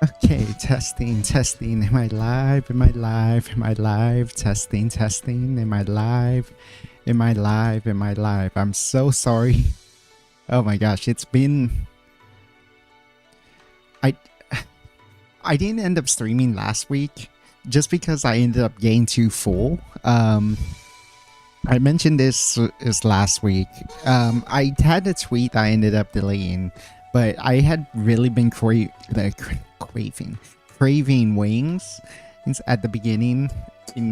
Okay, testing, testing. Am I live? Am I live? Am I live? Testing, testing. Am I live? Am I live? Am I live? I'm so sorry. Oh my gosh, it's been... I I didn't end up streaming last week just because I ended up getting too full. I mentioned this last week. I had a tweet I ended up deleting, but I had really been craving wings at the beginning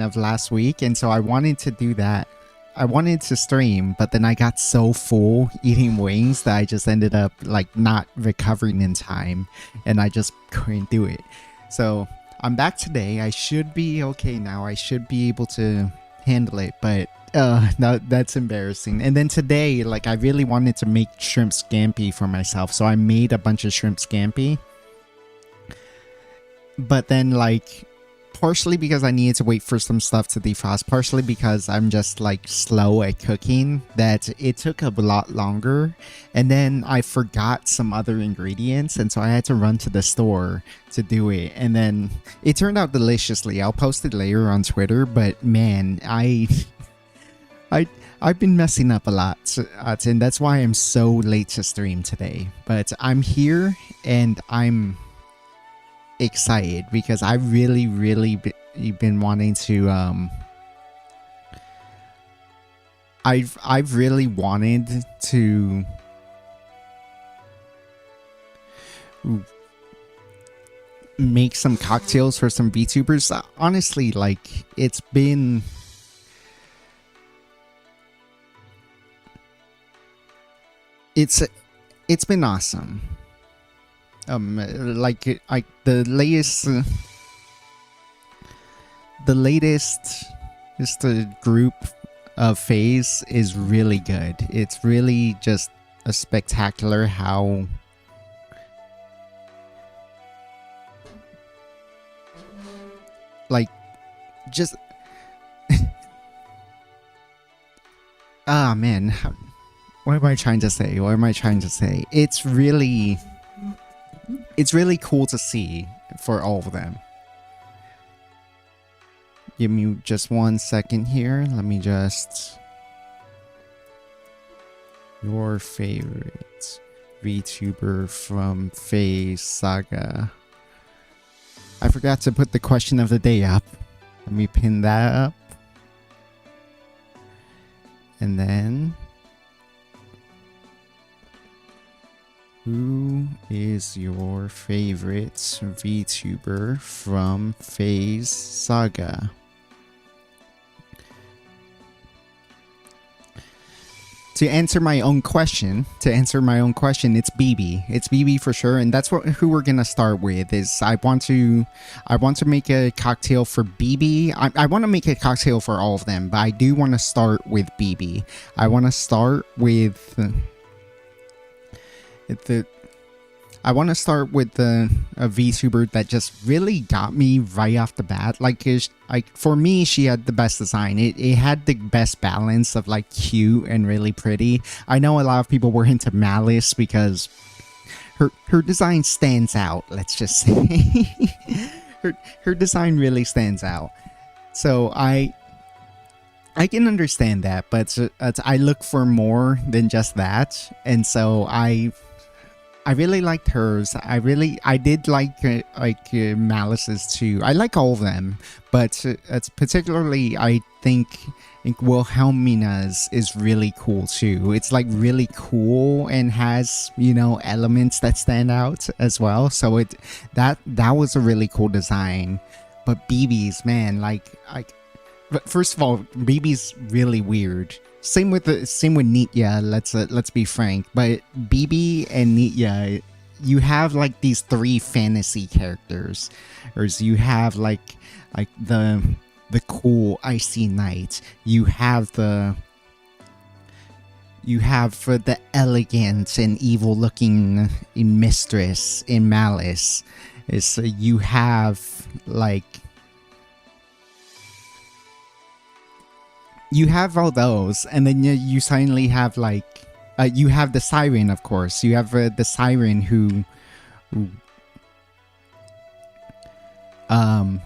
of last week, and so I wanted to do that. I wanted to stream, but then I got so full eating wings that I just ended up like not recovering in time, and I just couldn't do it. So I'm back today. I should be okay now. I should be able to handle it, but no, that's embarrassing. And then today, like, I really wanted to make shrimp scampi for myself, so I made a bunch of shrimp scampi. But then, like, partially because I needed to wait for some stuff to defrost, partially because I'm just like slow at cooking, that it took a lot longer. And then I forgot some other ingredients, and so I had to run to the store to do it. And then it turned out deliciously. I'll post it later on Twitter, but man, I've been messing up a lot, and that's why I'm so late to stream today. But I'm here and I'm excited because I really been wanting to I've really wanted to make some cocktails for some VTubers. Honestly, like, it's been been awesome. Like, the latest just the group of Phase is really good. It's really just a spectacular how like just ah man, what am I trying to say? What am I trying to say? It's really cool to see for all of them. Give me just 1 second here. Let me just... Your favorite VTuber from Phase Saga. I forgot to put the question of the day up. Let me pin that up. And then... Who is your favorite VTuber from Phase Saga? To answer my own question, it's BB. It's BB for sure, and that's who we're gonna start with. Is I want to make a cocktail for BB. I want to make a cocktail for all of them, but I do want to start with BB. I want to start with a VTuber that just really got me right off the bat. Like for me, she had the best design. It had the best balance of like cute and really pretty. I know a lot of people were into Malice because her design stands out. Let's just say her design really stands out. So I can understand that, but I look for more than just that, and so I really liked hers. I did like Malice's too. I like all of them, but it's particularly I think Wilhelmina's is really cool too. It's like really cool and has, you know, elements that stand out as well. So that was a really cool design. But BB's, man, like first of all, BB's really weird. Same with Nitya, let's be frank. But BB and Nitya, you have like these three fantasy characters. Or you have like the cool icy knight. You have the elegant and evil looking mistress in Malice. You have like you have all those, and then you suddenly have like you have the siren, of course. You have the siren who Um,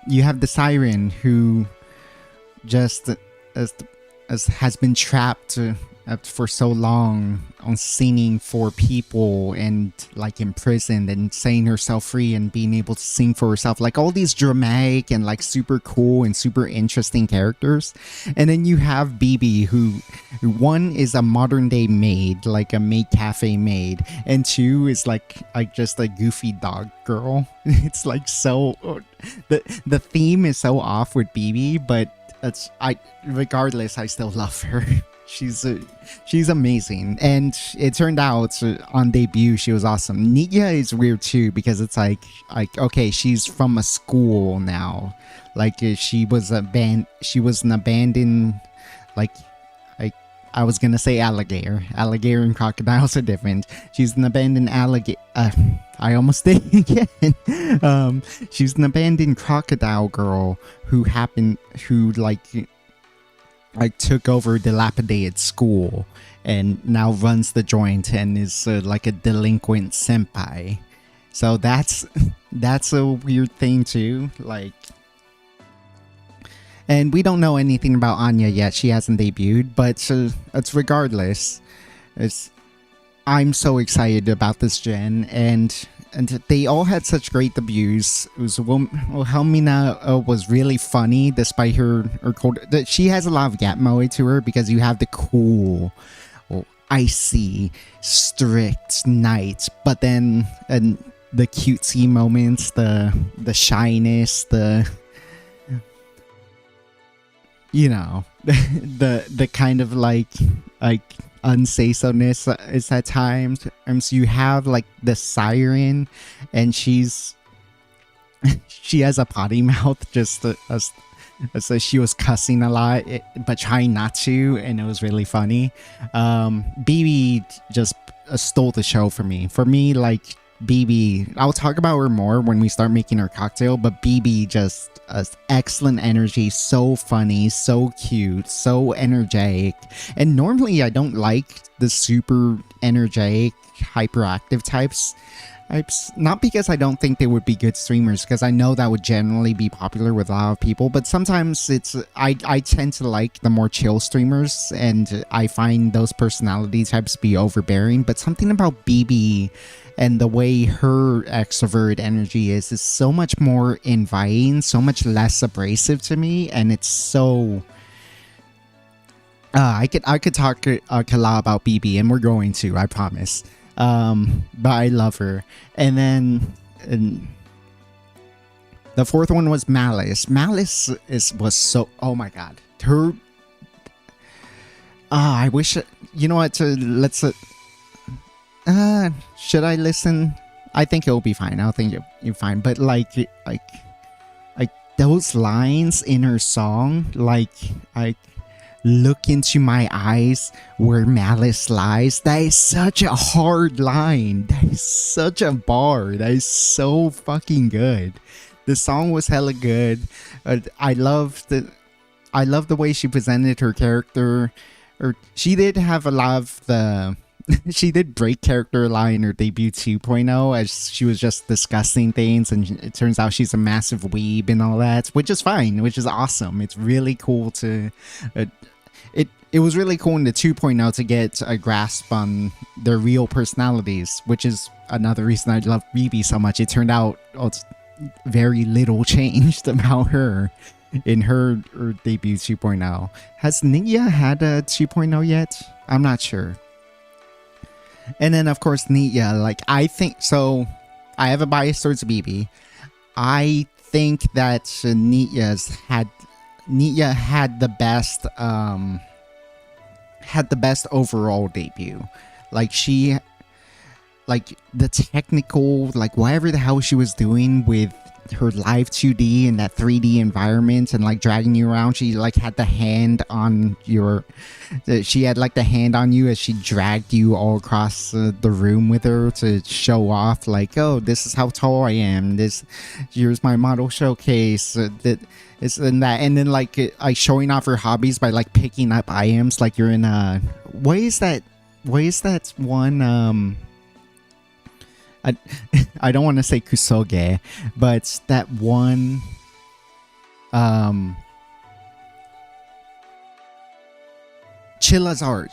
you have the siren who just as, as has been trapped for so long on singing for people and like imprisoned and setting herself free and being able to sing for herself, like all these dramatic and like super cool and super interesting characters. And then you have BB, who one is a modern day maid, like a maid cafe maid, and two is like just a goofy dog girl. It's like so the theme is so off with BB, but regardless, I still love her. She's amazing, and it turned out on debut she was awesome. Nia is weird too, because it's like okay, she's from a school now, like she was an abandoned, like I was gonna say alligator and crocodiles are different. She's an abandoned alligator. I almost did again. She's an abandoned crocodile girl who took over a dilapidated school and now runs the joint and is like a delinquent senpai. So that's a weird thing too. Like, and we don't know anything about Anya yet. She hasn't debuted, but it's regardless. I'm so excited about this gen, and they all had such great debuts. It was Helmina was really funny despite her cold. She has a lot of gap moe to her because you have the cool, icy, strict knight, but then and the cutesy moments, the shyness, the the kind of like unsay-so-ness is at times. So you have like the siren, and she has a potty mouth, just so she was cussing a lot, but trying not to, and it was really funny. BB just stole the show for me, like BB, I'll talk about her more when we start making our cocktail, but BB just excellent energy, so funny, so cute, so energetic. And normally I don't like the super energetic, hyperactive types, not because I don't think they would be good streamers, because I know that would generally be popular with a lot of people, but sometimes I tend to like the more chill streamers, and I find those personality types be overbearing. But something about BB and the way her extrovert energy is so much more inviting, so much less abrasive to me, and it's so I could talk a lot about BB, and we're going to, I promise. But I love her. And then the fourth one was Malice. Malice was so, oh my god, her I wish, you know what, let's should I listen? I think it'll be fine. I think you're fine. But like those lines in her song, like look into my eyes where malice lies. That is such a hard line. That is such a bar. That is so fucking good. The song was hella good. I love the way she presented her character. She did have a lot of the she did break character a lot in her debut 2.0, as she was just discussing things, and it turns out she's a massive weeb and all that, which is fine, which is awesome. It's really cool to it was really cool in the 2.0 to get a grasp on their real personalities, which is another reason I love BB so much. It turned out very little changed about her in her debut 2.0. Has Nia had a 2.0 yet? I'm not sure. And then of course Nia, like I think so. I have a bias towards BB. I think that Nia had the best overall debut. Like she, like the technical, like whatever the hell she was doing with her live 2D in that 3D environment and like dragging you around. She like had the hand on she had like the hand on you as she dragged you all across the room with her to show off, like, oh, this is how tall I am, here's my model showcase, that it's in that. And then like showing off her hobbies by like picking up items, like you're in a what is that one I, I don't want to say kusoge, but that one um Chillazar,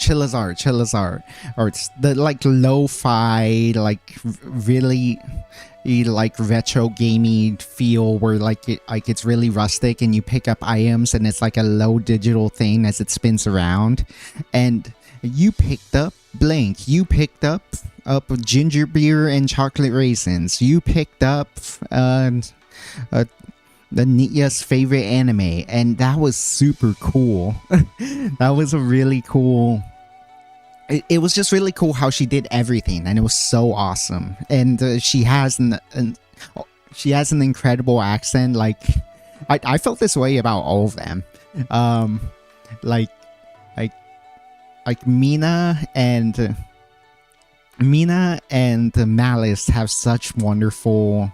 or it's the like lo-fi, like really like retro gamey feel where like it's really rustic and you pick up items and it's like a low digital thing as it spins around. And you picked up Blink, you picked up ginger beer and chocolate raisins, you picked up uh the Nitya's favorite anime, and that was super cool. That was a really cool. It was just really cool how she did everything, and it was so awesome. And she has an incredible accent. Like I felt this way about all of them. Like like Mina and Malice have such wonderful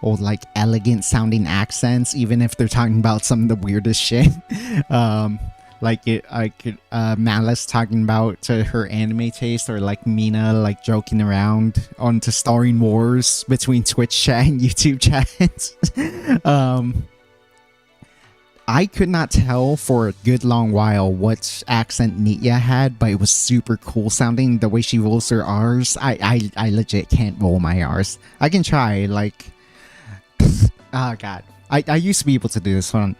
or like elegant sounding accents, even if they're talking about some of the weirdest shit. Malice talking about her anime taste, or like Mina like joking around onto starring wars between Twitch chat and YouTube chats. I could not tell for a good long while what accent Nitya had, but it was super cool sounding. The way she rolls her R's, I legit can't roll my R's. I can try, like, oh god, I used to be able to do this one.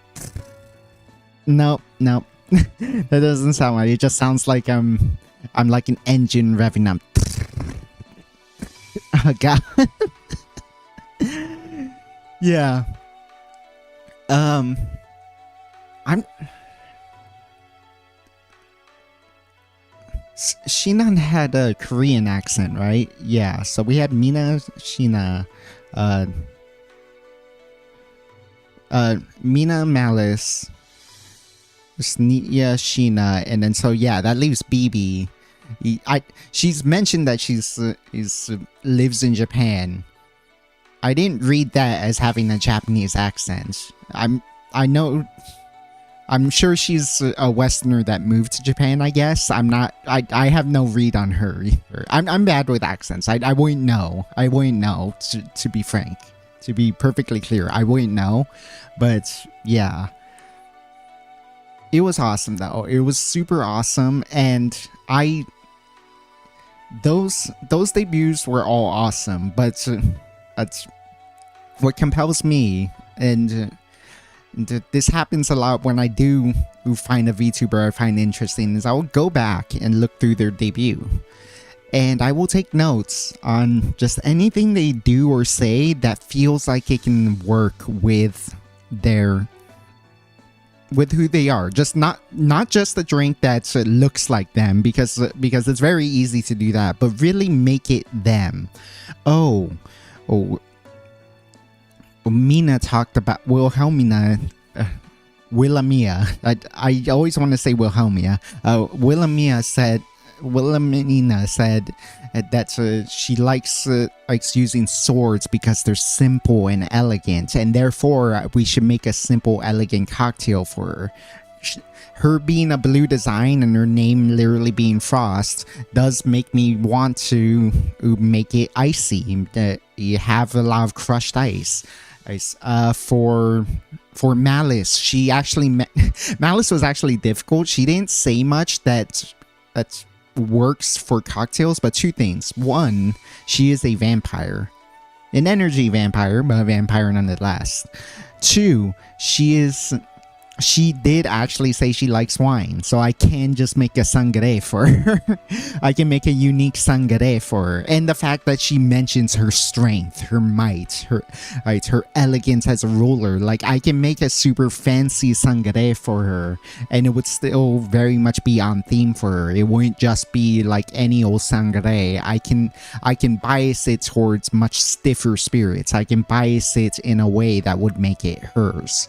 Nope. That doesn't sound right. It just sounds like I'm like an engine revving up. Oh god. Yeah. Shinan had a Korean accent, right? Yeah, so we had Mina, Shina, Mina, Malice, Nitya, Sheena, and then so yeah, that leaves BB. She's mentioned that she's lives in Japan. I didn't read that as having a Japanese accent. I'm sure she's a Westerner that moved to Japan, I guess. I have no read on her either. I'm bad with accents. I wouldn't know. I wouldn't know, to be frank. To be perfectly clear, I wouldn't know. But yeah. It was awesome though. It was super awesome, and those debuts were all awesome, but that's what compels me, and this happens a lot when I do find a VTuber I find interesting, is I will go back and look through their debut. And I will take notes on just anything they do or say that feels like it can work with who they are. Just not just a drink that looks like them, because it's very easy to do that, but really make it them. Mina talked about Wilhelmina. Wilhelmina. I always want to say Wilhelmina. Wilhelmina said that she likes using swords because they're simple and elegant, and therefore we should make a simple, elegant cocktail for her. Her being a blue design and her name literally being Frost does make me want to make it icy. You have a lot of crushed ice. For Malice, she actually Malice was actually difficult. She didn't say much that works for cocktails, but two things. One, she is a vampire, an energy vampire, but a vampire nonetheless. Two, she did actually say she likes wine, so I can just make a sangre for her. I can make a unique sangre for her. And the fact that she mentions her strength, her might, her elegance as a ruler, like I can make a super fancy sangre for her, and it would still very much be on theme for her. It wouldn't just be like any old sangre. I can bias it towards much stiffer spirits. I can bias it in a way that would make it hers.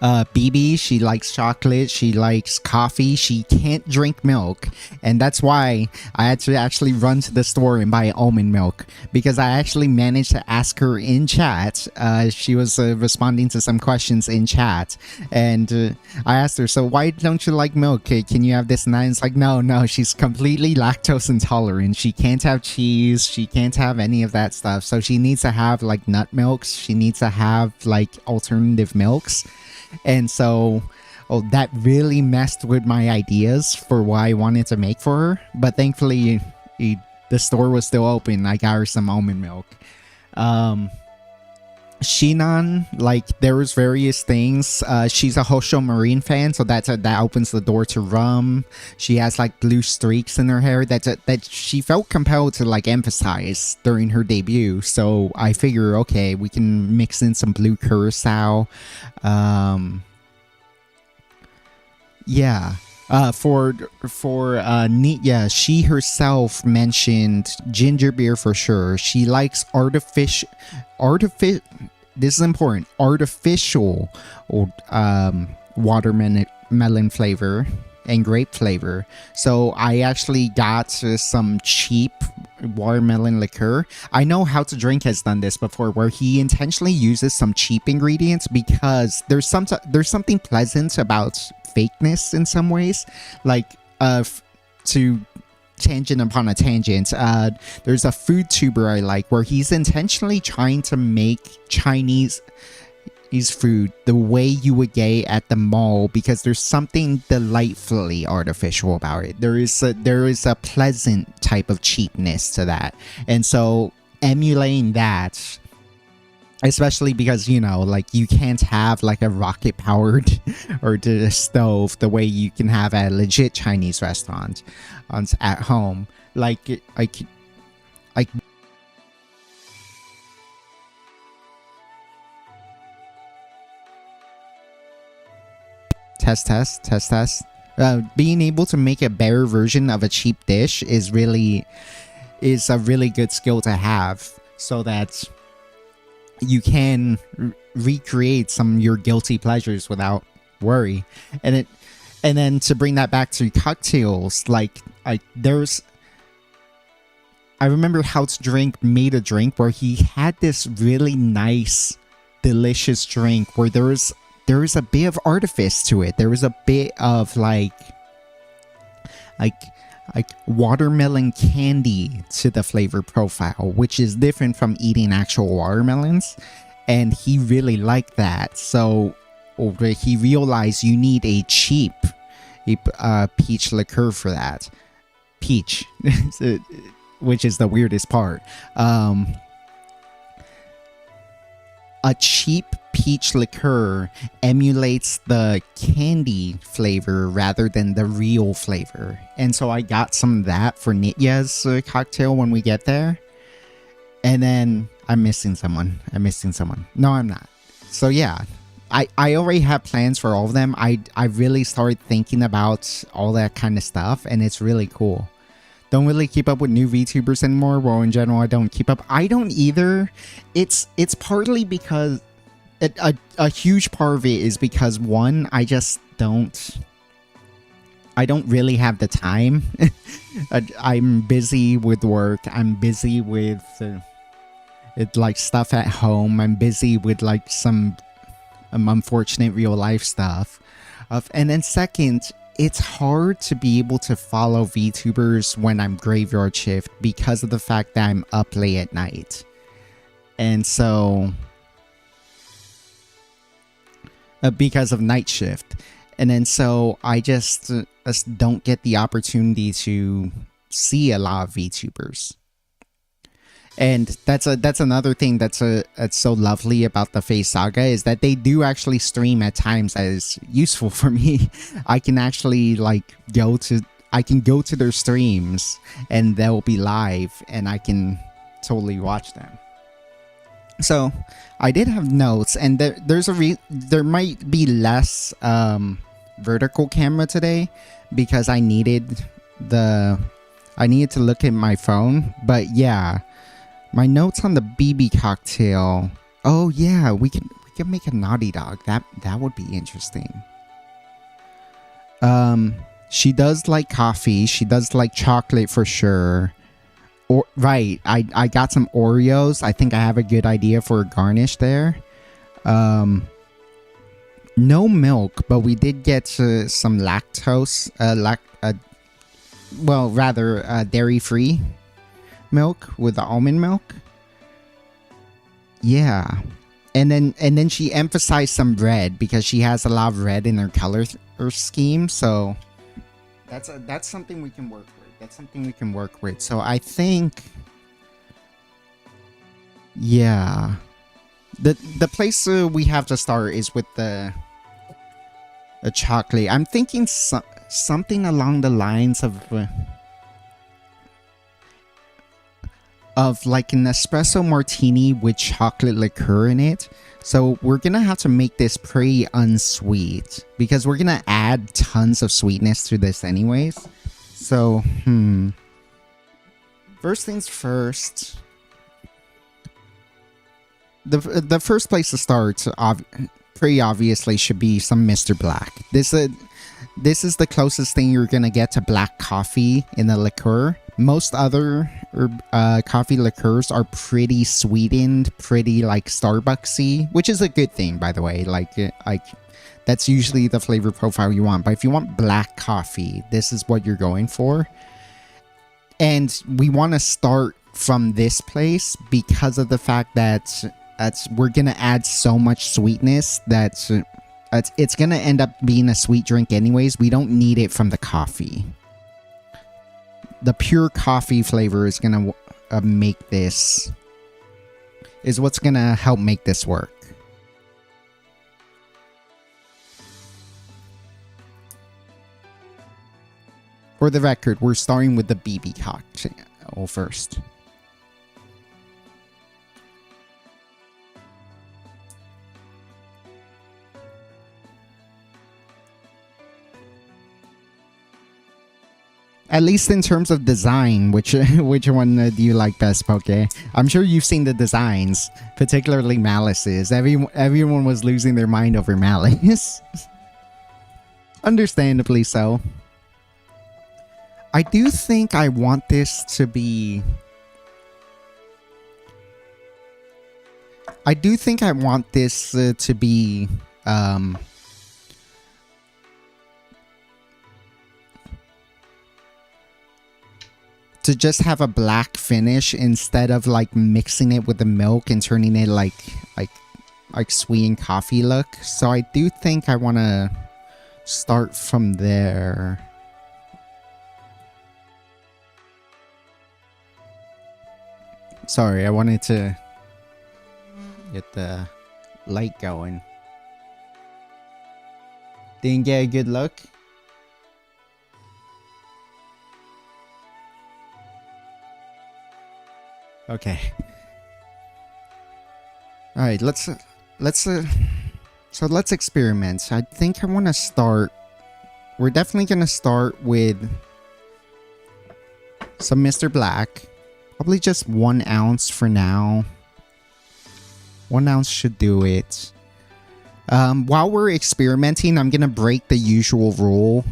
BB, she likes chocolate, she likes coffee, she can't drink milk, and that's why I had to actually run to the store and buy almond milk, because I actually managed to ask her in chat. She was responding to some questions in chat, and I asked her, so why don't you like milk? Can you have this and that? And it's like, no, she's completely lactose intolerant. She can't have cheese, she can't have any of that stuff, so she needs to have like nut milks, she needs to have like alternative milks. And so that really messed with my ideas for what I wanted to make for her, but thankfully the store was still open. I got her some almond milk. Shinan, like, there was various things. She's a Hosho Marine fan, so that opens the door to rum. She has like blue streaks in her hair that she felt compelled to like emphasize during her debut. So I figure, okay, we can mix in some blue curacao. Yeah. For Nitya, she herself mentioned ginger beer for sure. She likes artificial. This is important. Artificial, watermelon flavor and grape flavor. So I actually got some cheap watermelon liqueur. I know How to Drink has done this before, where he intentionally uses some cheap ingredients because there's something pleasant about fakeness in some ways. Like to tangent upon a tangent, there's a food tuber I like where he's intentionally trying to make Chinese food the way you would get at the mall, because there's something delightfully artificial about it. There is a pleasant type of cheapness to that, and so emulating that, especially because, you know, like, you can't have like a rocket powered or the stove the way you can have at a legit Chinese restaurant at home. Like test. Being able to make a better version of a cheap dish is a really good skill to have, so that you can recreate some of your guilty pleasures without worry. And then to bring that back to cocktails, like I remember How to Drink made a drink where he had this really nice, delicious drink where there was a bit of artifice to it. There was a bit of like watermelon candy to the flavor profile, which is different from eating actual watermelons, and he really liked that. So he realized you need a cheap peach liqueur for that. Peach, which is the weirdest part. A cheap peach liqueur emulates the candy flavor rather than the real flavor. And so I got some of that for Nitya's cocktail when we get there. And then I'm missing someone. No, I'm not. So yeah, I already have plans for all of them. I really started thinking about all that kind of stuff, and it's really cool. Don't really keep up with new VTubers anymore. Well, in general, I don't keep up. I don't either. It's partly because a huge part of it is because, one, I don't really have the time. I'm busy with work. I'm busy with like stuff at home. I'm busy with like some unfortunate real life stuff. And then second, it's hard to be able to follow VTubers when I'm graveyard shift because of the fact that I'm up late at night. And so because of night shift. And then so I just don't get the opportunity to see a lot of VTubers. And that's another thing that's so lovely about the Phase Saga, is that they do actually stream at times that is useful for me. I can actually go to their streams and they'll be live and I can totally watch them. So I did have notes, and there might be less vertical camera today because I needed to look at my phone. But yeah, my notes on the BB cocktail. Oh yeah, we can We can make a naughty dog. That would be interesting. She does like coffee. She does like chocolate for sure. Or right, I got some Oreos. I think I have a good idea for a garnish there. No milk, but we did get some lactose, dairy-free milk with the almond milk. Yeah. And then she emphasized some red because she has a lot of red in her color scheme, so that's something we can work with. That's something we can work with. So I think, yeah, the place we have to start is with the chocolate. I'm thinking something along the lines of like an espresso martini with chocolate liqueur in it. So we're gonna have to make this pretty unsweet because we're gonna add tons of sweetness to this anyways. So, first things first. The first place to start, pretty obviously, should be some Mr. Black. This is the closest thing you're gonna get to black coffee in a liqueur. Most other coffee liqueurs are pretty sweetened, pretty like Starbucksy, which is a good thing, by the way. Like that's usually the flavor profile you want. But if you want black coffee, this is what you're going for. And we want to start from this place because of the fact that we're gonna add so much sweetness that it's gonna end up being a sweet drink anyways. We don't need it from the coffee. The pure coffee flavor is gonna make this, is what's gonna help make this work. For the record, we're starting with the BB cocktail first. At least in terms of design, which one do you like best, Poke? I'm sure you've seen the designs, particularly Malice's. Everyone was losing their mind over Malice. Understandably so. I do think I want this to be... I do think I want this to be... to just have a black finish instead of like mixing it with the milk and turning it like sweet and coffee look. So I do think I want to start from there. Sorry, I wanted to get the light going. Didn't get a good look. Okay. All right, let's experiment. I think I want to start. We're definitely going to start with some Mr. Black. Probably just 1 ounce for now. 1 ounce should do it. While we're experimenting, I'm going to break the usual rule.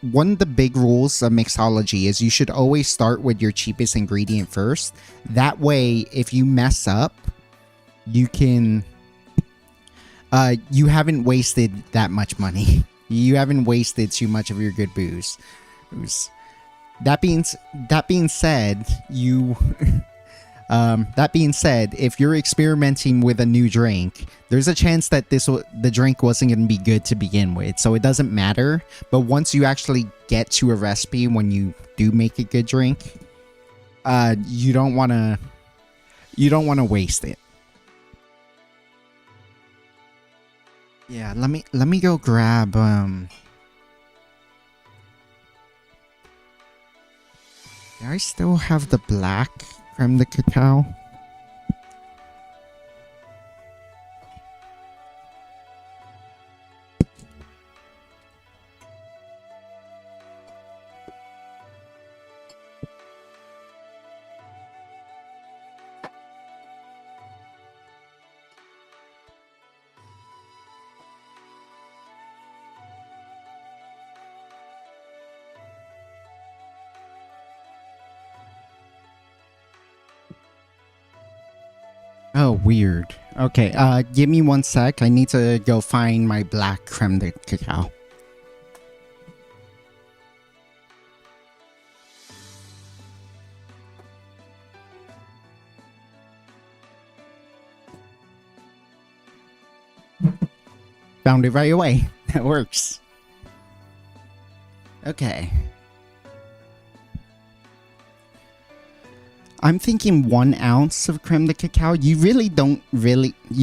One of the big rules of mixology is you should always start with your cheapest ingredient first. That way, if you mess up, you can... you haven't wasted that much money. You haven't wasted too much of your good booze. That being said, that being said, if you're experimenting with a new drink, there's a chance that the drink wasn't going to be good to begin with, so it doesn't matter. But once you actually get to a recipe, when you do make a good drink, you don't want to waste it. Yeah, let me go grab do I still have the black creme de cacao? Oh, weird. Okay, give me 1 sec. I need to go find my black creme de cacao. Found it right away. That works. Okay. I'm thinking 1 ounce of creme de cacao. You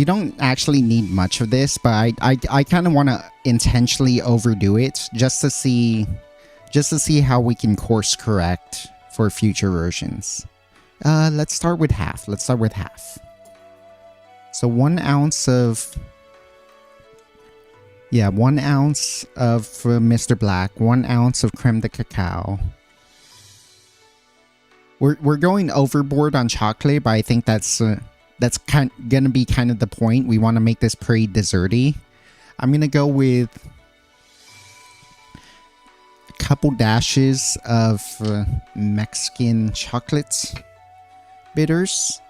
don't actually need much of this, but I kind of want to intentionally overdo it just to see how we can course correct for future versions. Let's start with half. So 1 ounce of 1 ounce of Mr. Black, 1 ounce of creme de cacao. We're going overboard on chocolate, but I think that's gonna be kind of the point. We want to make this pretty desserty. I'm gonna go with a couple dashes of Mexican chocolate bitters.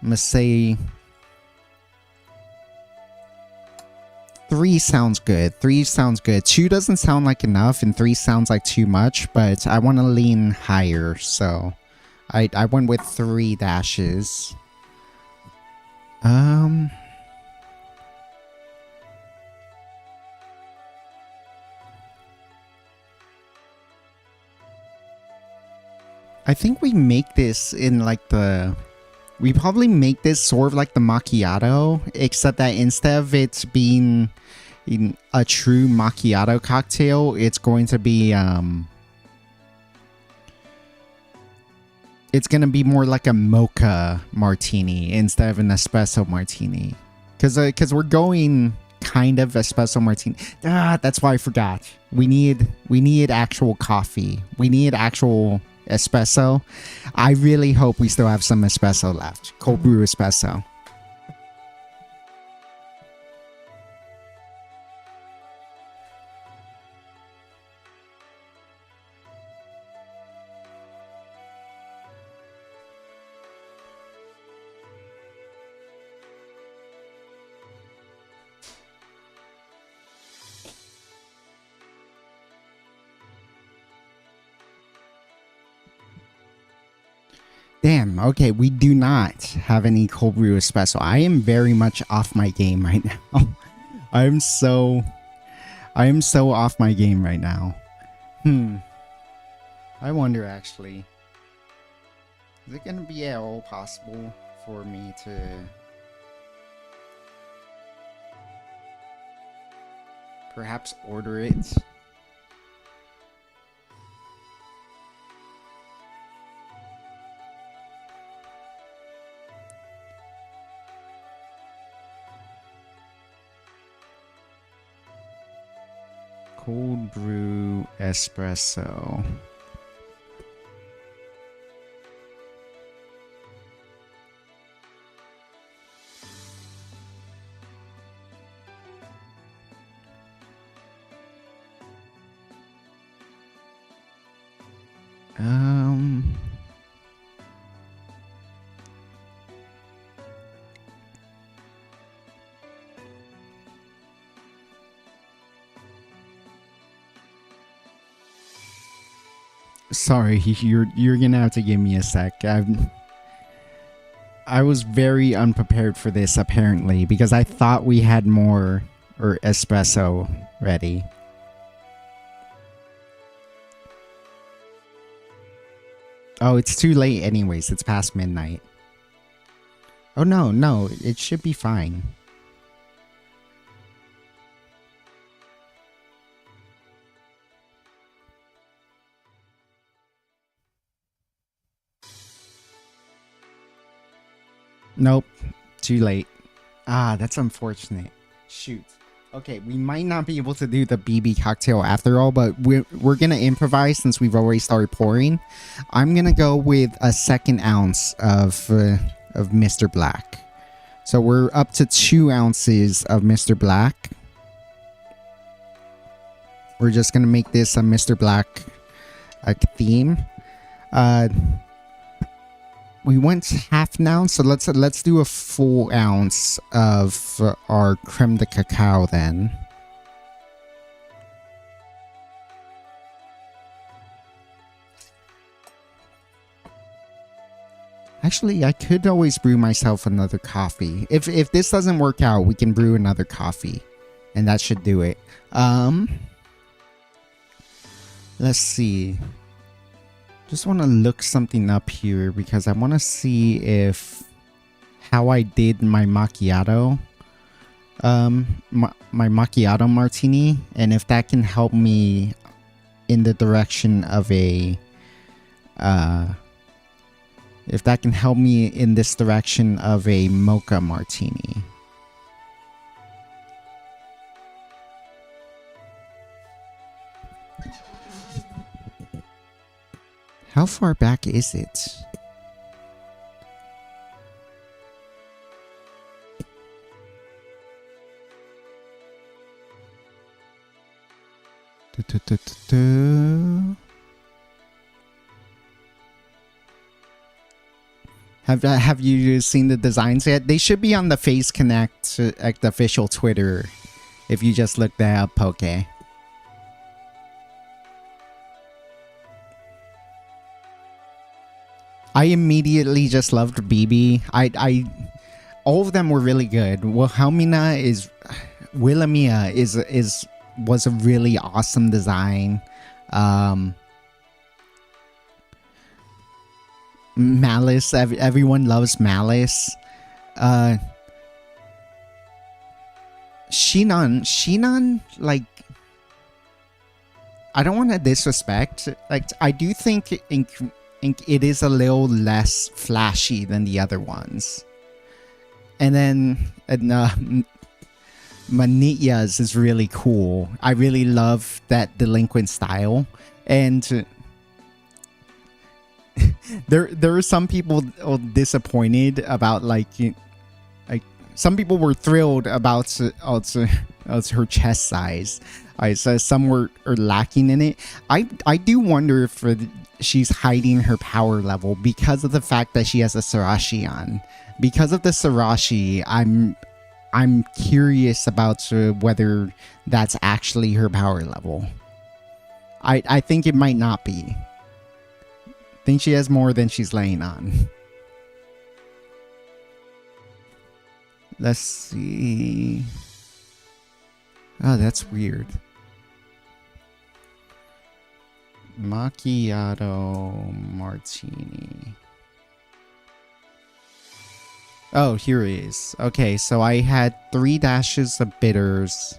I'm gonna say 3 sounds good. 2 doesn't sound like enough, and 3 sounds like too much, but I want to lean higher, so I went with 3 dashes. I think we make this in like we probably make this sort of like the macchiato, except that instead of it being in a true macchiato cocktail, it's going to be it's going to be more like a mocha martini instead of an espresso martini, because we're going kind of espresso martini. That's why I forgot. We need actual coffee. We need actual espresso. I really hope we still have some espresso left. Cold brew espresso. Damn, okay, we do not have any cold brew espresso. I am very much off my game right now. I am so off my game right now. I wonder actually, is it gonna be at all possible for me to perhaps order it? Cold brew espresso. Sorry, you're gonna have to give me a sec. I was very unprepared for this apparently, because I thought we had more or espresso ready. Oh, it's too late anyways. It's past midnight. Oh no, it should be fine. Nope, too late. That's unfortunate. Shoot. Okay, we might not be able to do the BB cocktail after all, but we're gonna improvise since we've already started pouring. I'm gonna go with a 2 ounce of Mr. Black. So we're up to 2 ounces of Mr. Black. We're just gonna make this a Mr. Black theme. We went half an ounce, so let's do a full ounce of our creme de cacao then. Actually, I could always brew myself another coffee. If this doesn't work out, we can brew another coffee, and that should do it. Let's see. Just want to look something up here because I want to see if how I did my macchiato, my macchiato martini, and if that can help me in the direction of a, if that can help me in this direction of a mocha martini. How far back is it? Have you seen the designs yet? They should be on the Phase Connect, the official Twitter, if you just look that up, okay? I immediately just loved BB. All of them were really good. Wilhelmina was a really awesome design. Malice, everyone loves Malice. Shinon, like, I don't want to disrespect. Like, I do think it is a little less flashy than the other ones. And then Manitya's is really cool. I really love that delinquent style. And there are some people disappointed about like some people were thrilled about her chest size. So some were lacking in it. I do wonder if she's hiding her power level because of the fact that she has a Sarashi on. Because of the Sarashi, I'm curious about whether that's actually her power level. I think it might not be. I think she has more than she's laying on. Let's see. Oh, that's weird. Macchiato martini. Oh, here it is. Okay, so I had 3 dashes of bitters.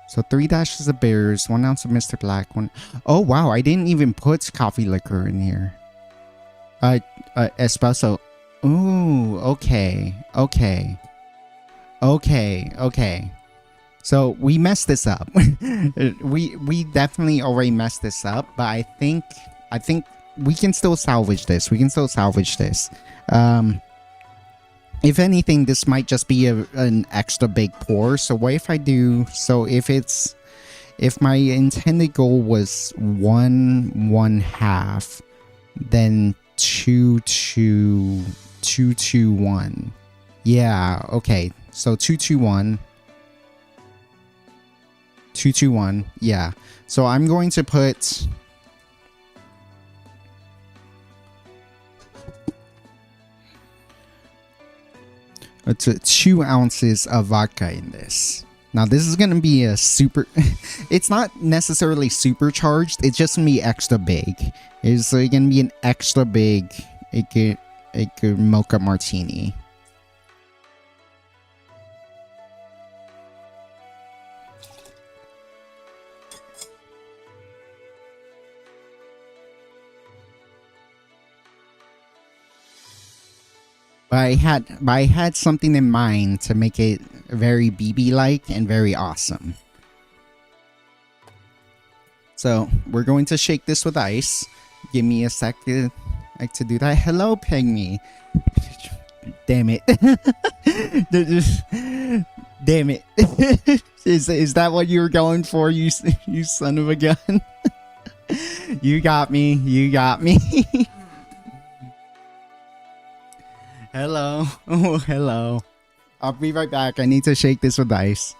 So 3 dashes of bitters, 1 ounce of Mr. Black, 1... Oh, wow, I didn't even put coffee liquor in here. Espresso. Ooh, okay. So we messed this up. we definitely already messed this up, but I think we can still salvage this. If anything, this might just be an extra big pour. So what if I do? So if my intended goal was 1/1/2, then 2/2 Yeah. Okay. So 2/2 2/2 Yeah. So I'm going to put. It's 2 ounces of vodka in this. Now this is gonna be a super. It's not necessarily supercharged. It's just gonna be extra big. It's gonna be an extra big, a mocha martini. But I had something in mind to make it very BB-like and very awesome. So we're going to shake this with ice. Give me a second to do that. Hello, Pygmy. Damn it. Damn it. Is that what you were going for, you son of a gun? You got me. Hello. Oh, hello. I'll be right back. I need to shake this with ice.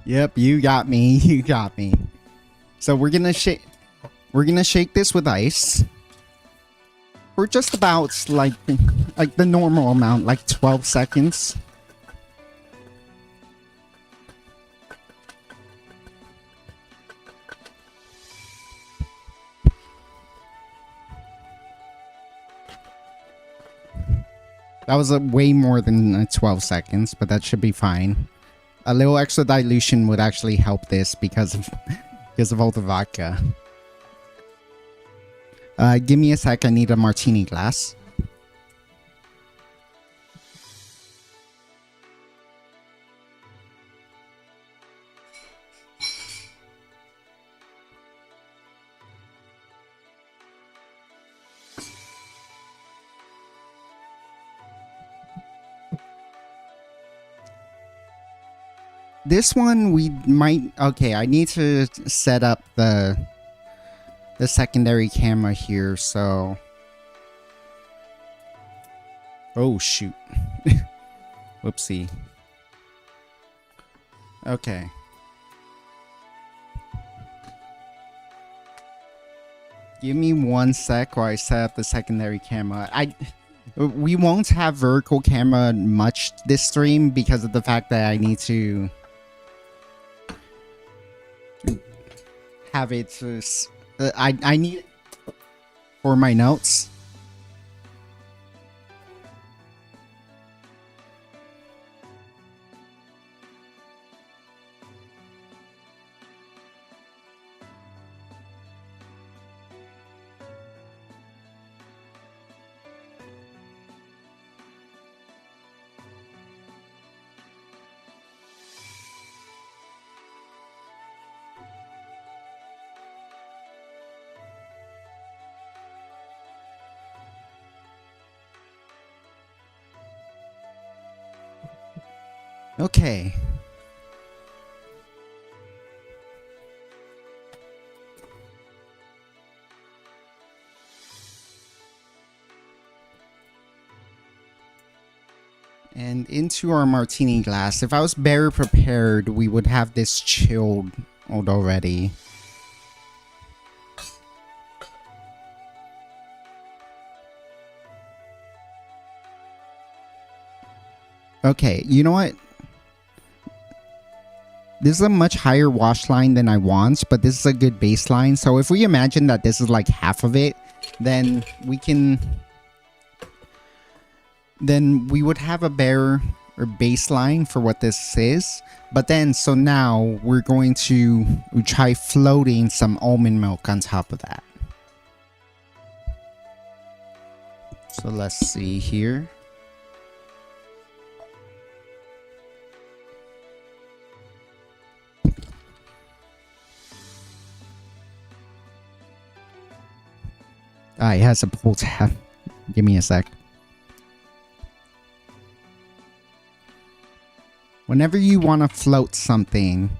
Yep, you got me. You got me. So we're gonna shake this with ice for just about like the normal amount, like 12 seconds. That was way more than 12 seconds, but that should be fine. A little extra dilution would actually help this because of all the vodka. Give me a sec. I need a martini glass. This one we might... Okay, I need to set up the secondary camera here, so... Oh, shoot. Whoopsie. Okay. Give me 1 sec while I set up the secondary camera. We won't have vertical camera much this stream because of the fact that I need to have it. I need it for my notes. Okay. And into our martini glass. If I was better prepared, we would have this chilled already. Okay, you know what? This is a much higher wash line than I want, but this is a good baseline. So if we imagine that this is like half of it, then we can... Then we would have a better baseline for what this is. But then, so now we're going to try floating some almond milk on top of that. So let's see here. It has a pull tab. Give me a sec. Whenever you want to float something,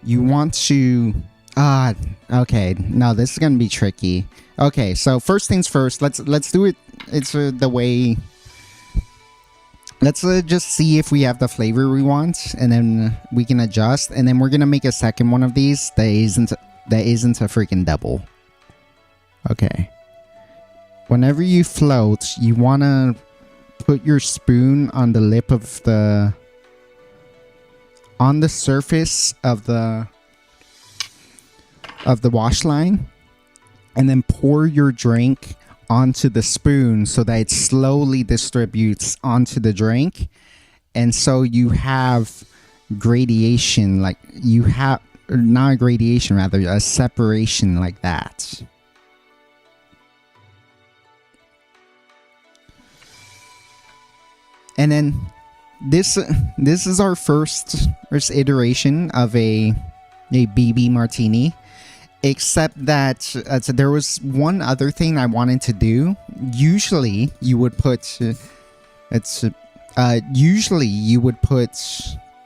you want to... okay. No, this is going to be tricky. Okay, so first things first, let's do it. It's the way... Let's just see if we have the flavor we want, and then we can adjust. And then we're going to make a second one of these that isn't a freaking double. Okay. Whenever you float, you want to put your spoon on the lip of the... on the surface of the wash line, and then pour your drink onto the spoon so that it slowly distributes onto the drink. And so you have gradation, like you have... not a gradation, rather a separation like that. And then this is our first iteration of a a BB martini. Except that so there was one other thing I wanted to do. Usually, you would put it's usually you would put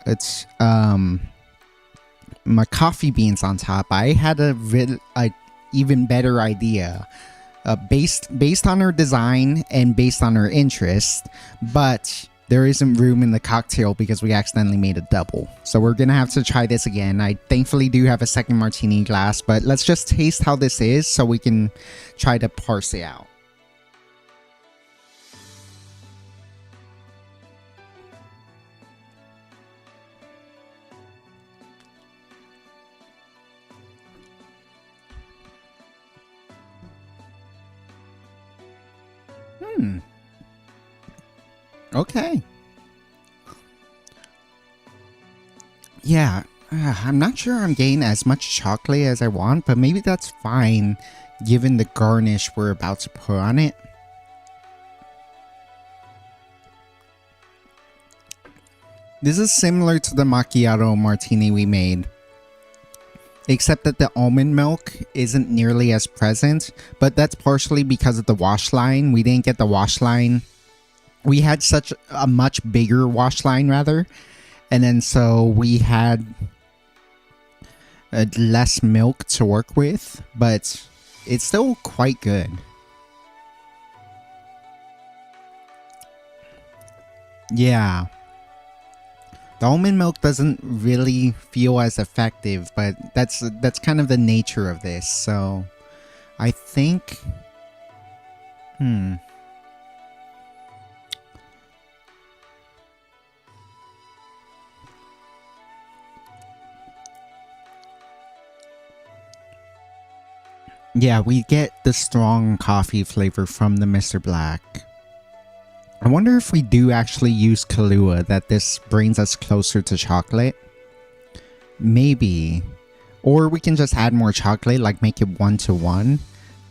it's my coffee beans on top. I had a even better idea, based on her design and based on her interest, but there isn't room in the cocktail because we accidentally made a double. So we're gonna have to try this again. I thankfully do have a second martini glass, but let's just taste how this is so we can try to parse it out. Okay. Yeah, I'm not sure I'm getting as much chocolate as I want, but maybe that's fine given the garnish we're about to put on it. This is similar to the macchiato martini we made, except that the almond milk isn't nearly as present, but that's partially because of the wash line. We didn't get the wash line. We had such a much bigger wash line, rather, and then so we had less milk to work with, but it's still quite good. Yeah. The almond milk doesn't really feel as effective, but that's kind of the nature of this. So I think yeah, we get the strong coffee flavor from the Mr. Black. I wonder if we do actually use Kahlua, that this brings us closer to chocolate. Maybe. Or we can just add more chocolate, like make it 1-to-1.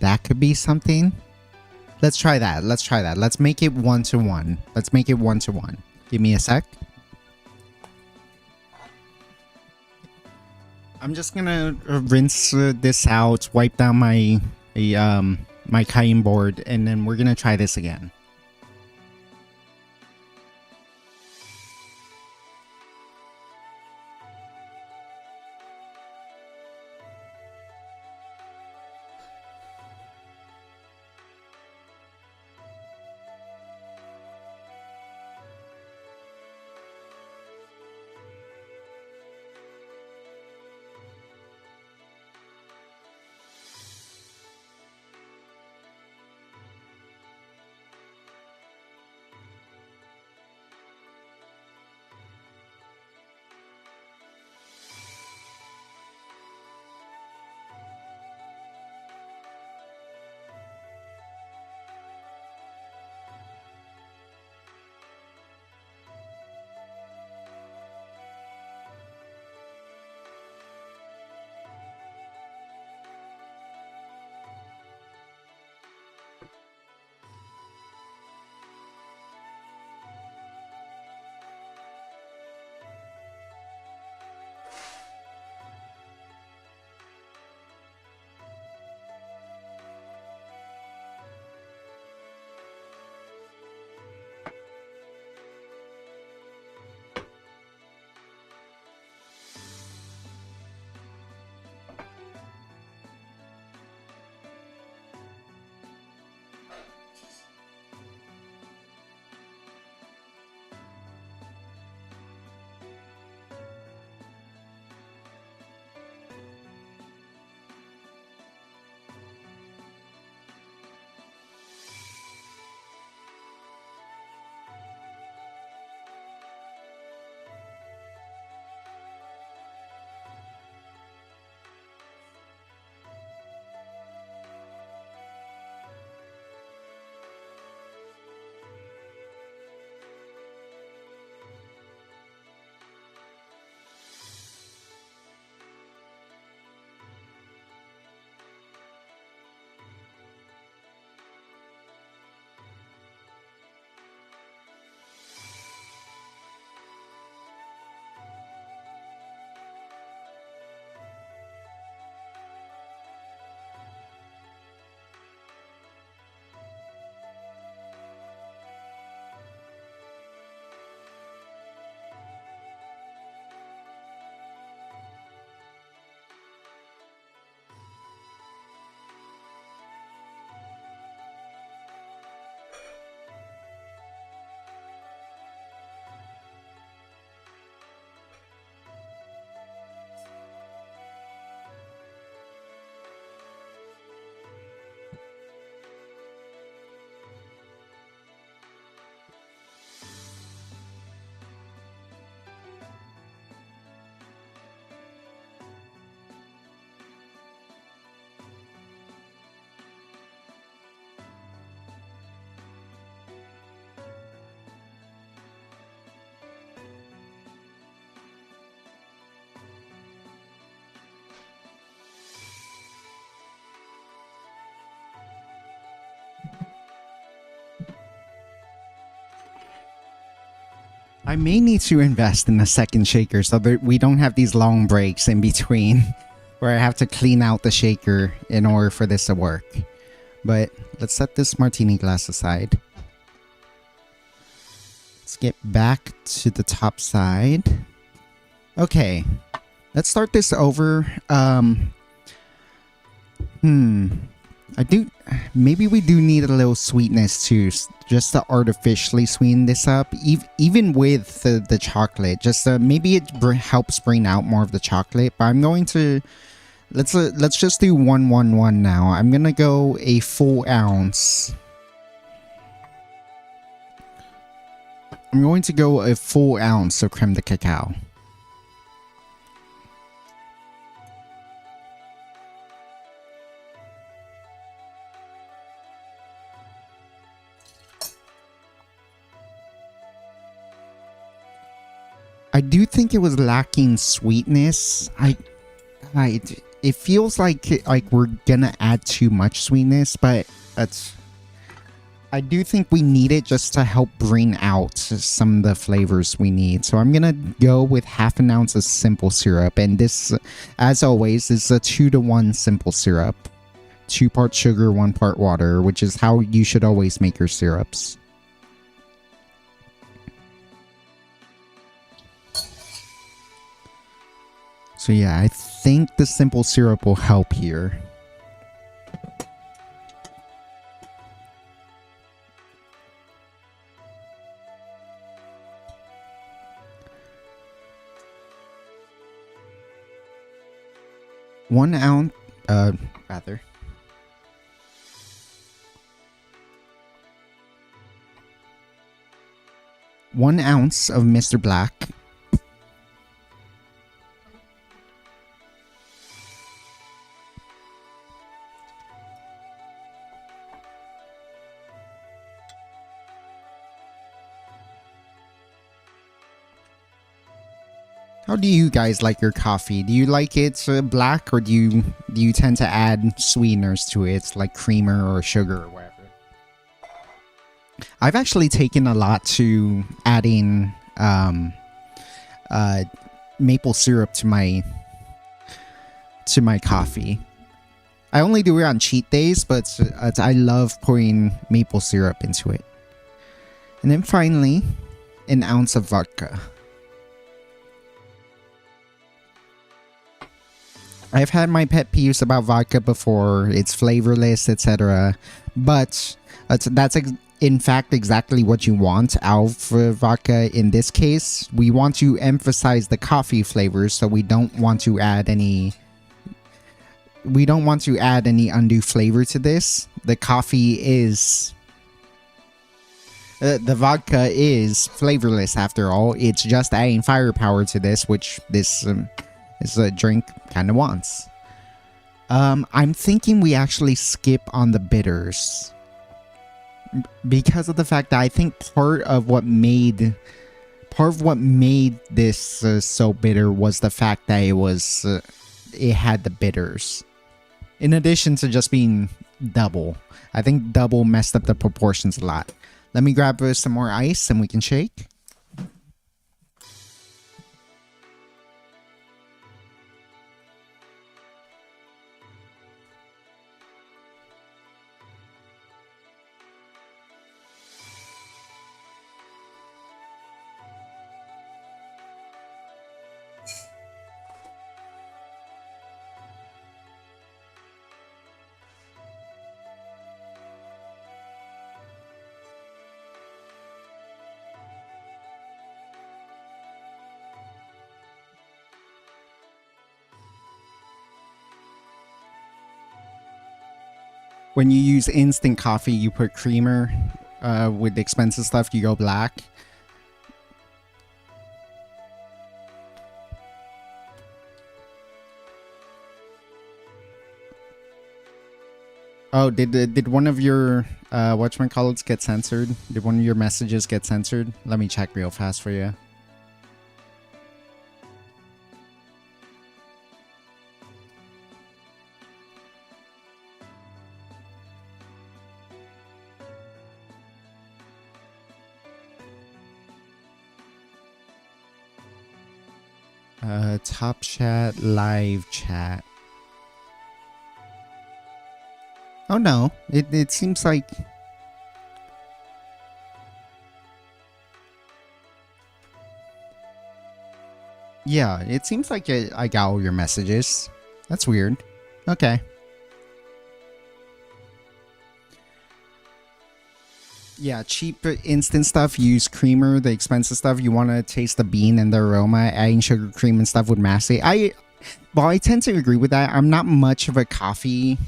That could be something. Let's try that. Let's try that. Let's make it 1-to-1. Let's make it 1-to-1. Give me a sec. I'm just gonna rinse this out, wipe down my my cutting board, and then we're gonna try this again. I may need to invest in a second shaker so that we don't have these long breaks in between where I have to clean out the shaker in order for this to work. But let's set this martini glass aside. Let's get back to the top side. Okay, let's start this over. Maybe we do need a little sweetness too, just to artificially sweeten this up, even with the chocolate. Just maybe it helps bring out more of the chocolate. But I'm going to let's just do 111 now. I'm gonna go a full ounce. I'm going to go a full ounce of creme de cacao. I do think it was lacking sweetness. It feels like we're gonna add too much sweetness, but I do think we need it just to help bring out some of the flavors we need. So I'm gonna go with half an ounce of simple syrup, and this, as always, is a 2-to-1 simple syrup. 2 parts sugar, 1 part water, which is how you should always make your syrups. So yeah, I think the simple syrup will help here. One ounce, rather. 1 ounce of Mr. Black. How do you guys like your coffee? Do you like it black, or do you tend to add sweeteners to it, like creamer or sugar or whatever? I've actually taken a lot to adding maple syrup to my coffee. I only do it on cheat days, but I love pouring maple syrup into it. And then finally, an ounce of vodka. I've had my pet peeves about vodka before. It's flavorless, etc. But that's in fact exactly what you want out of vodka. In this case, we want to emphasize the coffee flavors, so we don't want to add any undue flavor to this. The coffee is the vodka is flavorless after all. It's just adding firepower to this, which this drink kind of wants. I'm thinking we actually skip on the bitters, because of the fact that I think part of what made this so bitter was the fact that it had the bitters, in addition to just being double. I think double messed up the proportions a lot. Let me grab some more ice and we can shake. When you use instant coffee, you put creamer. With the expensive stuff, you go black. Oh, did one of your whatchamacallits get censored? Did one of your messages get censored? Let me check real fast for you. Top chat, live chat. Oh no, it seems like... Yeah, it seems like I got all your messages. That's weird. Okay. Yeah, cheap instant stuff, use creamer. The expensive stuff, you want to taste the bean and the aroma. Adding sugar, cream, and stuff would mask it. Well, I tend to agree with that. I'm not much of a coffee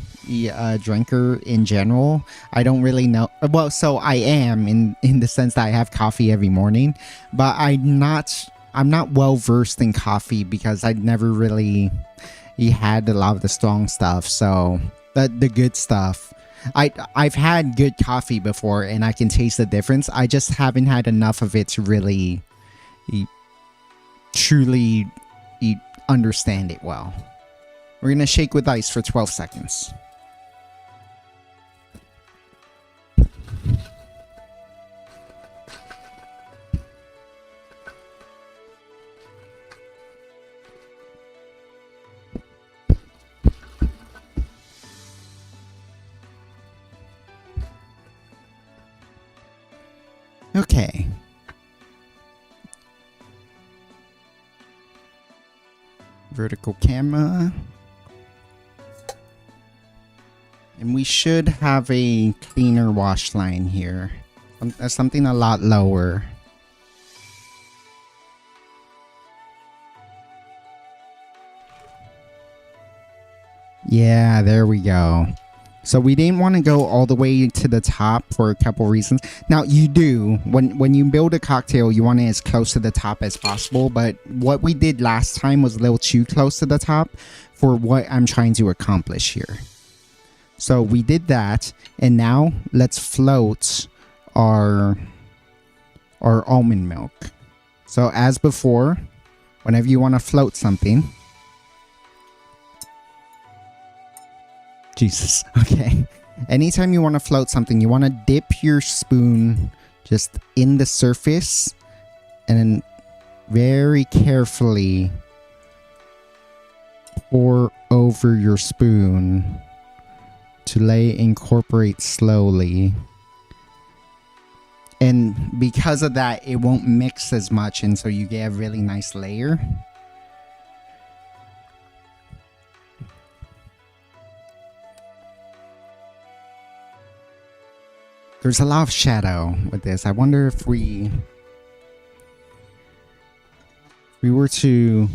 drinker in general. I don't really know. Well, so I am in the sense that I have coffee every morning, but I'm not well versed in coffee because I'd never really had a lot of the strong stuff. So the good stuff. I've had good coffee before and I can taste the difference. I just haven't had enough of it to really truly understand it well. We're gonna shake with ice for 12 seconds. Okay. Vertical camera. And we should have a cleaner wash line here. Something a lot lower. Yeah, there we go. So we didn't want to go all the way to the top for a couple reasons. Now you do, when you build a cocktail, you want it as close to the top as possible. But what we did last time was a little too close to the top for what I'm trying to accomplish here. So we did that, and now let's float our almond milk. So as before, whenever you want to float something, Jesus, okay. Anytime you want to float something, you want to dip your spoon just in the surface and then very carefully pour over your spoon to incorporate slowly. And because of that, it won't mix as much, and so you get a really nice layer. There's a lot of shadow with this. I wonder if we were to...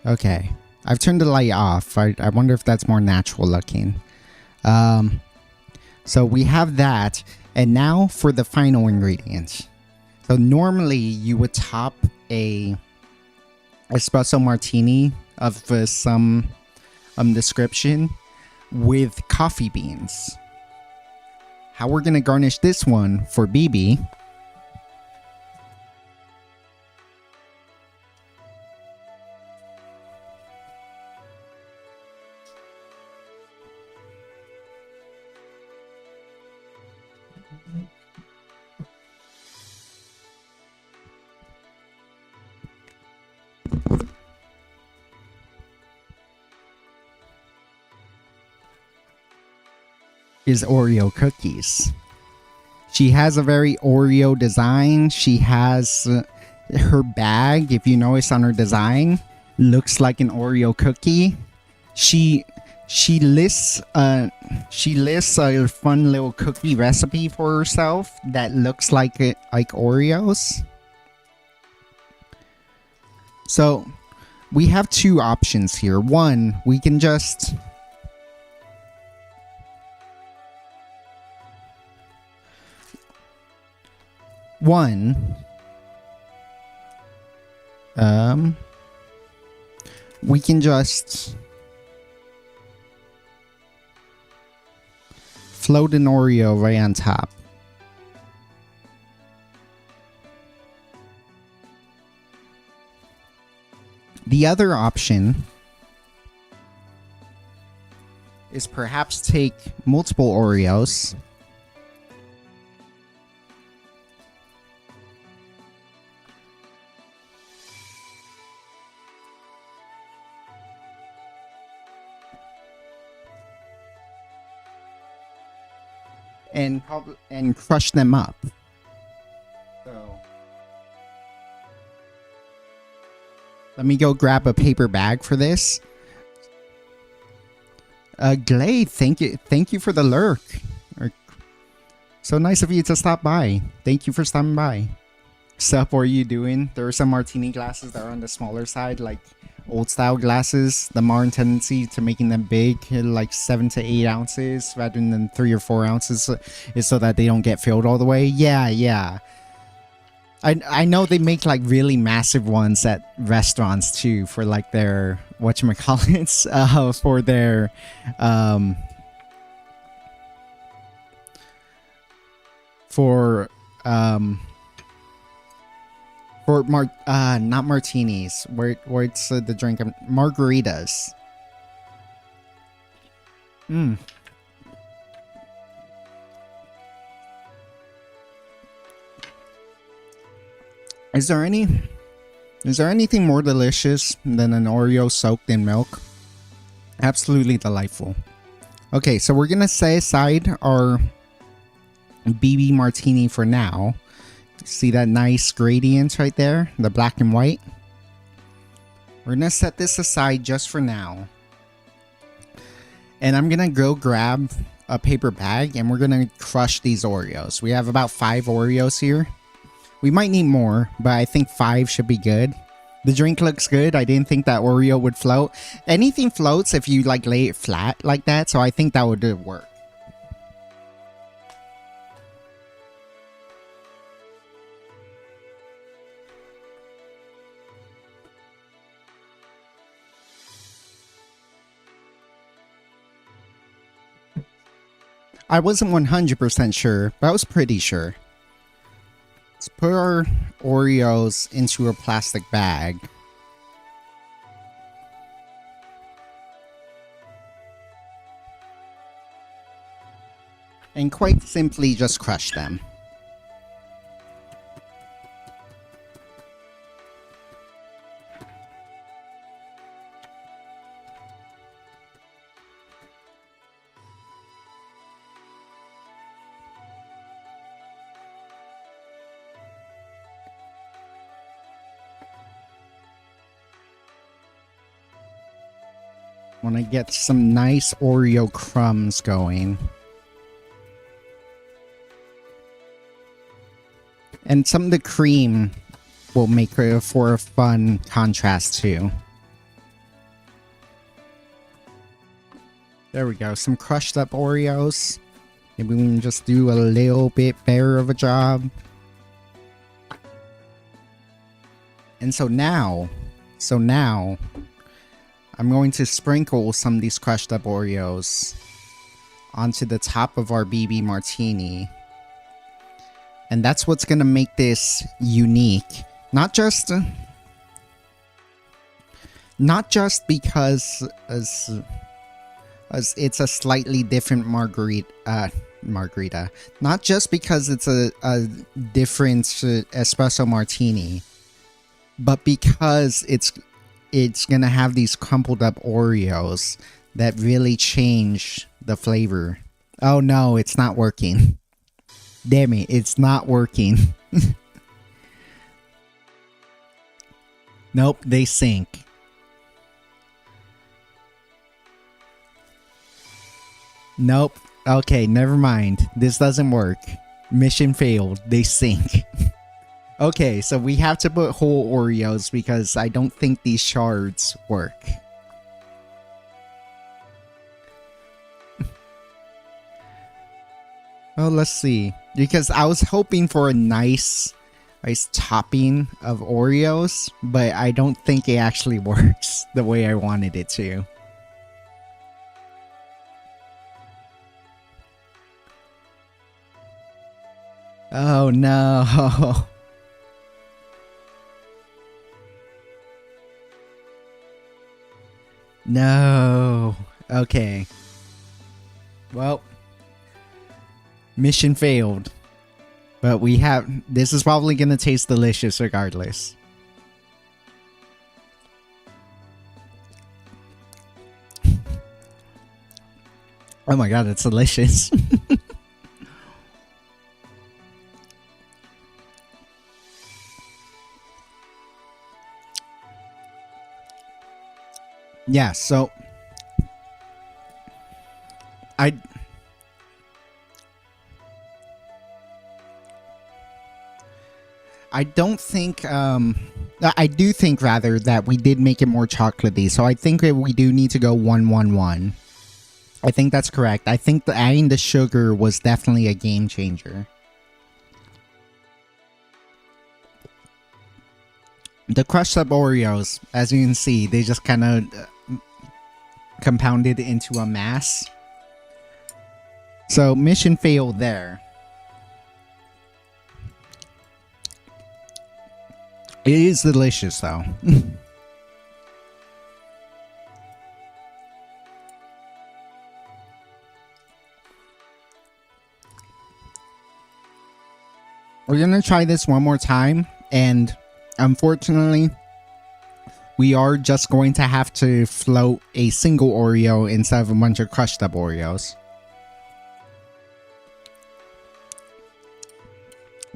Okay, I've turned the light off. I wonder if that's more natural looking. So we have that, and now for the final ingredients. So normally you would top a espresso martini of some description with coffee beans. How we're gonna garnish this one for BB is Oreo cookies. She has a very Oreo design. She has her bag, if you notice on her design, looks like an Oreo cookie. She lists a fun little cookie recipe for herself that looks like Oreos. So we have two options here. One, we can just we can just float an Oreo right on top. The other option is perhaps take multiple Oreos and crush them up. So let me go grab a paper bag for this. Glade, thank you for the lurk. So nice of you to stop by. Thank you for stopping by. Sup, what are you doing? There are some martini glasses that are on the smaller side, like old style glasses. The modern tendency to making them big, like 7 to 8 ounces rather than 3 or 4 ounces, is so that they don't get filled all the way. Yeah. I know they make like really massive ones at restaurants too for like their whatchamacallits, for their not martinis, where it's the drink, margaritas. Is there anything more delicious than an Oreo soaked in milk? Absolutely delightful. Okay, so we're gonna set aside our BB martini for now. See that nice gradient right there? The black and white? We're gonna set this aside just for now. And I'm gonna go grab a paper bag and we're gonna crush these Oreos. We have about 5 Oreos here. We might need more, but I think 5 should be good. The drink looks good. I didn't think that Oreo would float. Anything floats if you like lay it flat like that, so I think that would work. I wasn't 100% sure, but I was pretty sure. Let's put our Oreos into a plastic bag. And quite simply just crush them. Want to get some nice Oreo crumbs going. And some of the cream will make it for a fun contrast too. There we go, some crushed up Oreos. Maybe we can just do a little bit better of a job. And so now, I'm going to sprinkle some of these crushed up Oreos onto the top of our BB martini. And that's what's going to make this unique. Not just because as it's a slightly different margarita. Not just because it's a different espresso martini, but because it's gonna have these crumpled up Oreos that really change the flavor. Oh no, it's not working. Damn it, it's not working. Nope, they sink. Nope. Okay, never mind. This doesn't work. Mission failed. They sink. Okay, so we have to put whole Oreos because I don't think these shards work. Well, let's see. Because I was hoping for a nice topping of Oreos, but I don't think it actually works the way I wanted it to. Oh no. No. Okay. Well, mission failed. But this is probably gonna taste delicious regardless. Oh my god, it's delicious. Yeah, so I I don't think I do think rather that we did make it more chocolatey. So I think that we do need to go 111. I think that's correct. I think the adding the sugar was definitely a game changer. The crushed up Oreos, as you can see, they just kind of compounded into a mass. So mission failed there. It is delicious though. We're gonna try this one more time, and unfortunately, we are just going to have to float a single Oreo instead of a bunch of crushed up Oreos.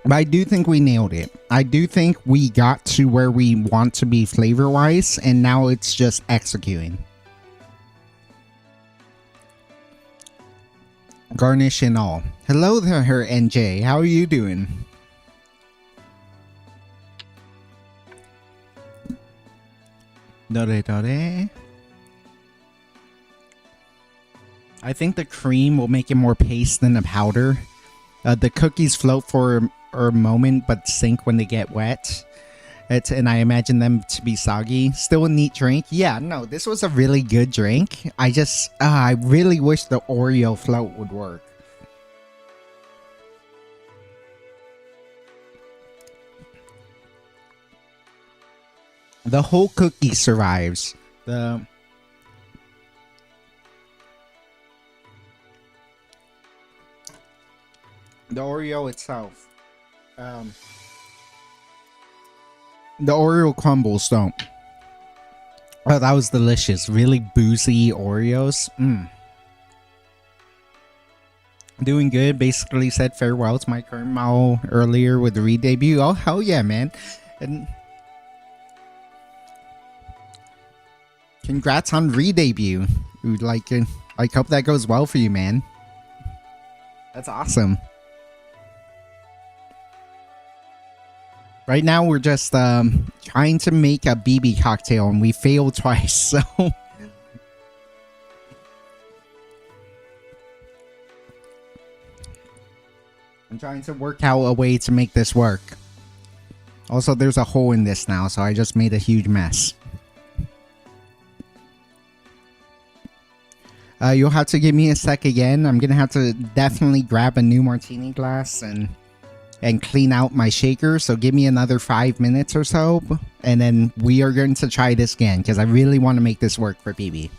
But I do think we nailed it. I do think we got to where we want to be flavor-wise, and now it's just executing. Garnish and all. Hello there, NJ. How are you doing? Dore. I think the cream will make it more paste than the powder. The cookies float for a moment but sink when they get wet. And I imagine them to be soggy. Still a neat drink. Yeah, no, this was a really good drink. I really wish the Oreo float would work. The whole cookie survives. The Oreo itself. The Oreo crumbles don't. Oh, that was delicious. Really boozy Oreos. Doing good. Basically said farewell to my current model earlier with the re-debut. Oh, hell yeah, man. And congrats on re-debut. I hope that goes well for you, man. That's awesome. Right now, we're just trying to make a BB cocktail, and we failed twice, so... I'm trying to work out a way to make this work. Also, there's a hole in this now, so I just made a huge mess. You'll have to give me a sec again. I'm gonna have to definitely grab a new martini glass and clean out my shaker, so give me another 5 minutes or so, and then we are going to try this again, because I really want to make this work for BB.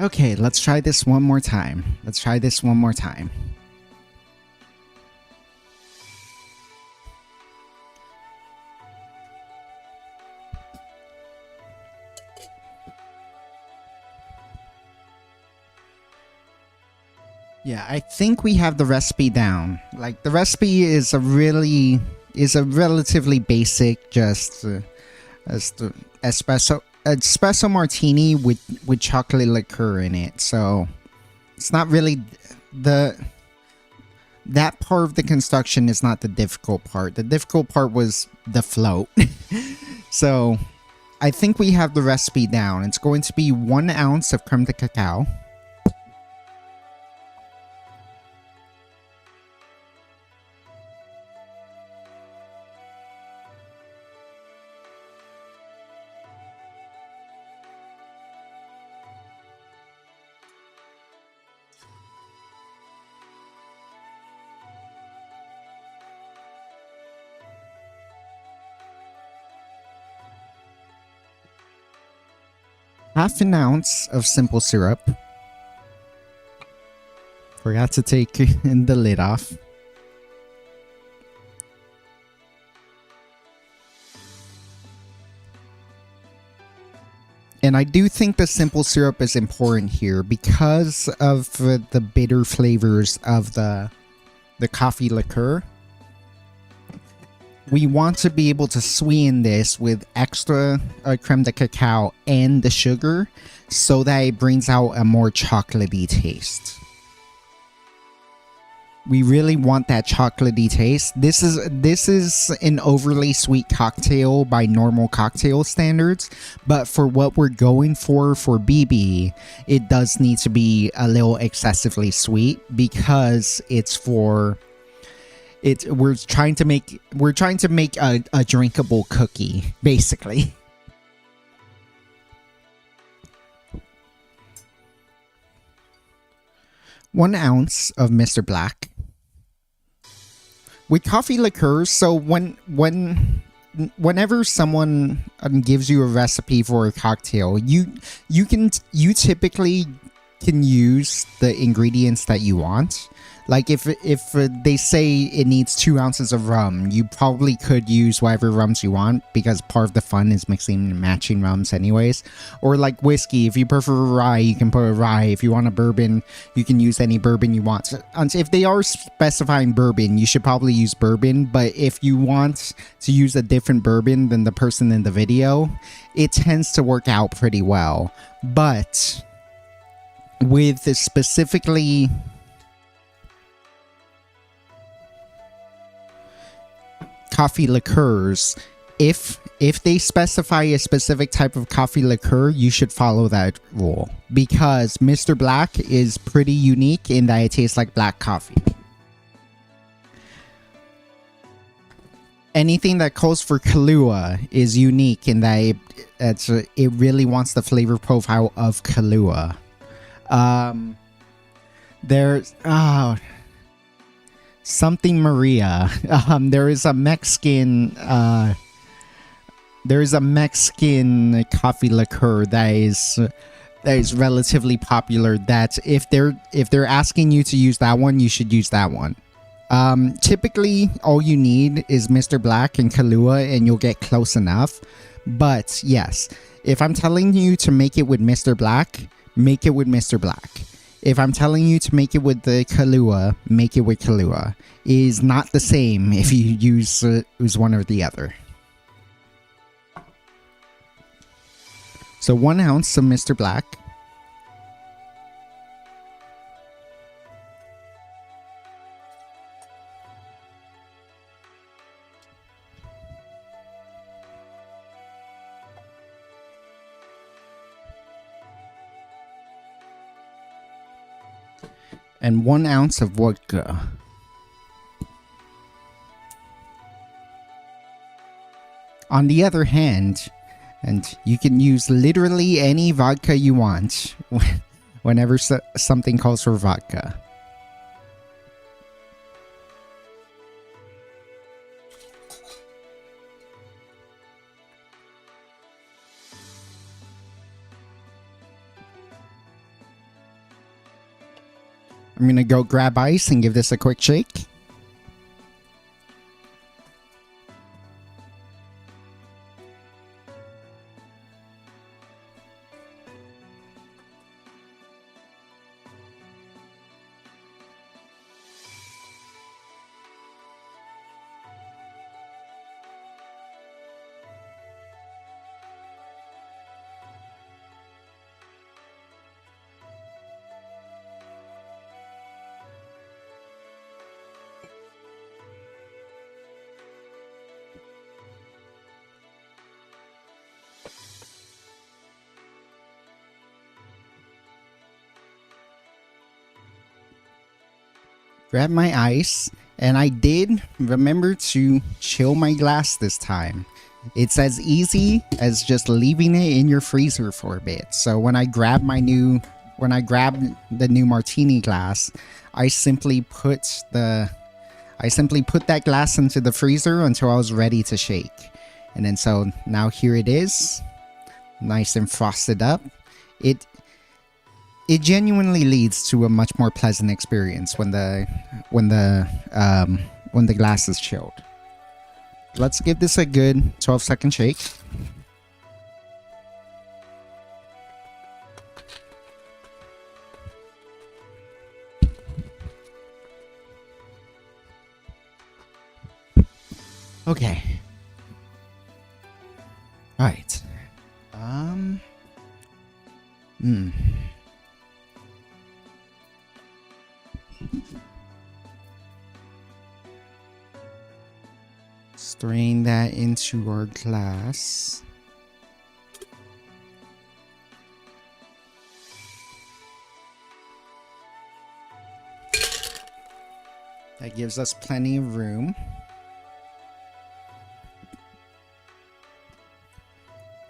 Okay, let's try this one more time. Let's try this one more time. Yeah, I think we have the recipe down. Like, the recipe is a relatively basic, just espresso martini with chocolate liqueur in it. So it's not really the that part of the construction is not the difficult part. The difficult part was the float. So I think we have the recipe down. It's going to be 1 ounce of creme de cacao. Half an ounce of simple syrup. Forgot to take the lid off. And I do think the simple syrup is important here because of the bitter flavors of the coffee liqueur. We want to be able to sweeten this with extra creme de cacao and the sugar so that it brings out a more chocolatey taste. We really want that chocolatey taste. This is an overly sweet cocktail by normal cocktail standards, but for what we're going for BB, it does need to be a little excessively sweet because it's for it. We're trying to make a drinkable cookie, basically. One ounce of Mr. Black. With coffee liqueurs, so whenever someone gives you a recipe for a cocktail, you typically can use the ingredients that you want. Like if they say it needs 2 ounces of rum, you probably could use whatever rums you want because part of the fun is mixing and matching rums anyways. Or like whiskey, if you prefer rye, you can put a rye. If you want a bourbon, you can use any bourbon you want. So if they are specifying bourbon, you should probably use bourbon. But if you want to use a different bourbon than the person in the video, it tends to work out pretty well. But with specifically coffee liqueurs, if they specify a specific type of coffee liqueur, you should follow that rule because Mr. Black is pretty unique in that it tastes like black coffee. Anything that calls for Kahlua is unique in that it really wants the flavor profile of Kahlua. There's something Maria. There is a Mexican coffee liqueur that is relatively popular. That if they're asking you to use that one, you should use that one. Typically, all you need is Mr. Black and Kahlua, and you'll get close enough. But yes, if I'm telling you to make it with Mr. Black, make it with Mr. Black. If I'm telling you to make it with the Kahlua, make it with Kahlua. It is not the same if you use one or the other. So 1 ounce of Mr. Black. And 1 ounce of vodka. On the other hand, and you can use literally any vodka you want whenever something calls for vodka. I'm gonna go grab ice and give this a quick shake. Grab my ice, and I did remember to chill my glass this time. It's as easy as just leaving it in your freezer for a bit. So when I grab the new martini glass, I simply put that glass into the freezer until I was ready to shake. And then so now here it is, nice and frosted up. It genuinely leads to a much more pleasant experience when the glass is chilled. Let's give this a good 12-second shake. Okay. All right. Strain that into our glass. That gives us plenty of room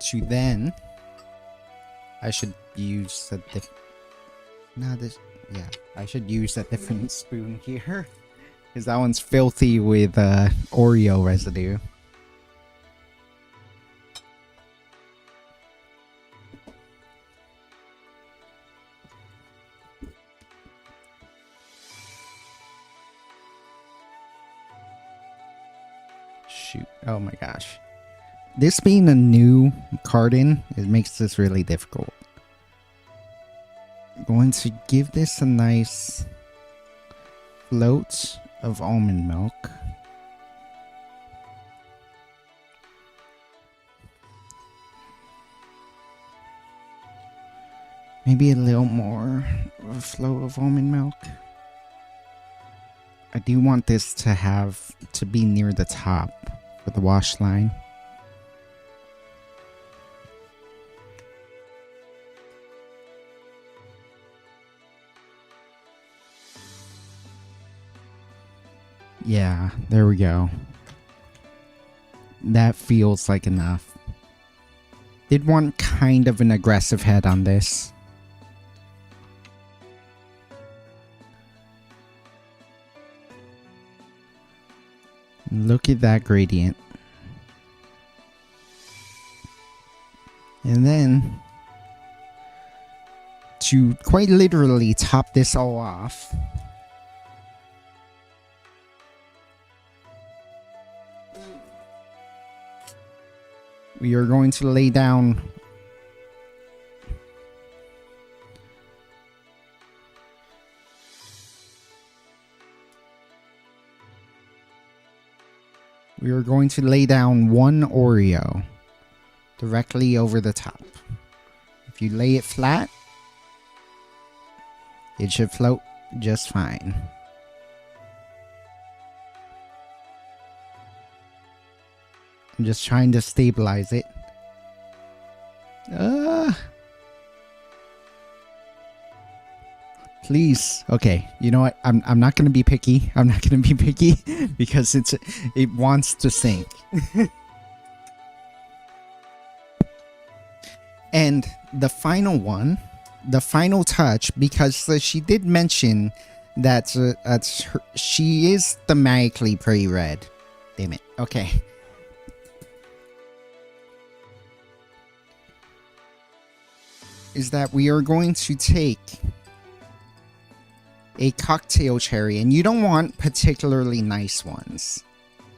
to then. I should use a I should use a different spoon here. Because that one's filthy with Oreo residue. Shoot. Oh my gosh. This being a new carton, it makes this really difficult. I'm going to give this a nice float of almond milk. Maybe a little more of a float of almond milk. I do want this to be near the top for the wash line. Yeah, there we go. That feels like enough. Did want kind of an aggressive head on this. Look at that gradient. And then, to quite literally top this all off, we are going to lay down one Oreo directly over the top. If you lay it flat, it should float just fine. I'm just trying to stabilize it. Please. Okay, you know what? I'm not gonna be picky. I'm not gonna be picky because it wants to sink. And the final one, the final touch, because she did mention that she is thematically pretty red. Damn it. Okay. Is that we are going to take a cocktail cherry, and you don't want particularly nice ones.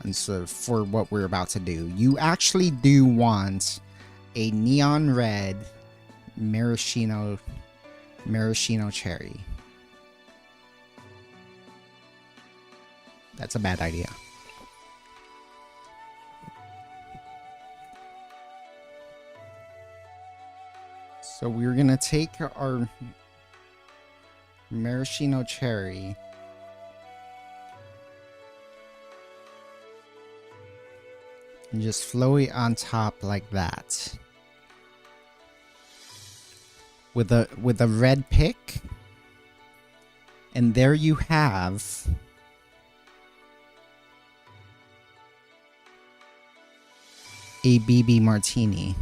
And so for what we're about to do, you actually do want a neon red maraschino cherry. That's a bad idea. So we're gonna take our maraschino cherry and just flow it on top like that. With a red pick. And there you have a BB martini.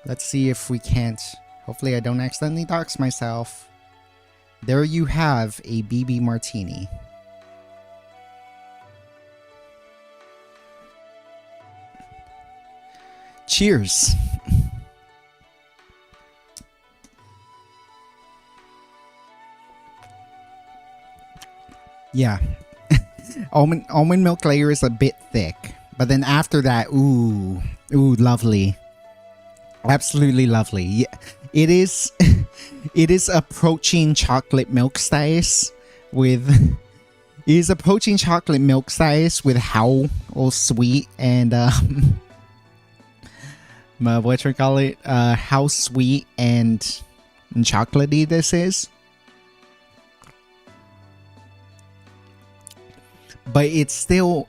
Let's see if we can't. Hopefully I don't accidentally dox myself. There you have a BB martini. Cheers. Yeah. almond milk layer is a bit thick, but then after that, ooh, lovely. Absolutely lovely. Yeah, it is it is approaching chocolate milk size with how sweet and what you call it, how sweet and chocolatey this is. But it's still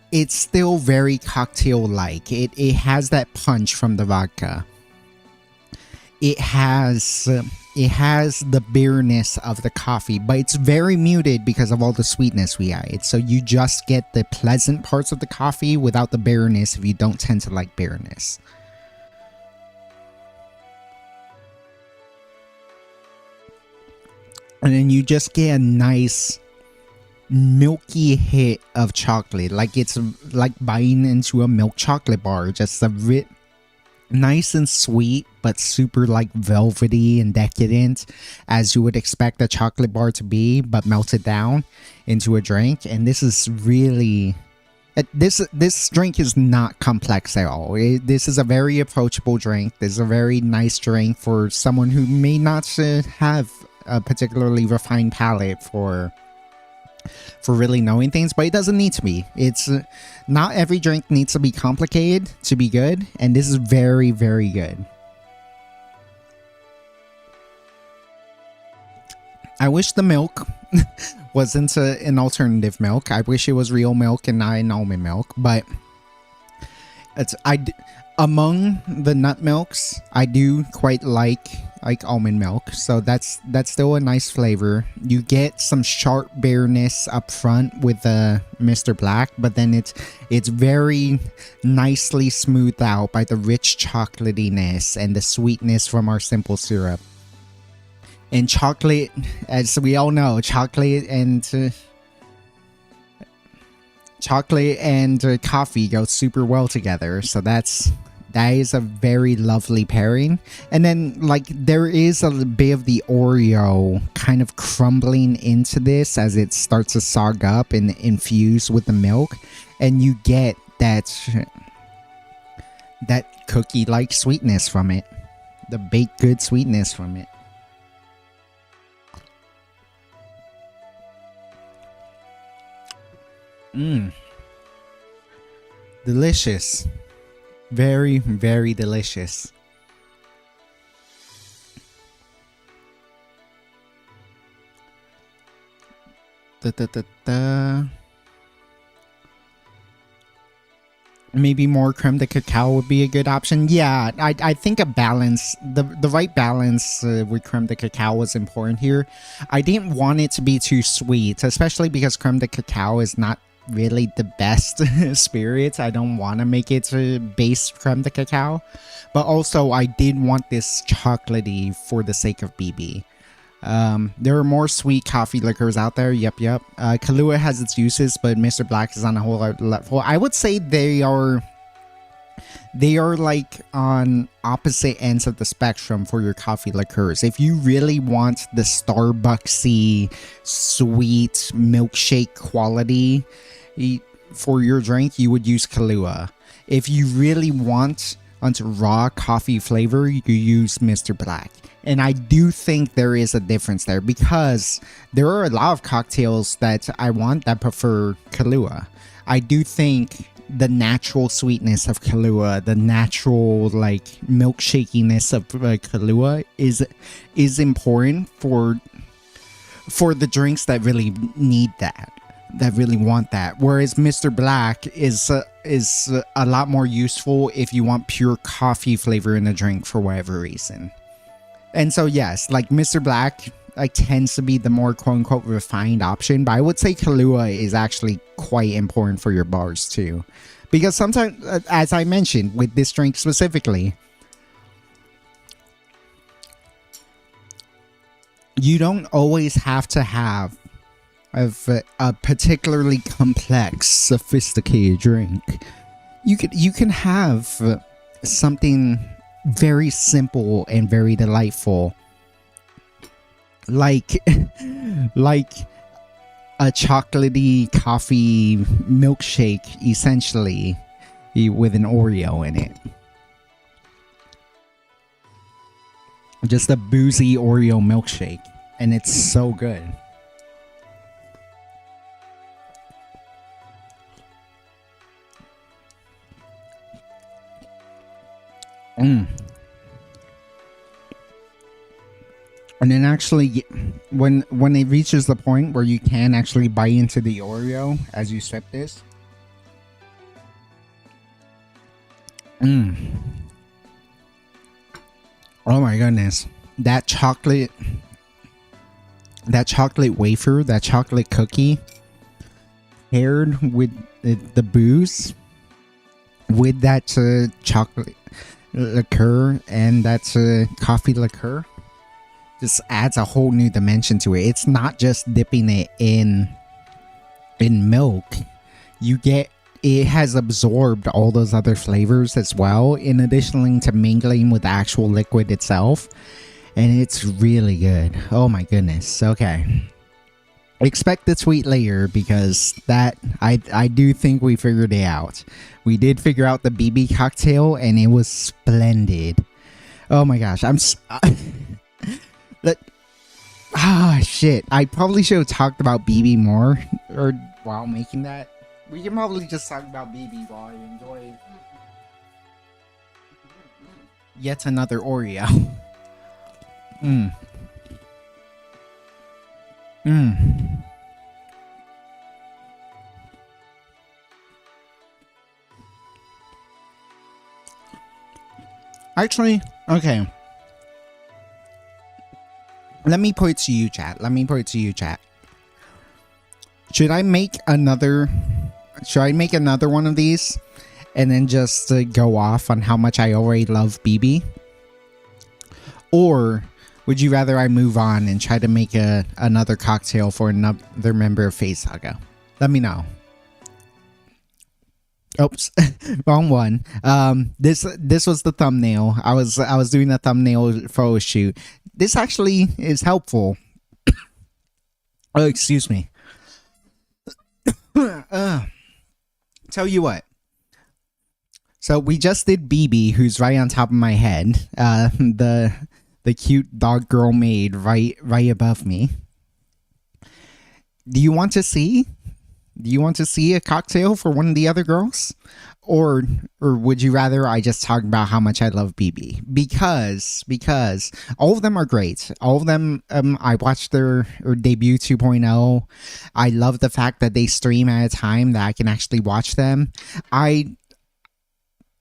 very cocktail-like. It has that punch from the vodka. It has the bitterness of the coffee, but it's very muted because of all the sweetness we added. So you just get the pleasant parts of the coffee without the bitterness if you don't tend to like bitterness. And then you just get a nice milky hit of chocolate, like it's like biting into a milk chocolate bar. Just a bit nice and sweet, but super like velvety and decadent, as you would expect a chocolate bar to be, but melted down into a drink. And this is really, this drink is not complex at all. This is a very approachable drink. This is a very nice drink for someone who may not have a particularly refined palate for really knowing things, but it doesn't need to be. It's not every drink needs to be complicated to be good, and this is very, very good. I wish the milk wasn't an alternative milk. I wish it was real milk and not an almond milk, but among the nut milks, I do quite like almond milk, so that's still a nice flavor. You get some sharp bitterness up front with Mr. Black, but then it's very nicely smoothed out by the rich chocolatiness and the sweetness from our simple syrup. And chocolate, as we all know, chocolate and coffee go super well together, so that is a very lovely pairing. And then like there is a bit of the Oreo kind of crumbling into this as it starts to sog up and infuse with the milk, and you get that cookie like sweetness from it, the baked good sweetness from it. Delicious. Very, very delicious. Maybe more creme de cacao would be a good option. Yeah, I think a balance, the right balance with creme de cacao was important here. I didn't want it to be too sweet, especially because creme de cacao is not really the best spirit. I don't want to make it base creme de cacao, but also I did want this chocolatey for the sake of BB. There are more sweet coffee liquors out there. Yep. Kahlua has its uses, but Mr. Black is on a whole level. I would say they are They are like on opposite ends of the spectrum for your coffee liqueurs. If you really want the Starbucksy sweet milkshake quality for your drink, you would use Kahlua. If you really want onto raw coffee flavor, you use Mr. Black. And I do think there is a difference there, because there are a lot of cocktails that I want that prefer Kahlua. I do think the natural sweetness of Kahlua, the natural like milkshakiness of Kahlua is important for the drinks that really need that really want that. Whereas Mr. Black is a lot more useful if you want pure coffee flavor in a drink for whatever reason. And so yes, like Mr. Black like tends to be the more quote unquote refined option, but I would say Kahlua is actually quite important for your bars too. Because sometimes, as I mentioned, with this drink specifically, you don't always have to have a particularly complex, sophisticated drink. You can have something very simple and very delightful, like a chocolatey coffee milkshake, essentially, with an Oreo in it. Just a boozy Oreo milkshake, and it's so good. And then actually, when it reaches the point where you can actually bite into the Oreo as you sip this. Oh my goodness. That chocolate wafer, that chocolate cookie paired with the booze, with that chocolate liqueur and that coffee liqueur, just adds a whole new dimension to it. It's not just dipping it in milk. It has absorbed all those other flavors as well, in addition to mingling with the actual liquid itself, and it's really good. Oh my goodness. Okay, expect the tweet later, because that I do think we figured it out. We did figure out the BB cocktail, and it was splendid. Oh my gosh, shit. I probably should have talked about BB more or while making that. We can probably just talk about BB while I enjoy yet another Oreo. Actually, okay. Let me put it to you, chat. Should I make another one of these and then just go off on how much I already love BB? Or would you rather I move on and try to make another cocktail for another member of Phase Saga? Let me know. Oops, wrong one. This was the thumbnail. I was doing a thumbnail photo shoot. This actually is helpful. Oh, excuse me. Tell you what. So we just did BB, who's right on top of my head. The cute dog girl maid right above me. Do you want to see a cocktail for one of the other girls? Or would you rather I just talk about how much I love BB? Because all of them are great. All of them, I watched their debut 2.0. I love the fact that they stream at a time that I can actually watch them.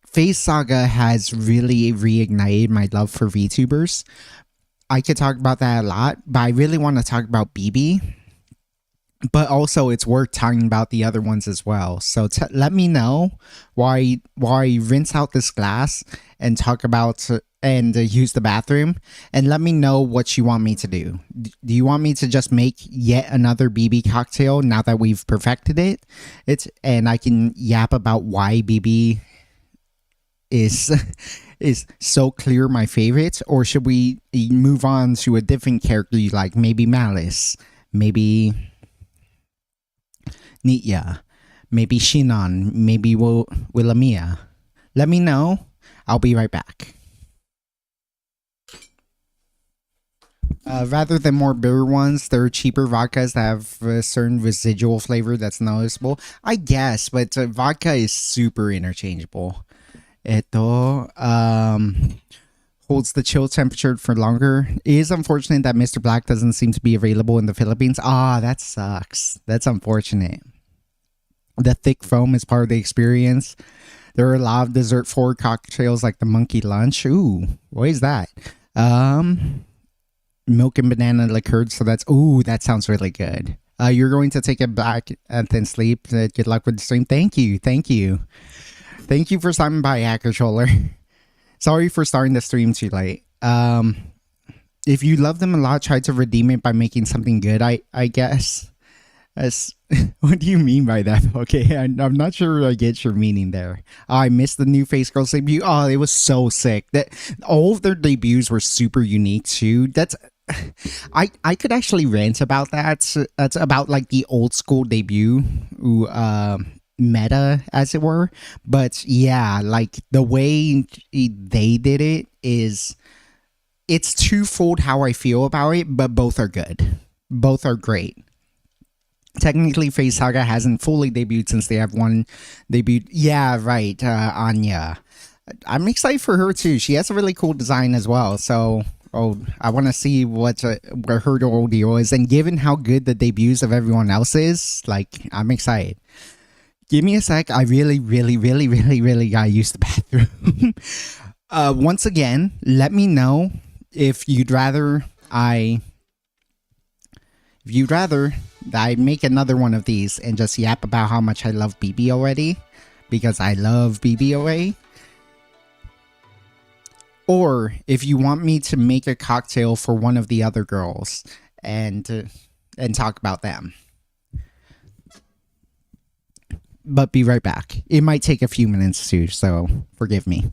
Phase Saga has really reignited my love for VTubers. I could talk about that a lot, but I really want to talk about BB. But also, it's worth talking about the other ones as well. So let me know why rinse out this glass and talk about and use the bathroom, and let me know what you want me to do. Do you want me to just make yet another BB cocktail now that we've perfected it? And I can yap about why BB is is so clear my favorite, or should we move on to a different character you like? Maybe Malice, maybe Nitya, maybe Shinon, maybe Willamia. Let me know. I'll be right back. Rather than more bitter ones, there are cheaper vodkas that have a certain residual flavor that's noticeable. I guess, but vodka is super interchangeable. Ito, holds the chill temperature for longer. It is unfortunate that Mr. Black doesn't seem to be available in the Philippines. Ah, that sucks. That's unfortunate. The thick foam is part of the experience. There are a lot of dessert forward cocktails like the monkey lunch. Ooh, what is that? Um, Milk and banana liqueur. So that sounds really good. You're going to take it back and then sleep. Good luck with the stream. Thank you. Thank you. Thank you for stopping by, Hacker Controller. Sorry for starting the stream too late. If you love them a lot, try to redeem it by making something good. I guess. As what do you mean by that? Okay, I'm not sure I get your meaning there. I missed the new Face Girls debut. Oh, it was so sick. That all of their debuts were super unique too. That's I could actually rant about that. That's about like the old school debut, meta as it were. But yeah, like the way they did it is it's twofold how I feel about it, but both are good. Both are great. Technically, Phase Saga hasn't fully debuted since they have one debut. Yeah, right, Anya. I'm excited for her too. She has a really cool design as well. So, I want to see what her deal is. And given how good the debuts of everyone else is, like, I'm excited. Give me a sec. I really, really, really, really, really gotta use the bathroom. Once again, let me know if you'd rather I If you'd rather I make another one of these and just yap about how much I love BB already, because I love BBOA, or if you want me to make a cocktail for one of the other girls and talk about them. But be right back. It might take a few minutes too, so forgive me.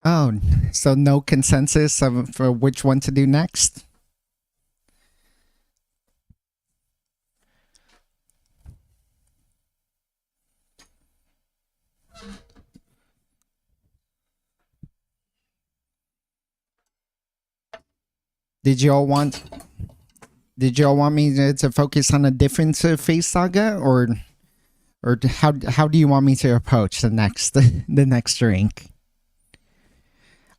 Oh, so no consensus for which one to do next? Did you all want did you all want me to focus on a different Phase Saga, or how do you want me to approach the next the next drink?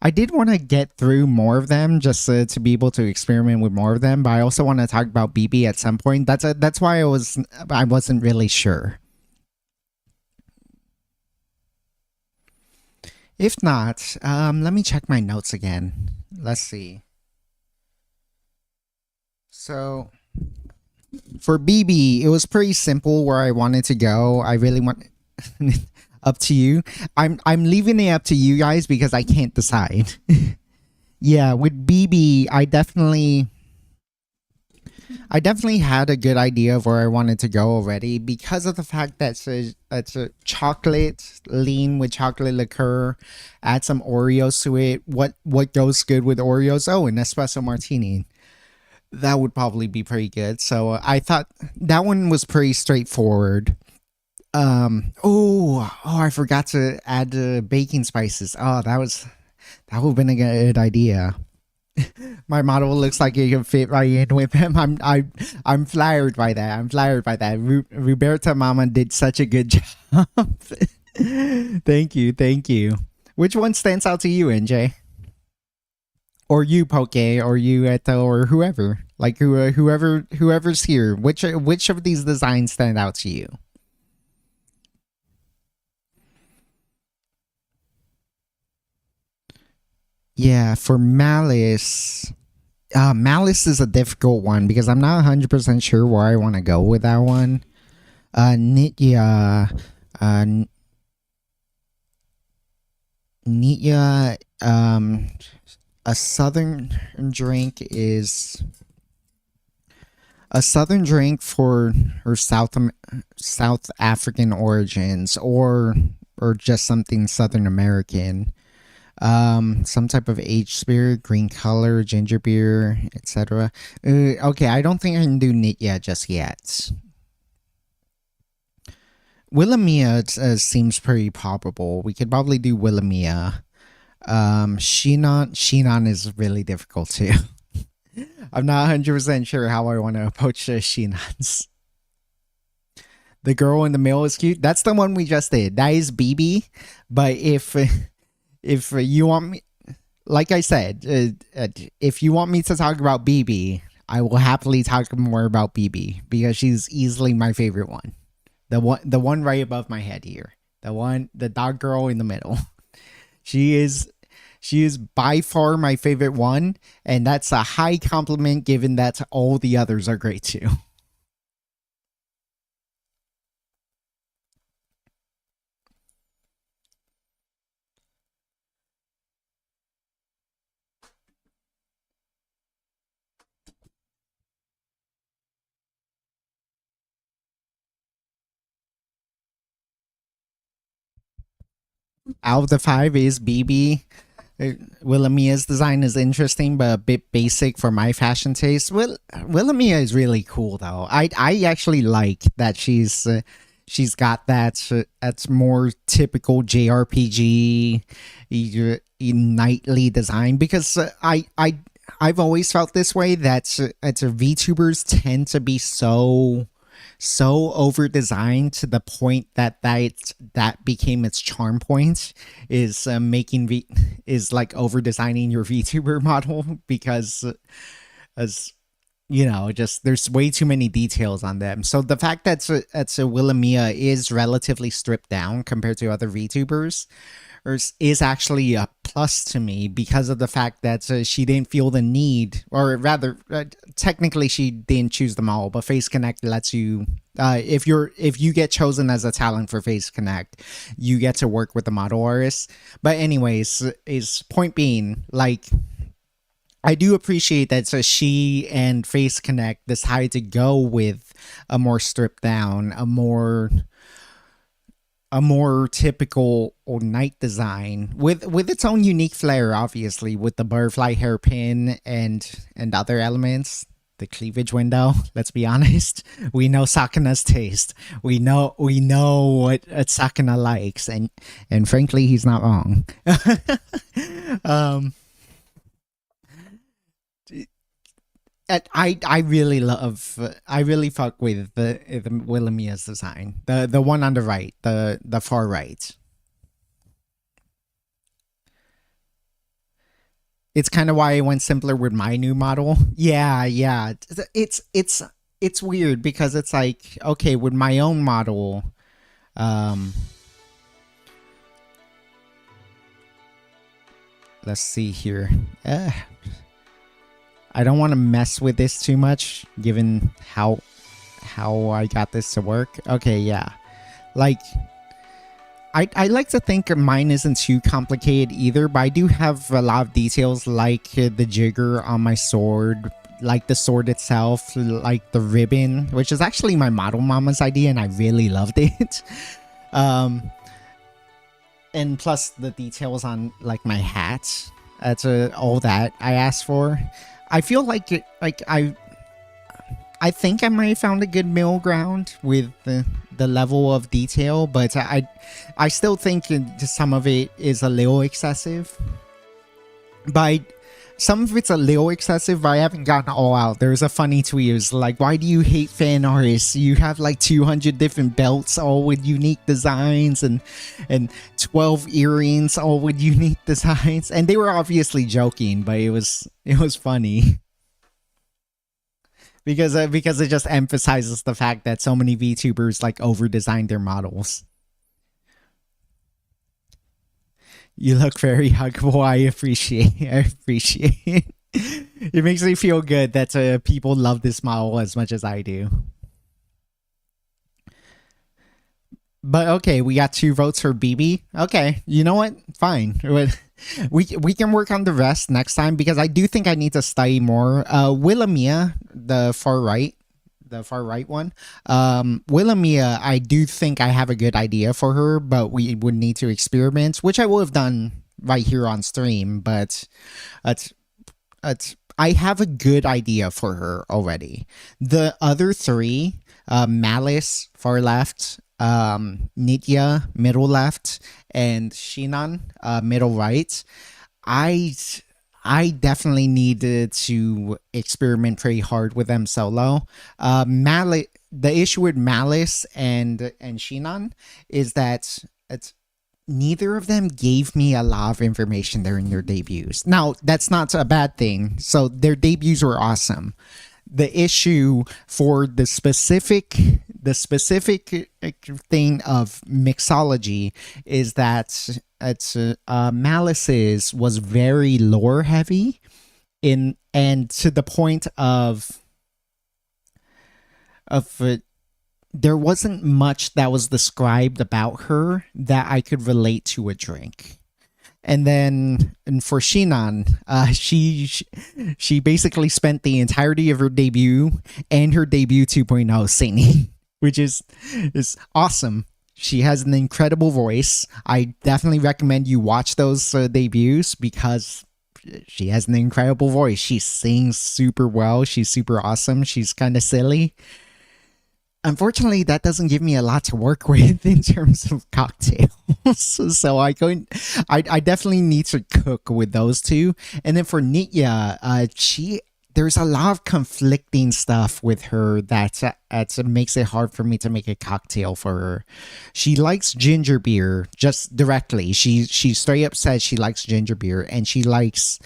I did want to get through more of them just to be able to experiment with more of them, but I also want to talk about BB at some point. That's why I wasn't really sure. If not, let me check my notes again. Let's see. So for BB, it was pretty simple where I wanted to go. I really want up to you. I'm leaving it up to you guys because I can't decide. Yeah, with BB, I definitely had a good idea of where I wanted to go already because of the fact that it's a chocolate lean with chocolate liqueur. Add some Oreos to it. What goes good with Oreos? Oh, an espresso martini. That would probably be pretty good. So I thought that one was pretty straightforward. I forgot to add baking spices. Oh, that would have been a good idea. My model looks like it can fit right in with him. I'm flattered by that. I'm flattered by that. Roberta Mama did such a good job. Thank you, thank you. Which one stands out to you, NJ? Or you, Poke, or you, Eto, or whoever? Like whoever's here. Which of these designs stand out to you? Yeah, for Malice. Malice is a difficult one because I'm not 100% sure where I want to go with that one. Nitya. Uh, Nitya. A southern drink is a southern drink for her South African origins, or just something Southern American. Some type of aged spirit, green color, ginger beer, etc. Okay, I don't think I can do Nitya just yet. Willamia seems pretty probable. We could probably do Willamia. Shinon is really difficult too. I'm not 100% sure how I want to approach the Shinans. The girl in the middle is cute. That's the one we just did. That is BB. But if you want me, like I said, if you want me to talk about BB, I will happily talk more about BB because she's easily my favorite one. The one right above my head here. The dog girl in the middle. She is by far my favorite one, and that's a high compliment given that all the others are great too. Out of the five is BB. Willamia's design is interesting, but a bit basic for my fashion taste. Willamia is really cool though. I actually like that she's got that's more typical JRPG knightly design because I've always felt this way that VTubers tend to be so over designed to the point that became its charm point is is like over designing your VTuber model because as you know, just there's way too many details on them. So the fact that Willamia is relatively stripped down compared to other VTubers is actually a plus to me because of the fact that she didn't feel the need, or rather, technically she didn't choose them all. But Face Connect lets you, if you get chosen as a talent for Face Connect, you get to work with the model artist. But anyways, is point being like. I do appreciate that so she and Face Connect decided to go with a more stripped down, a more a more typical or night design with its own unique flair, obviously, with the butterfly hairpin and other elements. The cleavage window. Let's be honest. We know Sakana's taste. We know what Sakana likes, and frankly, he's not wrong. um, I really love I really fuck with the Willemia's design. The one on the right, the far right. It's kind of why I went simpler with my new model. Yeah, yeah. It's weird because it's like, okay, with my own model, um let's see here. I don't want to mess with this too much given how I got this to work. Okay, yeah. Like I like to think mine isn't too complicated either, but I do have a lot of details like the jigger on my sword, like the sword itself, like the ribbon, which is actually my model mama's idea and I really loved it. um and plus the details on like my hat. That's all that I asked for. I feel like I think I might have found a good middle ground with the level of detail, but I still think some of it is a little excessive. But some of it's a little excessive, but I haven't gotten all out. There's a funny tweet. It was like, why do you hate fan artists? You have like 200 different belts, all with unique designs, and 12 earrings, all with unique designs. And they were obviously joking, but it was funny. Because it just emphasizes the fact that so many VTubers like over designed their models. You look very huggable. I appreciate it. It makes me feel good that people love this model as much as I do. But okay, we got 2 votes for BB. Okay, you know what? Fine. We can work on the rest next time because I do think I need to study more. Willamia, the far right one. Willamia, I do think I have a good idea for her, but we would need to experiment, which I will have done right here on stream. But it's I have a good idea for her already. The other three, Malice, far left, Nitya, middle left, and Shinan, middle right. I I definitely needed to experiment pretty hard with them solo. The issue with Malice and Shinan is that it's neither of them gave me a lot of information during their debuts. Now, that's not a bad thing. So their debuts were awesome. The issue for the specific thing of mixology is that it's Malice's was very lore heavy in and to the point of there wasn't much that was described about her that I could relate to a drink. And for Shinan, she basically spent the entirety of her debut and her debut 2.0 singing, which is awesome. She has an incredible voice. I definitely recommend you watch those debuts because she has an incredible voice. She sings super well. She's super awesome. She's kind of silly. Unfortunately, that doesn't give me a lot to work with in terms of cocktails. So I definitely need to cook with those two. And then for Nitya, there's a lot of conflicting stuff with her that makes it hard for me to make a cocktail for her. She likes ginger beer just directly. She straight up says she likes ginger beer, and she likes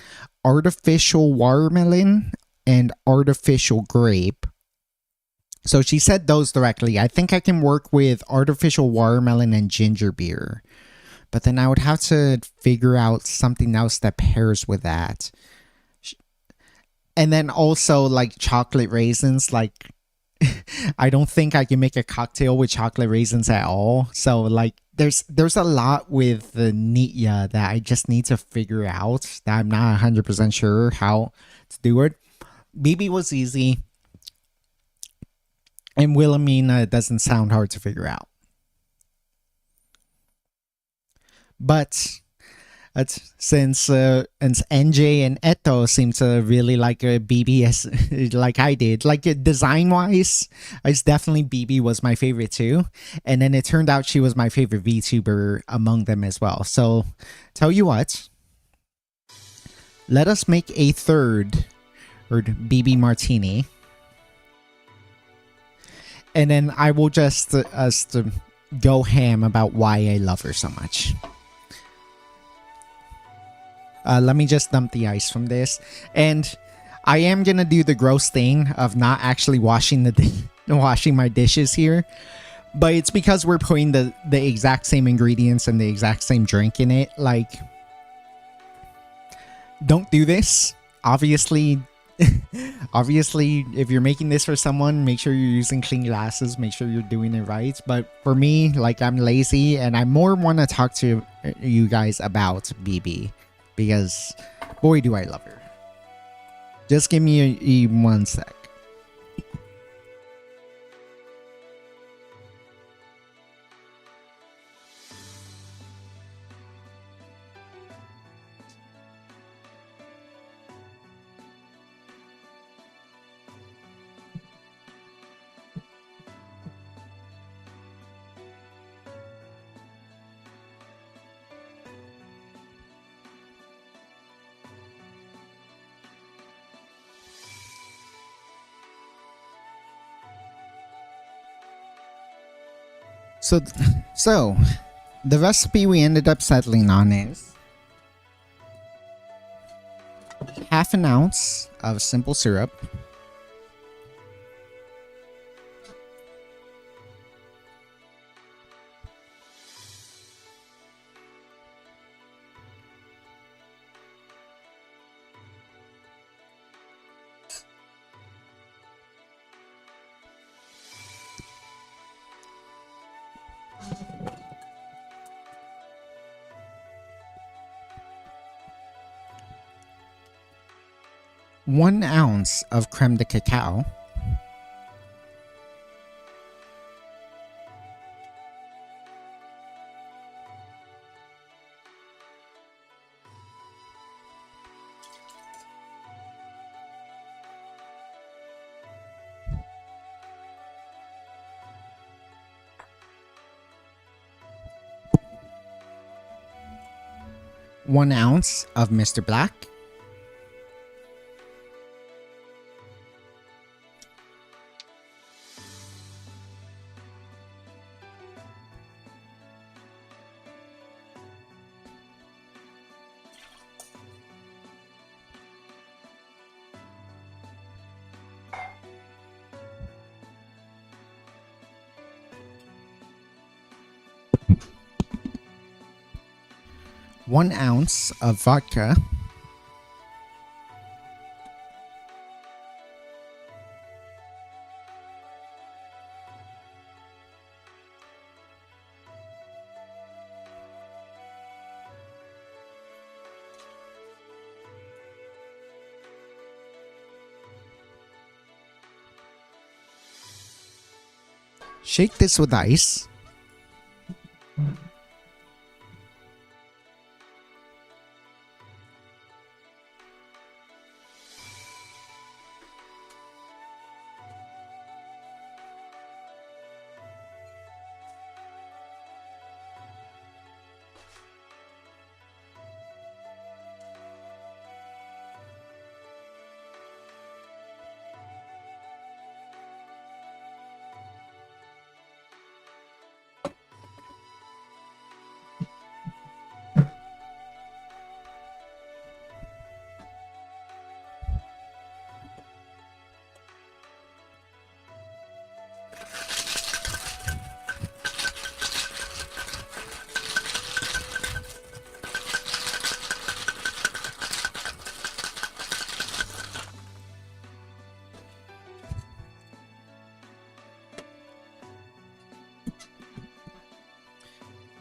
artificial watermelon and artificial grape. So she said those directly. I think I can work with artificial watermelon and ginger beer. But then I would have to figure out something else that pairs with that. And then also like chocolate raisins. Like, I don't think I can make a cocktail with chocolate raisins at all. So like there's a lot with the Nitya that I just need to figure out that I'm not 100% sure how to do it. BB was easy. And Wilhelmina doesn't sound hard to figure out. But since NJ and Eto seem to really like BBS like I did, like design wise, it's definitely BB was my favorite too. And then it turned out she was my favorite VTuber among them as well. So tell you what, let us make a third or BB Martini. And then I will just go ham about why I love her so much. Let me just dump the ice from this. And I am going to do the gross thing of not actually washing washing my dishes here. But it's because we're putting the exact same ingredients and the exact same drink in it. Like, don't do this. Obviously, if you're making this for someone, make sure you're using clean glasses. Make sure you're doing it right. But for me, like, I'm lazy and I more want to talk to you guys about BB. Because, boy, do I love her. Just give me a 1 sec. So, the recipe we ended up settling on is half an ounce of simple syrup, 1 ounce of creme de cacao, one ounce of Mr. Black, one ounce of vodka, shake this with ice,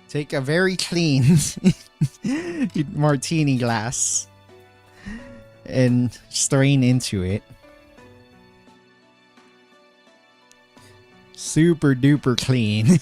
take a very clean martini glass and strain into it. Super duper clean.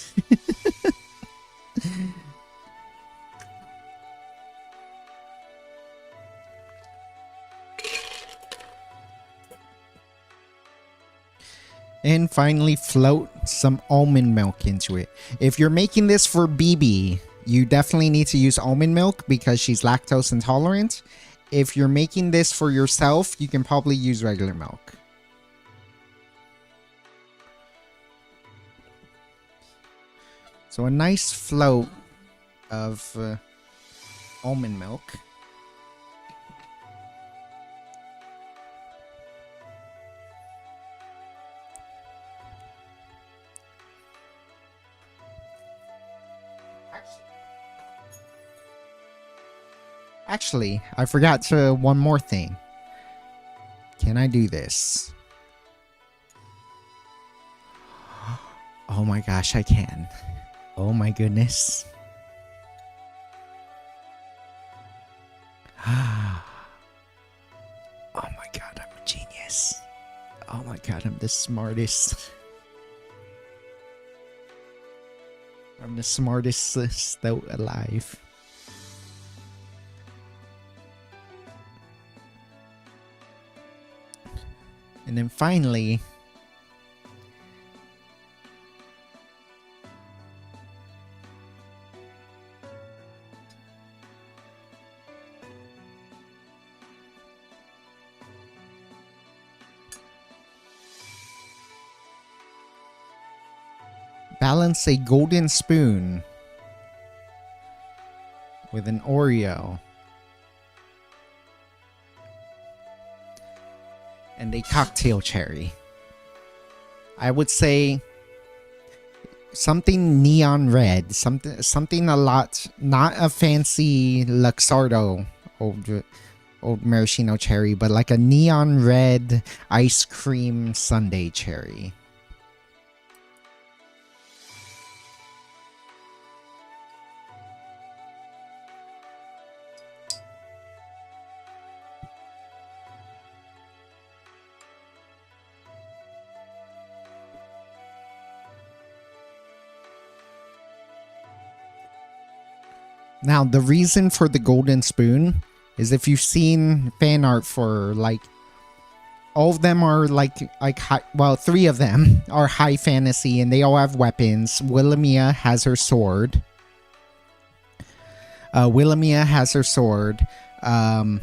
and finally float some almond milk into it. If you're making this for BB, you definitely need to use almond milk because she's lactose intolerant. If you're making this for yourself, you can probably use regular milk. So a nice float of almond milk. Actually, I forgot to one more thing. Can I do this? Oh my gosh, I can. Oh my goodness. Oh my god, I'm a genius. Oh my god, I'm the smartest. I'm the smartest stoat alive. And then finally, balance a golden spoon with an Oreo and a cocktail cherry. I would say something neon red, something a lot, not a fancy Luxardo old maraschino cherry, but like a neon red ice cream sundae cherry. Now, the reason for the golden spoon is if you've seen fan art for, like, all of them are like high, well, 3 of them are high fantasy and they all have weapons. Wilhelmina has her sword. Wilhelmina has her sword. I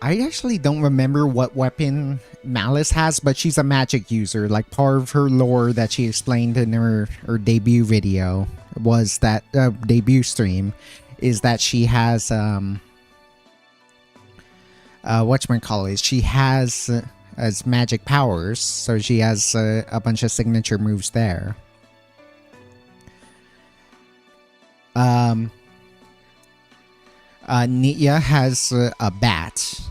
actually don't remember what weapon Malice has, but she's a magic user. Like, part of her lore that she explained in her debut video was that debut stream is that she has whatchamacallit, she has as magic powers, so she has a bunch of signature moves there. Nitya has a bat.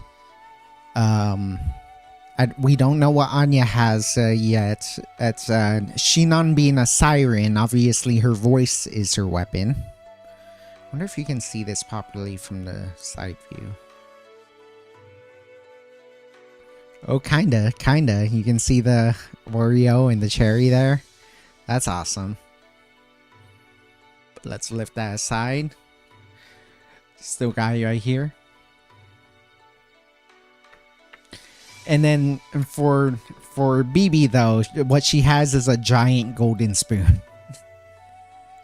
We don't know what Anya has yet. It's Shinon being a siren. Obviously, her voice is her weapon. I wonder if you can see this properly from the side view. Oh, kinda. You can see the Oreo and the cherry there. That's awesome. Let's lift that aside. Still got you right here. And then for BB though, what she has is a giant golden spoon.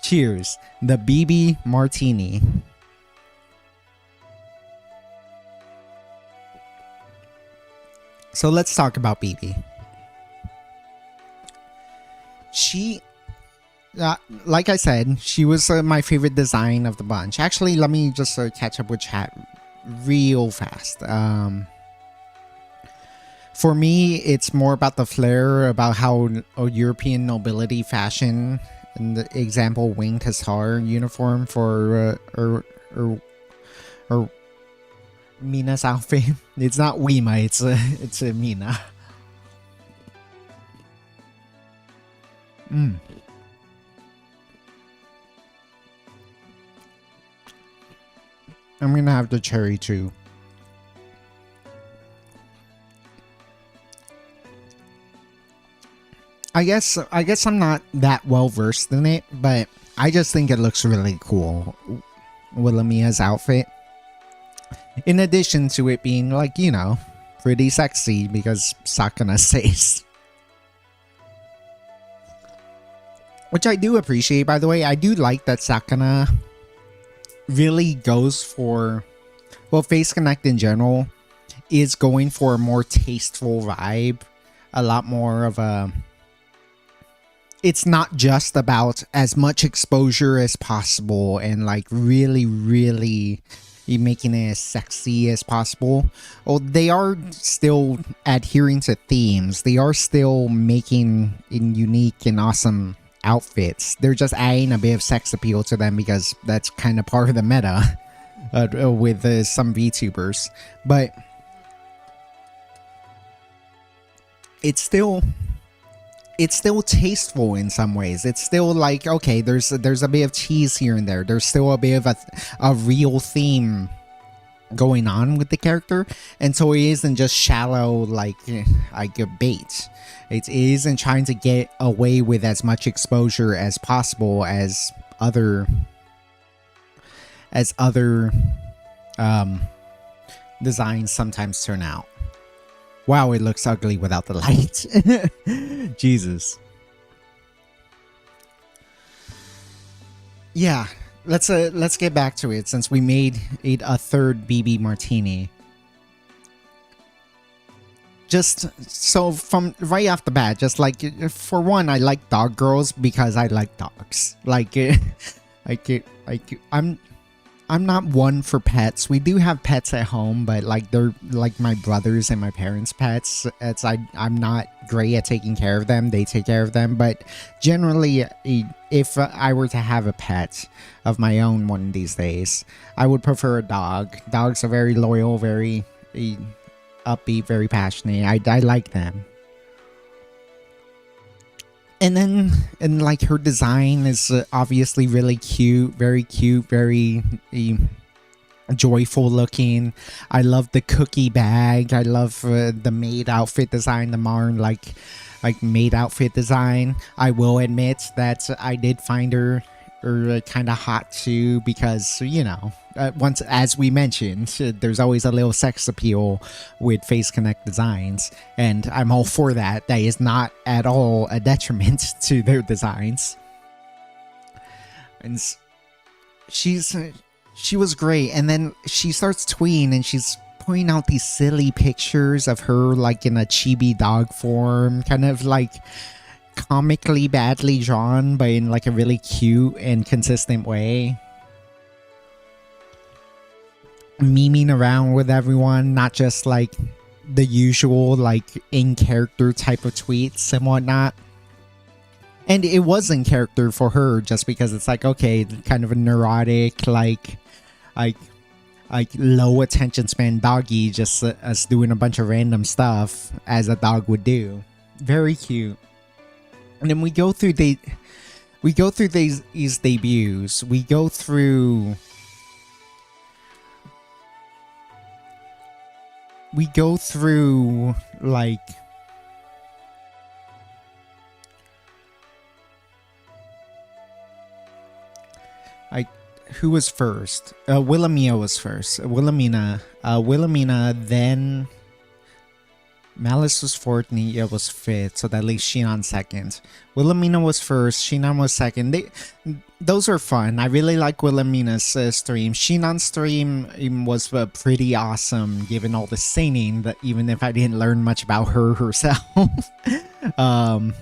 Cheers. The BB Martini. So let's talk about BB. She, like I said, she was my favorite design of the bunch. Actually, let me just catch up with chat real fast. For me, it's more about the flair, about how European nobility fashion, and the example winged hussar uniform for Mina's outfit. It's not Wima, it's a Mina. I'm gonna have the cherry too. I guess I'm not that well versed in it, but I just think it looks really cool. Wilhelmina's outfit. In addition to it being, like, you know, pretty sexy because Sakana says. which I do appreciate, by the way. I do like that Sakana really goes for, well, Face Connect in general is going for a more tasteful vibe, a lot more of a, it's not just about as much exposure as possible and like really making it as sexy as possible. Well, they are still adhering to themes. They are still making unique and awesome outfits. They're just adding a bit of sex appeal to them because that's kind of part of the meta with some VTubers. But it's still tasteful in some ways. It's still like, okay, there's a bit of cheese here and there. There's still a bit of a real theme going on with the character, and so it isn't just shallow like a bait. It isn't trying to get away with as much exposure as possible as other designs sometimes turn out. Wow, it looks ugly without the light. Jesus. Yeah, let's get back to it since we made it a third BB martini. Just so from right off the bat, just like, for one, I like dog girls because I like dogs. Like, I'm not one for pets. We do have pets at home, but like they're like my brothers and my parents' pets. I'm not great at taking care of them. They take care of them. But generally, if I were to have a pet of my own one of these days, I would prefer a dog. Dogs are very loyal, very upbeat, very passionate. I like them. And like her design is obviously really cute, very joyful looking. I love the cookie bag. I love the maid outfit design, the Marn like maid outfit design. I will admit that I did find her kind of hot too, because, you know, once, as we mentioned, there's always a little sex appeal with Face Connect designs, and I'm all for that. That is not at all a detriment to their designs. And she was great, and then she starts tweeting and she's pointing out these silly pictures of her like in a chibi dog form, kind of like comically badly drawn, but in like a really cute and consistent way. Memeing around with everyone, not just like the usual like in character type of tweets and whatnot. And it was in character for her just because it's like, okay, kind of a neurotic, like low attention span doggy, just us doing a bunch of random stuff as a dog would do. Very cute. And then we go through these debuts. We go through like who was first? Wilhelmina was first. Wilhelmina, then Malice was fourth, Nia was fifth, so that leaves Shinon second. Wilhelmina was first, Shinon was second. Those are fun. I really like Wilhelmina's stream. Shinon's stream was pretty awesome, given all the singing, that even if I didn't learn much about her herself. And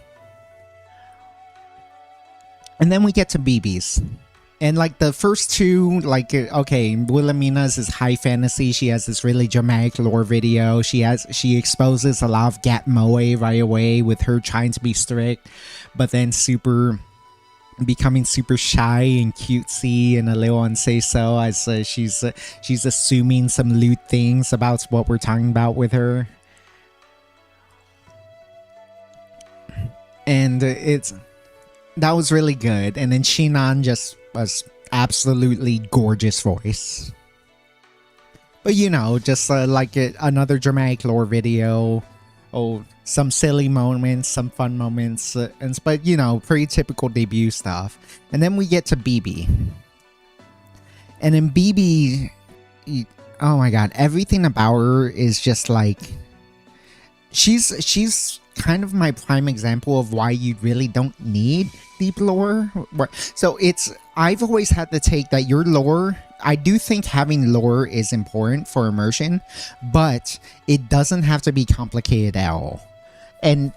then we get to BB's. And like the first two, like, okay, Wilhelmina's is high fantasy. She has this really dramatic lore video. She exposes a lot of Gat Moe right away with her trying to be strict, but then becoming super shy and cutesy and a little unsay-so as she's assuming some lewd things about what we're talking about with her. And that was really good. And then Shinon just was absolutely gorgeous voice. But you know, just like another dramatic lore video. Oh, some silly moments, some fun moments, but you know, pretty typical debut stuff. And then we get to BB. And in BB, oh my god, everything about her is just like, she's kind of my prime example of why you really don't need deep lore. So it's, I've always had the take that your lore, I do think having lore is important for immersion, but it doesn't have to be complicated at all. And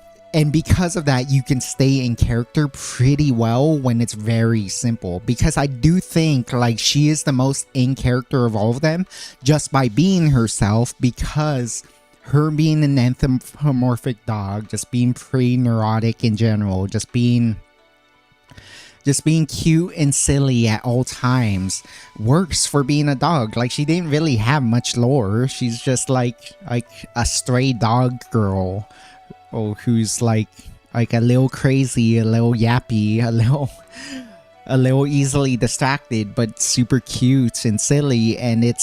because of that, you can stay in character pretty well when it's very simple, because I do think like she is the most in character of all of them just by being herself, because her being an anthropomorphic dog, just being pretty neurotic in general, just being cute and silly at all times works for being a dog. Like, she didn't really have much lore. She's just like a stray dog girl, who's like a little crazy, a little yappy, a little easily distracted, but super cute and silly. And it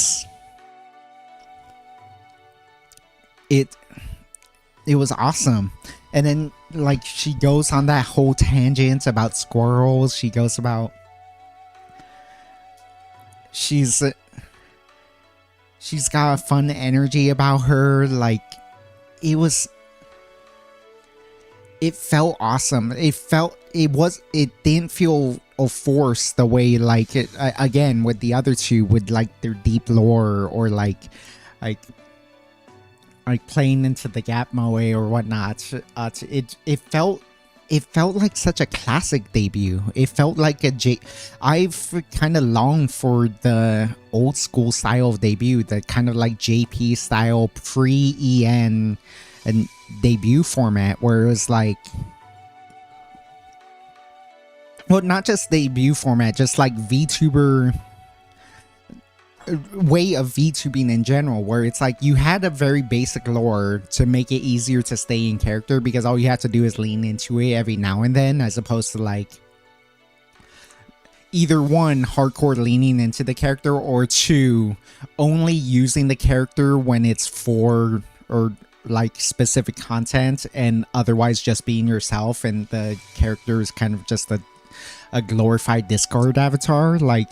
was awesome. And then like she goes on that whole tangent about squirrels. She goes about she's got a fun energy about her. Like, it felt awesome. It didn't feel forced the way like it again with the other two, with like their deep lore, or like playing into the gap moe or whatnot. It felt like such a classic debut. It felt like I've kind of longed for the old school style of debut, the kind of like JP style pre-EN and debut format, where it was like, well, not just debut format, just like VTuber way of VTubing in general, where it's like you had a very basic lore to make it easier to stay in character, because all you have to do is lean into it every now and then, as opposed to like either one, hardcore leaning into the character, or two, only using the character when it's for or like specific content, and otherwise just being yourself, and the character is kind of just a glorified Discord avatar. Like,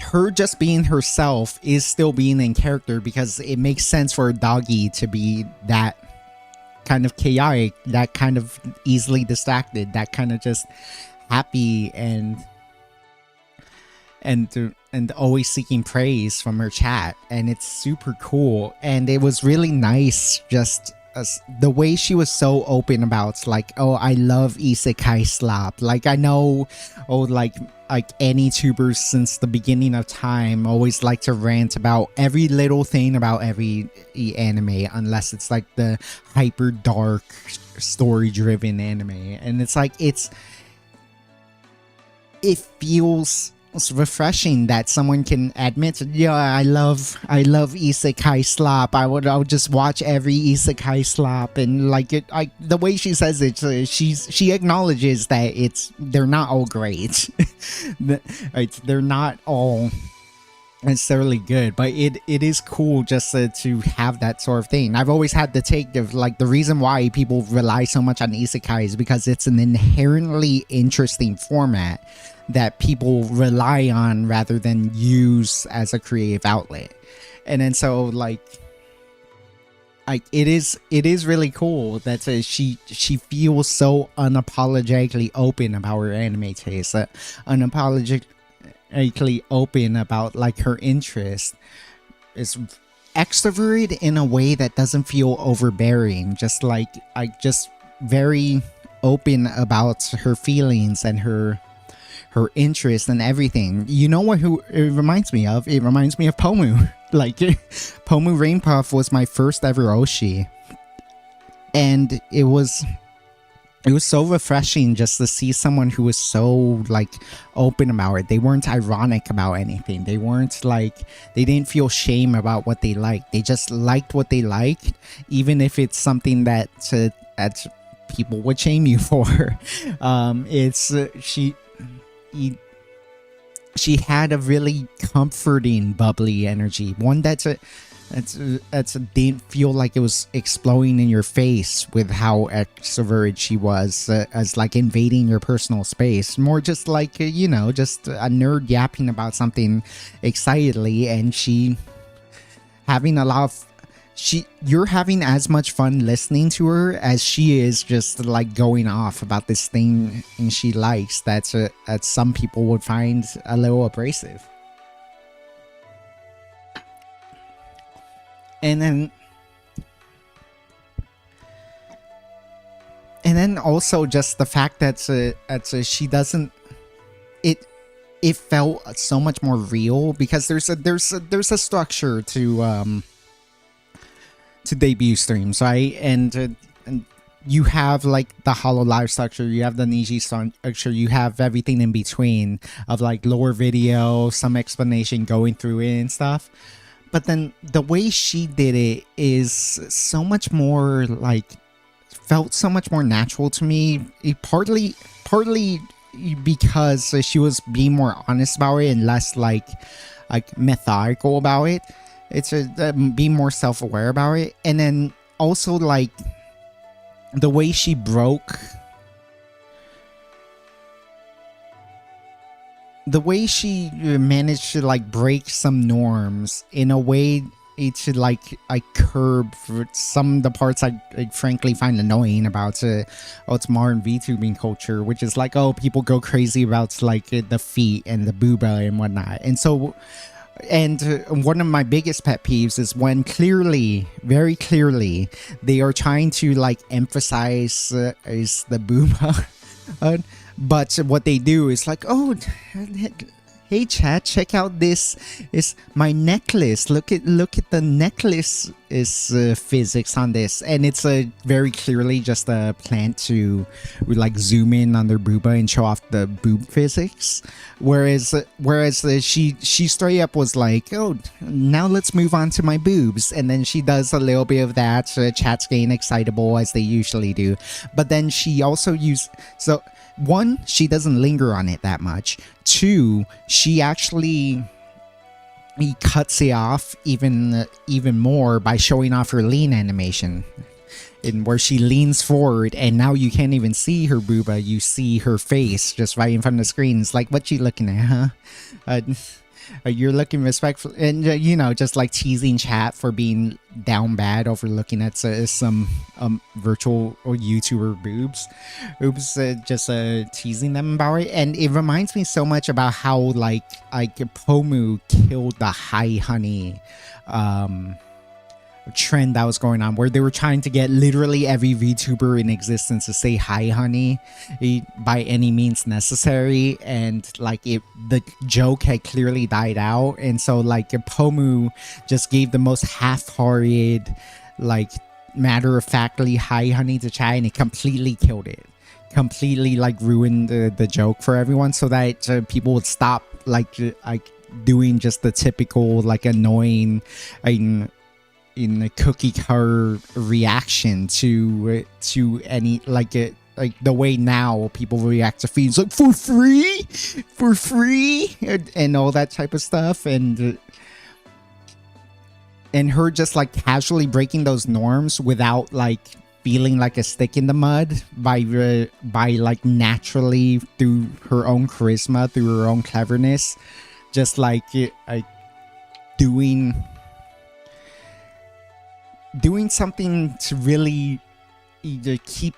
her just being herself is still being in character, because it makes sense for a doggy to be that kind of chaotic, that kind of easily distracted, that kind of just happy and always seeking praise from her chat. And it's super cool. And it was really nice just the way she was so open about like, oh, I love isekai slap. Like, I know, like any tubers since the beginning of time always like to rant about every little thing about every anime, unless it's like the hyper dark story driven anime. And it's like, it feels refreshing that someone can admit, yeah, I love isekai slap. I would just watch every isekai slap. And like the way she says it, she acknowledges that they're not all great. They're not all necessarily good, but it is cool just to have that sort of thing. I've always had the take of like, the reason why people rely so much on isekai is because it's an inherently interesting format that people rely on rather than use as a creative outlet. And then so like it is really cool that she feels so unapologetically open about her anime taste, unapologetically open about like her interest, is extroverted in a way that doesn't feel overbearing, just very open about her feelings and her interest and everything. You know what it reminds me of? It reminds me of Pomu. Like, Pomu Rainpuff was my first ever Oshi, and it was so refreshing just to see someone who was so like open about it. They weren't ironic about anything. They weren't like, they didn't feel shame about what they liked. They just liked what they liked, even if it's something that people would shame you for. She had a really comforting, bubbly energy. One that's didn't feel like it was exploding in your face with how extroverted she was, as like invading your personal space. More just like, just a nerd yapping about something excitedly, and she you're having as much fun listening to her as she is just like going off about this thing and she likes that some people would find a little abrasive. And then also just the fact that she doesn't, it felt so much more real because there's a structure to debut streams, right? And you have like the Hollow Live structure, you have the Niji structure, you have everything in between of like lower video, some explanation going through it and stuff. But then the way she did it is so much more like, felt so much more natural to me. Partly because she was being more honest about it and less like methodical about it. It's being more self-aware about it. And then also like the way she managed to like break some norms in a way it should like curb some of the parts I frankly find annoying about it's modern VTubing culture, which is like, oh, people go crazy about like the feet and the booba and whatnot. And so, and one of my biggest pet peeves is when very clearly, they are trying to like emphasize is the booba. But what they do is like, oh, hey chat, check out this is my necklace. Look at the necklace is physics on this, and it's very clearly just a plant to like zoom in on their booba and show off the boob physics. Whereas she straight up was like, oh, now let's move on to my boobs, and then she does a little bit of that. Chat's getting excitable as they usually do, but then she also one, she doesn't linger on it that much. Two, she actually cuts it off even more by showing off her lean animation, in where she leans forward and now you can't even see her booba, you see her face just right in front of the screen. It's like, what you looking at, huh? You're looking respectful, and you know, just like teasing chat for being down bad over looking at some virtual or YouTuber boobs. Oops, just teasing them about it. And it reminds me so much about how like Pomu killed the Hi Honey trend that was going on, where they were trying to get literally every VTuber in existence to say hi honey by any means necessary, and like the joke had clearly died out, and so like Pomu just gave the most half-hearted, like matter-of-factly hi honey to chat, and it completely killed it, completely like ruined the joke for everyone, so that people would stop like doing just the typical like annoying in a cookie cutter reaction to any like the way now people react to feeds, like for free and all that type of stuff, and her just like casually breaking those norms without like feeling like a stick in the mud by like naturally through her own charisma, through her own cleverness, just like doing something to really either keep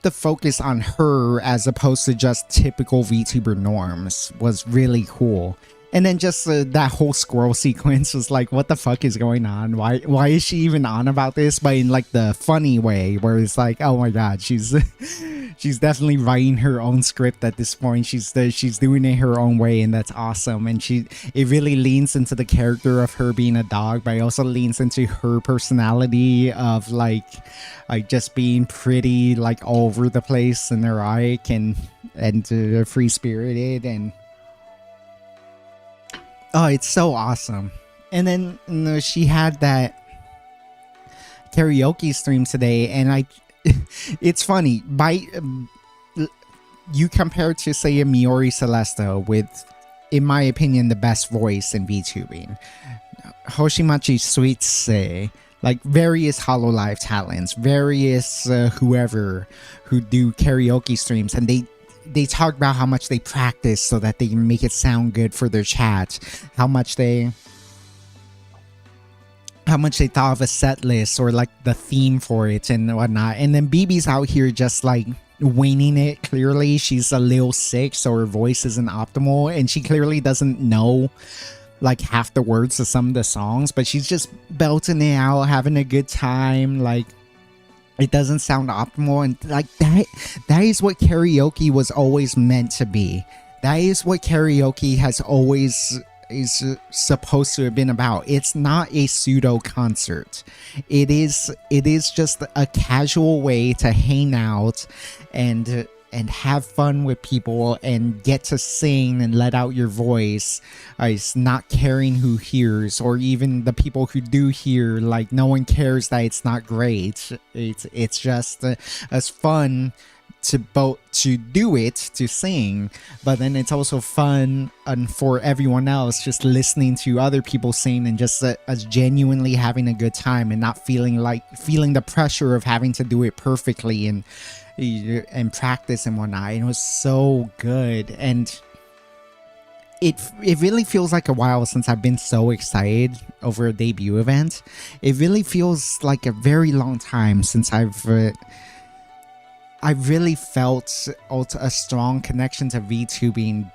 the focus on her as opposed to just typical VTuber norms was really cool. And then just that whole squirrel sequence was like, what the fuck is going on? Why is she even on about this? But in like the funny way, where it's like, oh my god, she's definitely writing her own script at this point. She's doing it her own way, and that's awesome. And it really leans into the character of her being a dog, but it also leans into her personality of like just being pretty like all over the place and neurotic and free spirited, and oh, it's so awesome. And then she had that karaoke stream today, and it's funny, you compare to say a Miori Celesta with, in my opinion, the best voice in VTubing, Hoshimachi Suitse, like various Hollow Live talents, various whoever who do karaoke streams, and they talk about how much they practice so that they can make it sound good for their chat, how much they how much they thought of a set list or like the theme for it and whatnot. And then BB's out here just like winging it. Clearly she's a little sick, so her voice isn't optimal, and she clearly doesn't know like half the words to some of the songs, but she's just belting it out, having a good time. Like, it doesn't sound optimal, and like that is what karaoke was always meant to be. That is what karaoke has always is supposed to have been about. It's not a pseudo concert. It is just a casual way to hang out and have fun with people and get to sing and let out your voice. It's not caring who hears, or even the people who do hear. Like, no one cares that it's not great. It's just as fun to do it, to sing, but then it's also fun and for everyone else just listening to other people sing and just as genuinely having a good time and not feeling the pressure of having to do it perfectly and practice and whatnot. And it was so good, and it really feels like a while since I've been so excited over a debut event. It really feels like a very long time since I've really felt a strong connection to VTubing.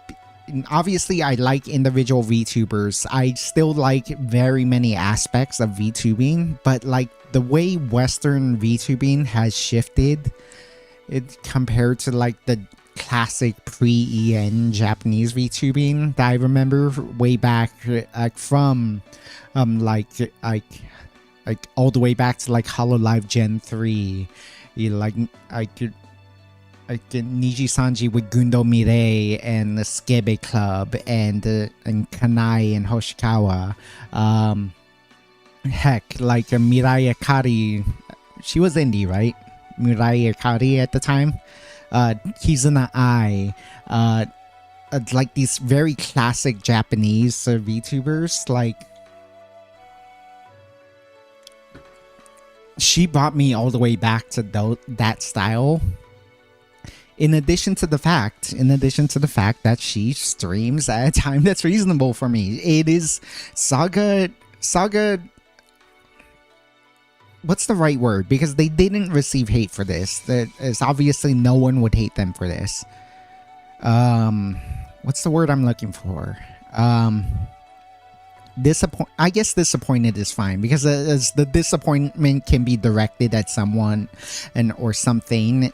Obviously, I like individual VTubers. I still like very many aspects of VTubing, but like the way Western VTubing has shifted, it compared to like the classic pre-EN Japanese VTubing that I remember way back, like from like all the way back to like Hololive Gen 3. Like Niji Sanji with Gundo Mirei and the Skebe Club and Kanai and Hoshikawa. Heck, like Mirai Akari, she was indie, right? Mirai Akari at the time. Kizuna Ai. Like these very classic Japanese VTubers, like she brought me all the way back to that style. In addition to the fact that she streams at a time that's reasonable for me. It is Saga. What's the right word? Because they didn't receive hate for this. That is obviously no one would hate them for this. What's the word I'm looking for? I guess disappointed is fine, because as the disappointment can be directed at someone or something.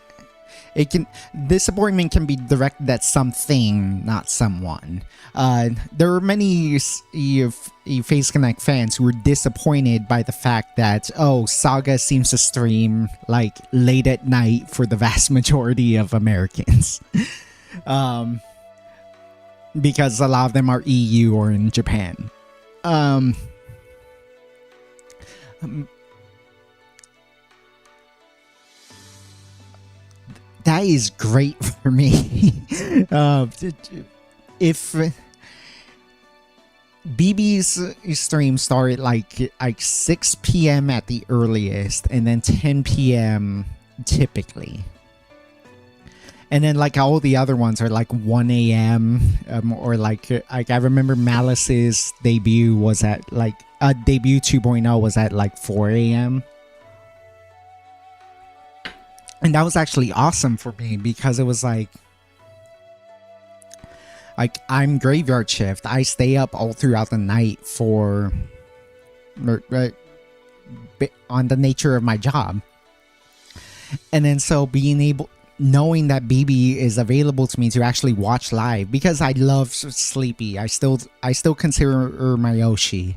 Disappointment can be directed at something, not someone. There are many Phase Connect fans who were disappointed by the fact that, Saga seems to stream like late at night for the vast majority of Americans. Because a lot of them are EU or in Japan. That is great for me. If BB's stream started like 6 p.m. at the earliest, and then 10 p.m. typically. And then like all the other ones are like 1 a.m. Or like I remember Malice's debut was at like debut 2.0 was at like 4 a.m. And that was actually awesome for me, because it was like I'm graveyard shift. I stay up all throughout the night on the nature of my job. And then so knowing that BB is available to me to actually watch live, because I love Sleepy. I still consider her my Yoshi.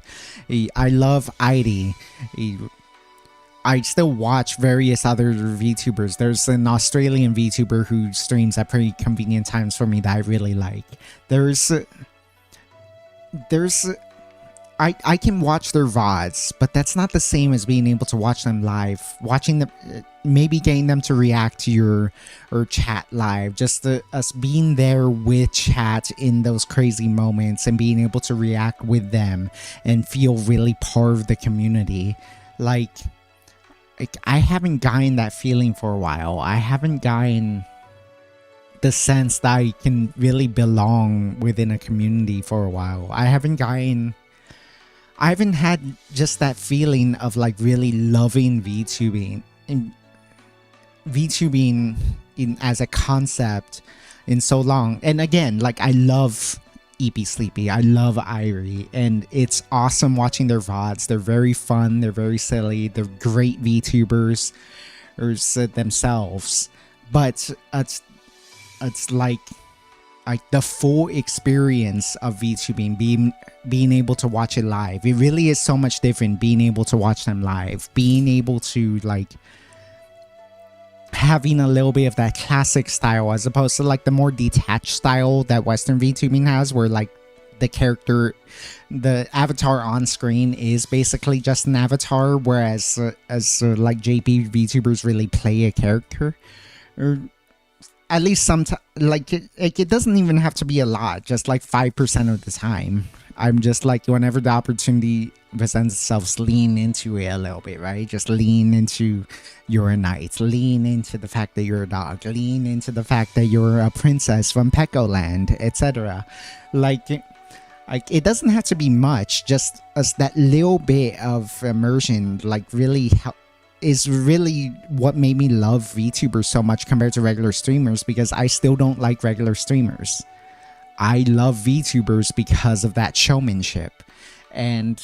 I love Airi. I still watch various other VTubers. There's an Australian VTuber who streams at pretty convenient times for me that I really like. I can watch their VODs, but that's not the same as being able to watch them live. Watching them, maybe getting them to react to your chat live. Just us being there with chat in those crazy moments and being able to react with them and feel really part of the community. Like I haven't gotten that feeling for a while. I haven't gotten the sense that I can really belong within a community for a while. I haven't gotten I haven't had just that feeling of like really loving VTubing and VTubing in as a concept in so long. And again, like I love EP Sleepy, I love Irie, and it's awesome watching their VODs. They're very fun, they're very silly, they're great VTubers themselves. But it's like the full experience of VTubing, being able to watch it live. It really is so much different being able to watch them live, being able to like having a little bit of that classic style as opposed to like the more detached style that Western VTubing has, where like the character, the avatar on screen is basically just an avatar, whereas like JP VTubers really play a character, or at least sometimes. Like it doesn't even have to be a lot, just like 5% of the time. I'm just like, whenever the opportunity presents itself, lean into it a little bit, right? Just lean into you're a knight, lean into the fact that you're a dog, lean into the fact that you're a princess from Pecco Land, etc. Like it doesn't have to be much, just as that little bit of immersion like really is really what made me love VTubers so much compared to regular streamers, because I still don't like regular streamers. I love VTubers because of that showmanship. And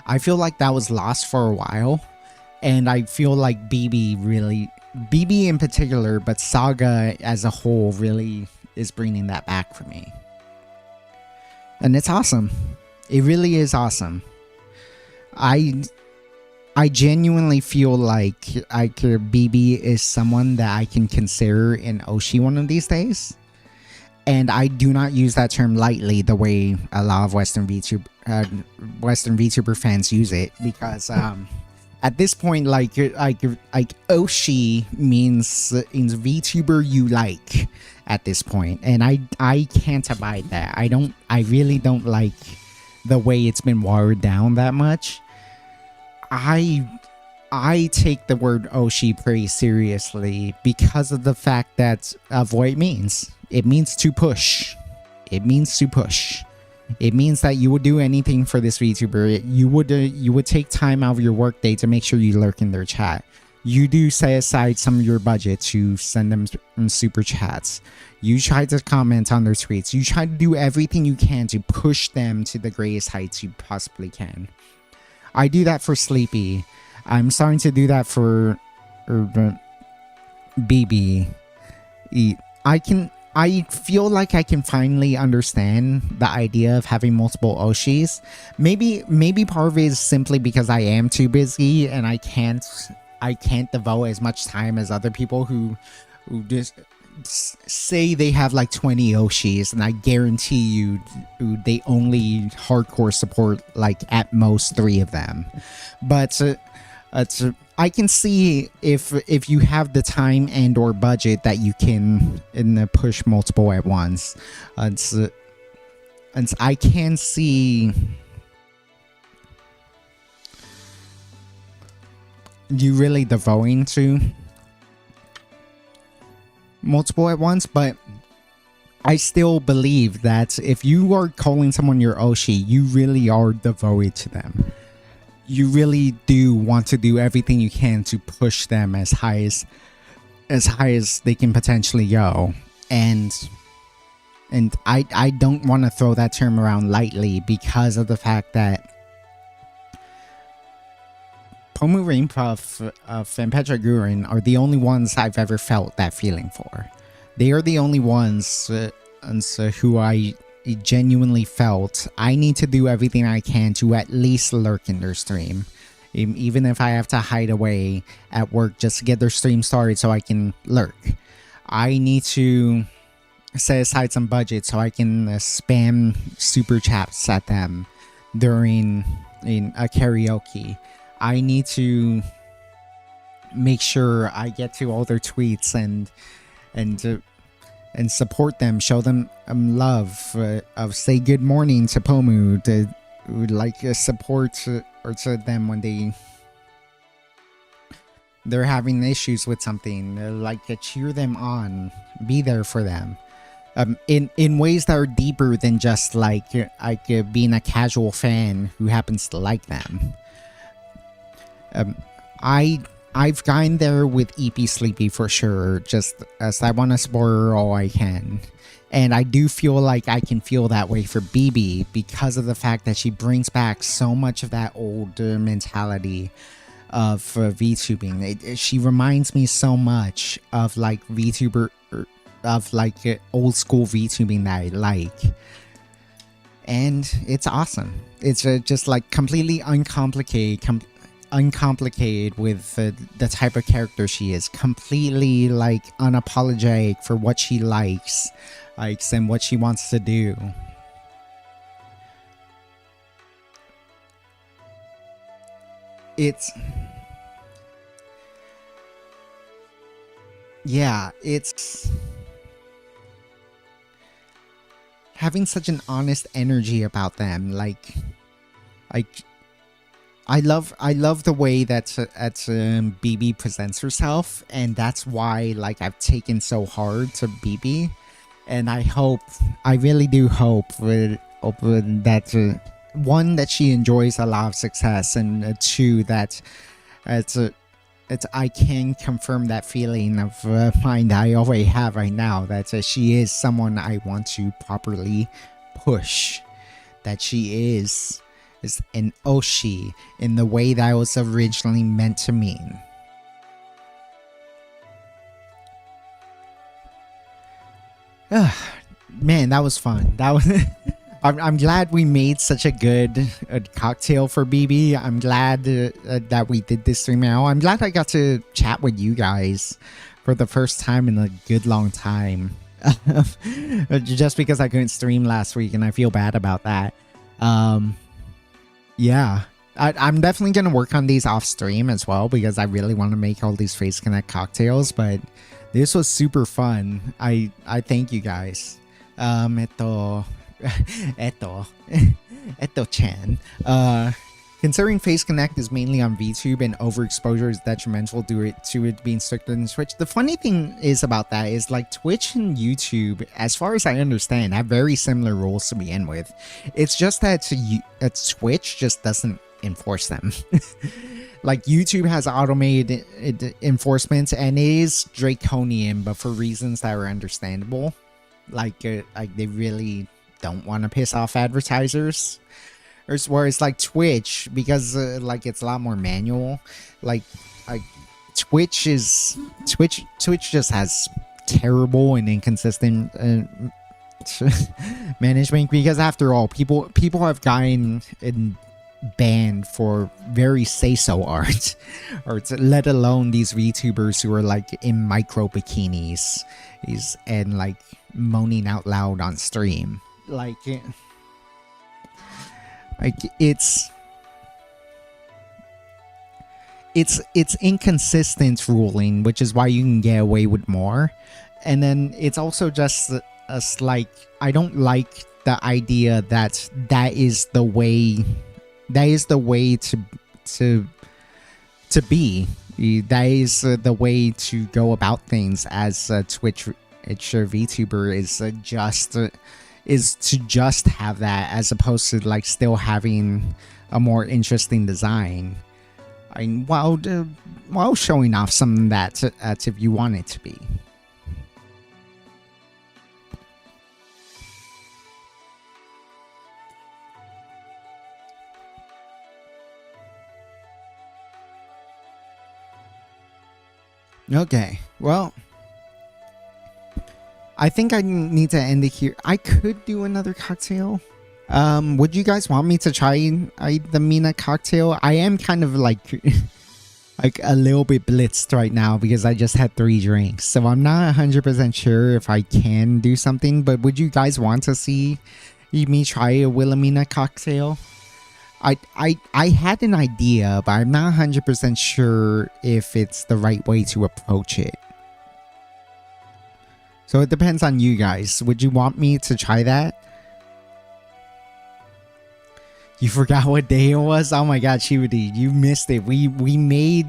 I feel like that was lost for a while. And I feel like BB in particular, but Saga as a whole really is bringing that back for me. And it's awesome. It really is awesome. I genuinely feel like BB is someone that I can consider an Oshi one of these days. And I do not use that term lightly the way a lot of Western VTuber fans use it, because at this point, like Oshi means in VTuber you like at this point, and I can't abide that. I really don't like the way it's been watered down that much. I take the word Oshi pretty seriously because of the fact that of what it means. It means to push. It means to push. It means that you would do anything for this VTuber. You would take time out of your workday to make sure you lurk in their chat. You do set aside some of your budget to send them super chats. You try to comment on their tweets. You try to do everything you can to push them to the greatest heights you possibly can. I do that for Sleepy. I'm starting to do that for BB. I feel like I can finally understand the idea of having multiple Oshis. Maybe part of it is simply because I am too busy and I can't devote as much time as other people who just say they have like 20 Oshis, and I guarantee you they only hardcore support like at most 3 of them. But I can see if you have the time and or budget that you can push multiple at once. And I can see you really devoting to multiple at once, but I still believe that if you are calling someone your Oshi, you really are devoted to them. You really do want to do everything you can to push them as high as they can potentially go. And I don't want to throw that term around lightly because of the fact that Pomu Rainpuff and Petra Gurin are the only ones I've ever felt that feeling for. They are the only ones who I genuinely felt I need to do everything I can to at least lurk in their stream. Even if I have to hide away at work just to get their stream started so I can lurk. I need to set aside some budget so I can spam super chats at them during a karaoke. I need to make sure I get to all their tweets and support them, show them love, of say good morning to Pomu, to like support or to them when they're having issues with something, like cheer them on, be there for them. in ways that are deeper than just like being a casual fan who happens to like them. I've gotten there with EP Sleepy for sure, just as I want to spoil all I can. And I do feel like I can feel that way for BB because of the fact that she brings back so much of that old mentality of VTubing. She reminds me so much of like VTuber, of like old school VTubing that I like. And it's awesome. It's just like completely uncomplicated with the type of character she is, completely like unapologetic for what she likes and what she wants to do. It's having such an honest energy about them. Like I love the way that BB presents herself, and that's why like I've taken so hard to BB, and I really do hope that one, that she enjoys a lot of success, and two, that I can confirm that feeling of mine that I already have right now, that she is someone I want to properly push, that she is an Oshi in the way that it was originally meant to mean. Man, that was fun. That was I'm glad we made such a good cocktail for BB. I'm glad that we did this stream now. I'm glad I got to chat with you guys for the first time in a good long time. Just because I couldn't stream last week, and I feel bad about that. Yeah, I'm definitely going to work on these off stream as well, because I really want to make all these Phase Connect cocktails, but this was super fun. I thank you guys. Eto Chan. Considering Phase Connect is mainly on VTube and overexposure is detrimental to it being stricter than Twitch. The funny thing is about that is like Twitch and YouTube, as far as I understand, have very similar rules to begin with. It's just that Twitch just doesn't enforce them. Like YouTube has automated enforcement, and it is draconian, but for reasons that are understandable. Like they really don't want to piss off advertisers. Whereas like Twitch, because like it's a lot more manual, like Twitch just has terrible and inconsistent management, because after all, people have gotten banned for very say-so art, or let alone these VTubers who are like in micro bikinis and like moaning out loud on stream. Like it's inconsistent ruling, which is why you can get away with more. And then it's also just like, I don't like the idea that is the way to be. That is the way to go about things as a Twitch VTuber, is to just have that, as opposed to like still having a more interesting design, while showing off something that if you want it to be. Okay, well, I think I need to end it here. I could do another cocktail. Would you guys want me to try the Mina cocktail? I am kind of like a little bit blitzed right now because I just had 3 drinks. So I'm not 100% sure if I can do something, but would you guys want to see me try a Wilhelmina cocktail? I had an idea, but I'm not 100% sure if it's the right way to approach it. So it depends on you guys. Would you want me to try that? You forgot what day it was? Oh my god, Shivadi, you missed it. We made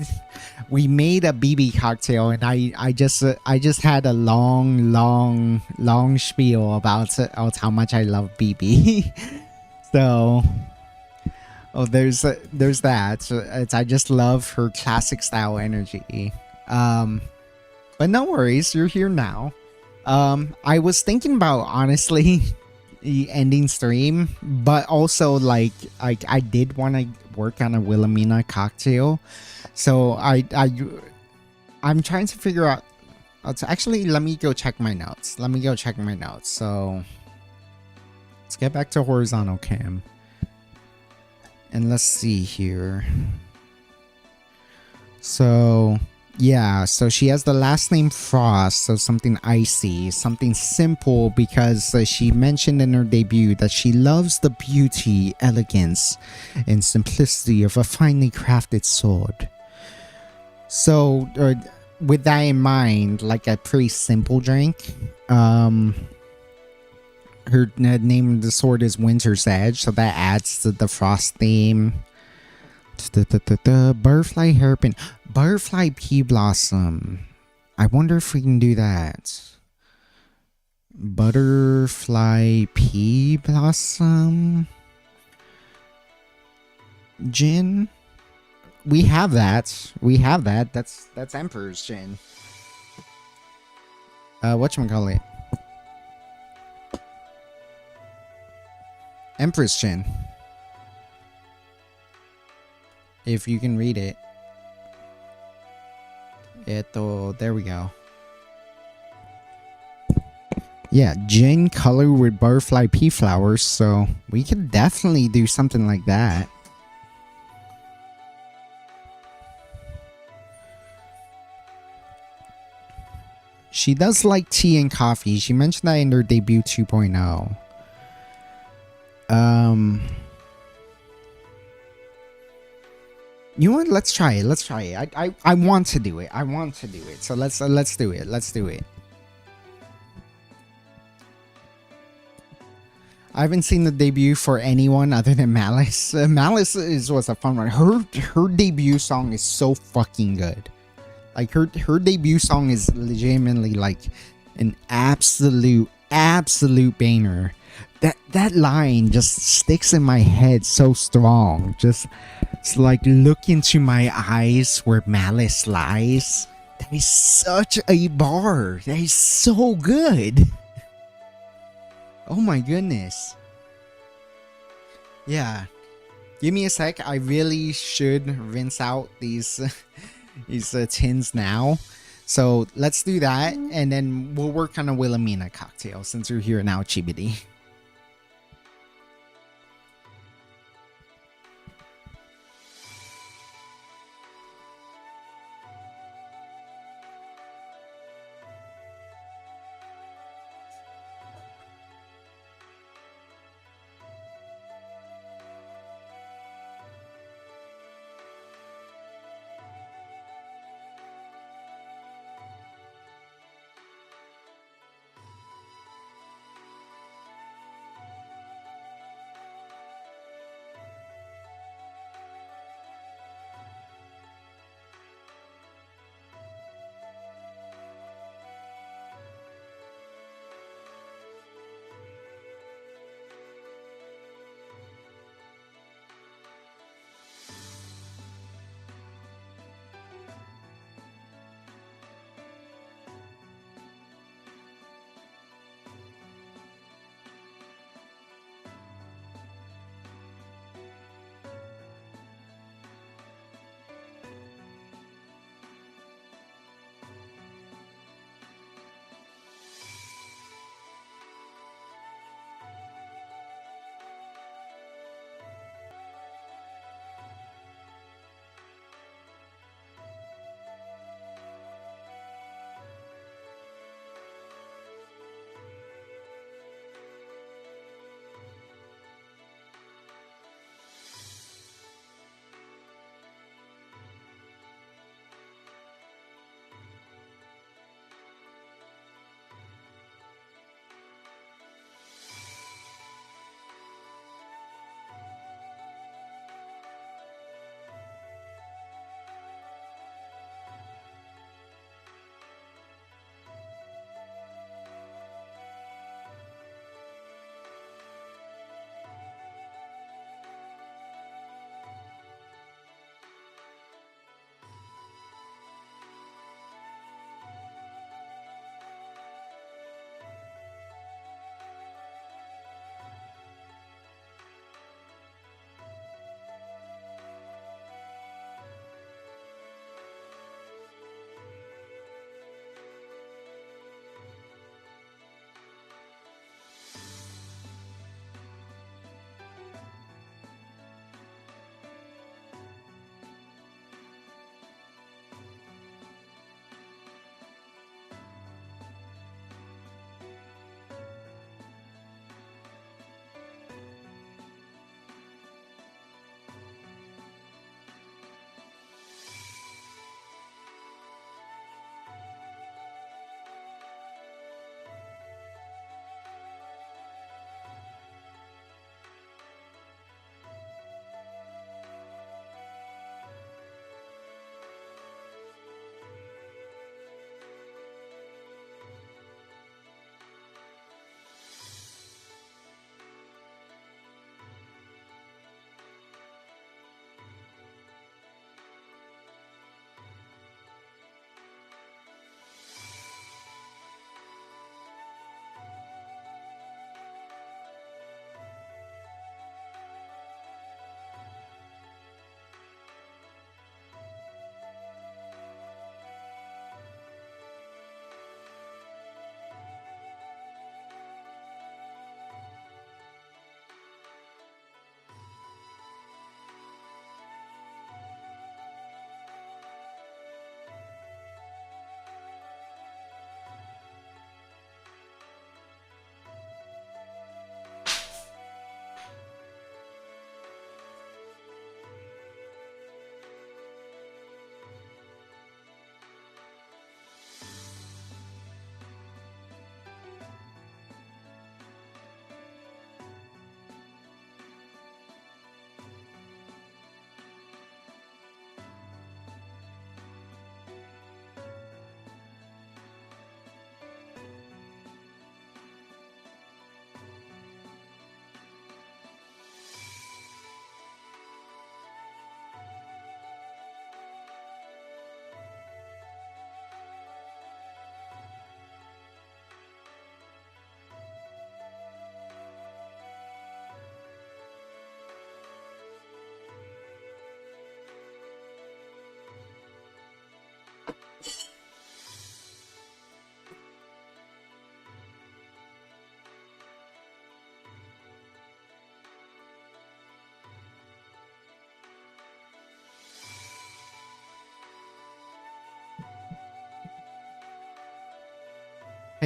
a BB cocktail, and I just had a long spiel about how much I love BB. So, there's that. So I just love her classic style energy. Um, but no worries, you're here now. I was thinking about honestly ending stream, but also like I did want to work on a Wilhelmina cocktail, so I'm trying to figure out. Actually, let me go check my notes. So let's get back to horizontal cam, and let's see here. So yeah, so she has the last name Frost, so something icy, something simple, because she mentioned in her debut that she loves the beauty, elegance, and simplicity of a finely crafted sword. So, with that in mind, like a pretty simple drink, her name of the sword is Winter's Edge, so that adds to the Frost theme. Butterfly hairpin. Butterfly pea blossom. I wonder if we can do that. Butterfly pea blossom. Gin. We have that. That's Emperor's gin. Whatchamacallit? Empress gin. If you can read it. There we go. Yeah, gin colored with butterfly pea flowers, so we could definitely do something like that. She does like tea and coffee. She mentioned that in her debut 2.0. You know what? Let's try it. I want to do it. So let's do it. I haven't seen the debut for anyone other than Malice. Malice was a fun one. Her debut song is so fucking good. Like her debut song is legitimately like an absolute banger. That line just sticks in my head so strong. It's like, look into my eyes where malice lies. That is such a bar. That is so good. Oh my goodness. Yeah. Give me a sec. I really should rinse out these tins now. So let's do that, and then we'll work on a Wilhelmina cocktail since you're here now, Chibidi.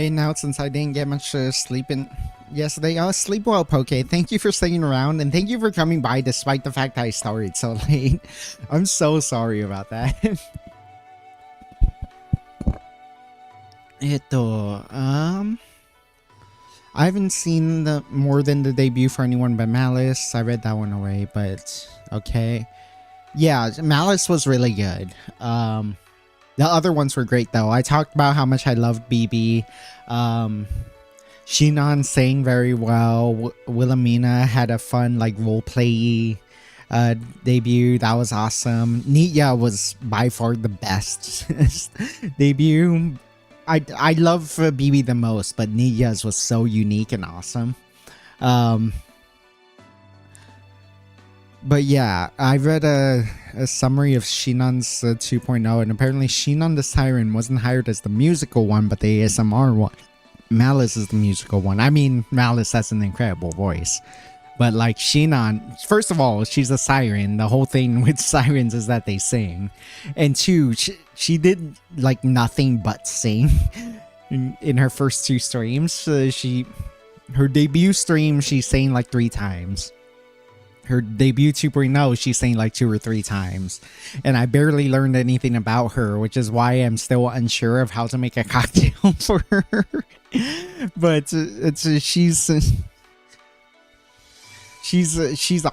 Hey, now since I didn't get much sleep in yesterday, sleep well, Poke. Thank you for staying around and thank you for coming by despite the fact that I started so late. I'm so sorry about that. I haven't seen the more than the debut for anyone but Malice. I read that one away, but okay. Yeah, Malice was really good. The other ones were great though. I talked about how much I loved BB. Shinon sang very well. Wilhelmina had a fun like roleplay debut. That was awesome. Nitya was by far the best debut. I love BB the most, but Nitya's was so unique and awesome. But yeah, I read a summary of Shinon's 2.0, and apparently Shinon the Siren wasn't hired as the musical one, but the ASMR one. Malice is the musical one. I mean, Malice has an incredible voice. But like Shinon, first of all, she's a siren. The whole thing with sirens is that they sing. And two, she did like nothing but sing in her first two streams. Her debut stream, she sang like 3 times. Her debut 2.0, she's saying like 2 or 3 times. And I barely learned anything about her, which is why I'm still unsure of how to make a cocktail for her. But she's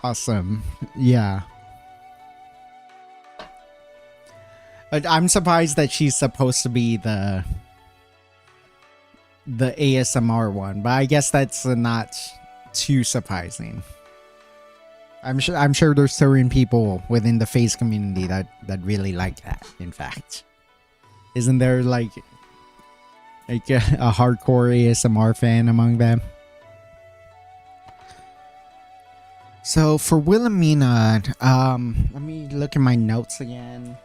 awesome. Yeah. I'm surprised that she's supposed to be the ASMR one, but I guess that's not too surprising. I'm sure there's certain people within the Phase community that really like that. In fact, isn't there like a hardcore ASMR fan among them? So for Wilhelmina, let me look at my notes again.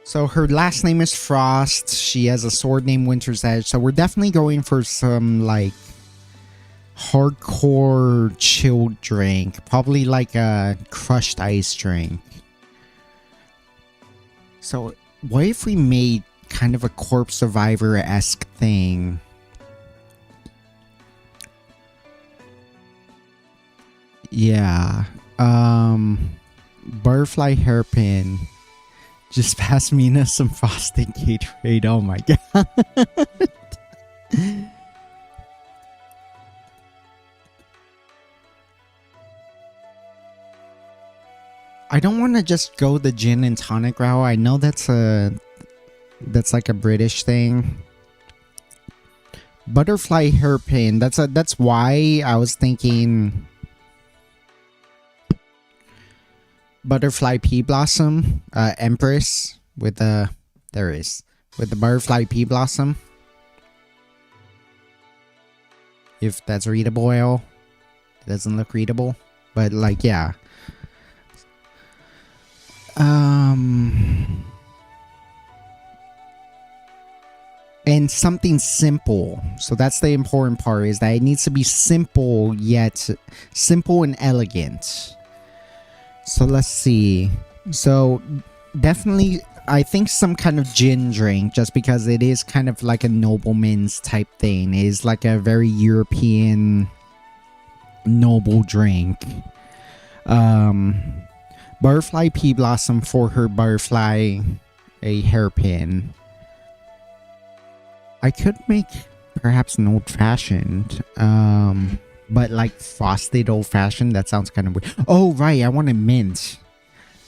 So her last name is Frost. She has a sword named Winter's Edge. So we're definitely going for some like hardcore chilled drink, probably like a crushed ice drink. So what if we made kind of a Corpse Survivor-esque thing? Yeah. Butterfly hairpin. Just pass Mina some frosted Gatorade. Oh my god. I don't want to just go the gin and tonic route. I know that's like a British thing. Butterfly hairpin. That's why I was thinking Butterfly Pea Blossom, Empress with the with the Butterfly Pea Blossom. If that's readable at all. It doesn't look readable, but like yeah. And something simple. So that's the important part, is that it needs to be simple, yet simple and elegant. So let's see. So definitely, I think some kind of gin drink, just because it is kind of like a nobleman's type thing. It is like a very European noble drink. Butterfly Pea Blossom for her butterfly, a hairpin. I could make perhaps an old-fashioned, but like frosted old-fashioned. That sounds kind of weird. Oh right, I wanted mint.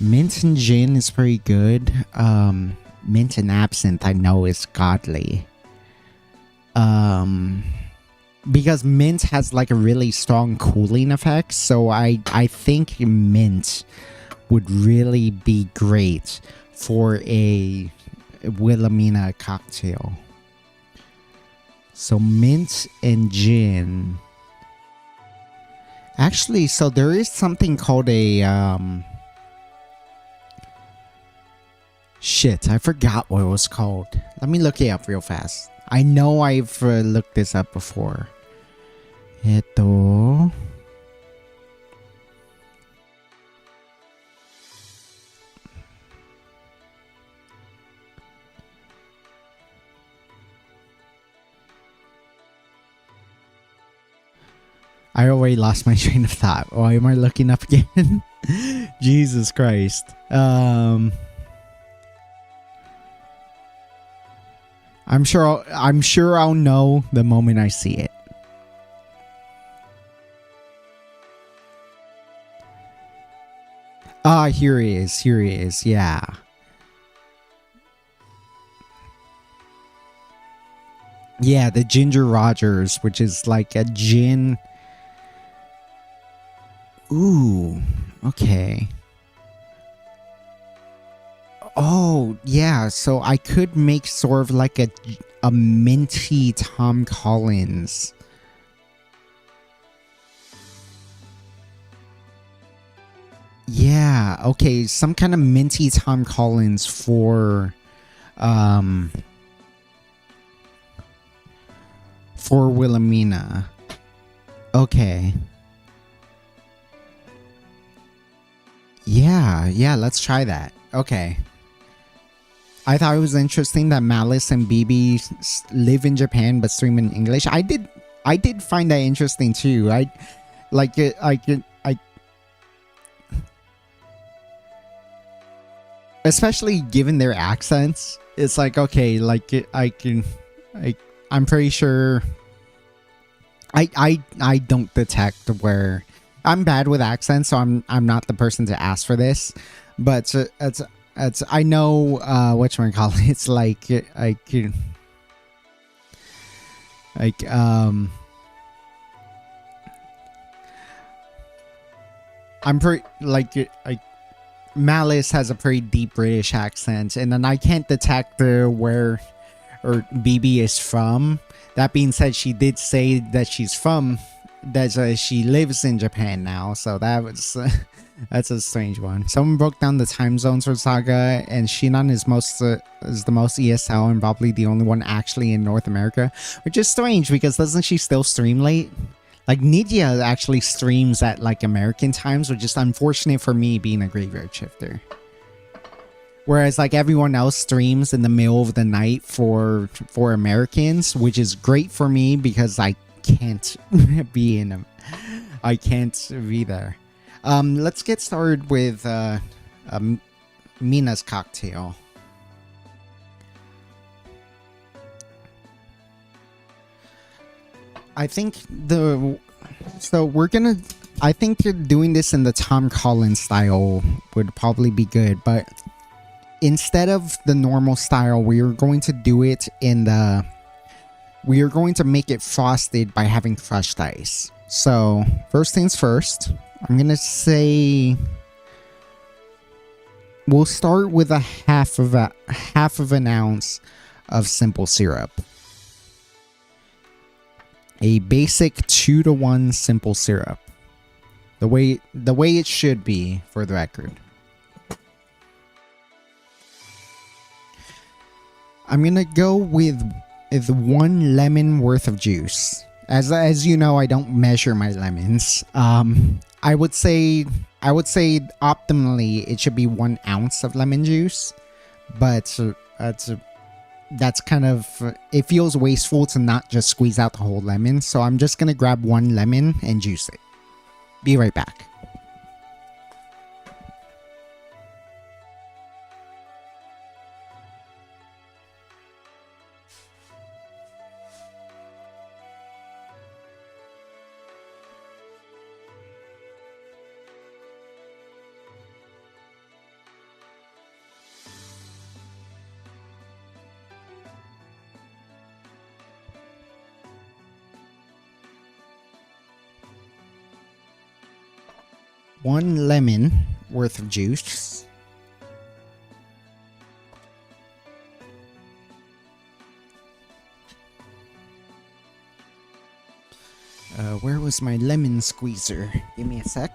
Mint and gin is pretty good. Mint and absinthe I know is godly. Because mint has like a really strong cooling effect, so I think mint would really be great for a Wilhelmina cocktail. So mint and gin. Actually, so there is something called a shit, I forgot what it was called. Let me look it up real fast. I know I've looked this up before. Eto. I already lost my train of thought. Why am I looking up again? Jesus Christ. I'm sure I'll know the moment I see it. Ah, here he is. Here he is. Yeah. Yeah, the Ginger Rogers, which is like a gin. Ooh, okay. Oh, yeah, so I could make sort of like a minty Tom Collins. Yeah, okay, some kind of minty Tom Collins for Wilhelmina. Okay. Yeah, let's try that. Okay. I thought it was interesting that Malice and BB live in Japan but stream in English. I did find that interesting too. I like it. I especially given their accents. It's like, okay, like I'm pretty sure. I don't detect where I'm bad with accents, so I'm not the person to ask for this. But it's I know what you call it. It's like I'm pretty like Malice has a pretty deep British accent, and then I can't detect where or BB is from. That being said, she did say that she's from that she lives in Japan now, so that was that's a strange one. Someone broke down the time zones for Saga, and Shinan is the most ESL and probably the only one actually in North America, which is strange because doesn't she still stream late? Like Nidia actually streams at like American times, which is unfortunate for me being a graveyard shifter. Whereas like everyone else streams in the middle of the night for Americans, which is great for me because I can't be in them. I can't be there. Let's get started with Mina's cocktail. I think I think doing this in the Tom Collins style would probably be good, but instead of the normal style, we are going to do it we are going to make it frosted by having crushed ice. So first things first, I'm gonna say we'll start with a half of an ounce of simple syrup. A basic 2-to-1 simple syrup. The way it should be, for the record. I'm gonna go with 1 lemon worth of juice. As you know, I don't measure my lemons. I would say optimally it should be 1 ounce of lemon juice, but that's kind of it feels wasteful to not just squeeze out the whole lemon. So I'm just gonna grab 1 lemon and juice it. Be right back. One lemon worth of juice. Where was my lemon squeezer? Give me a sec.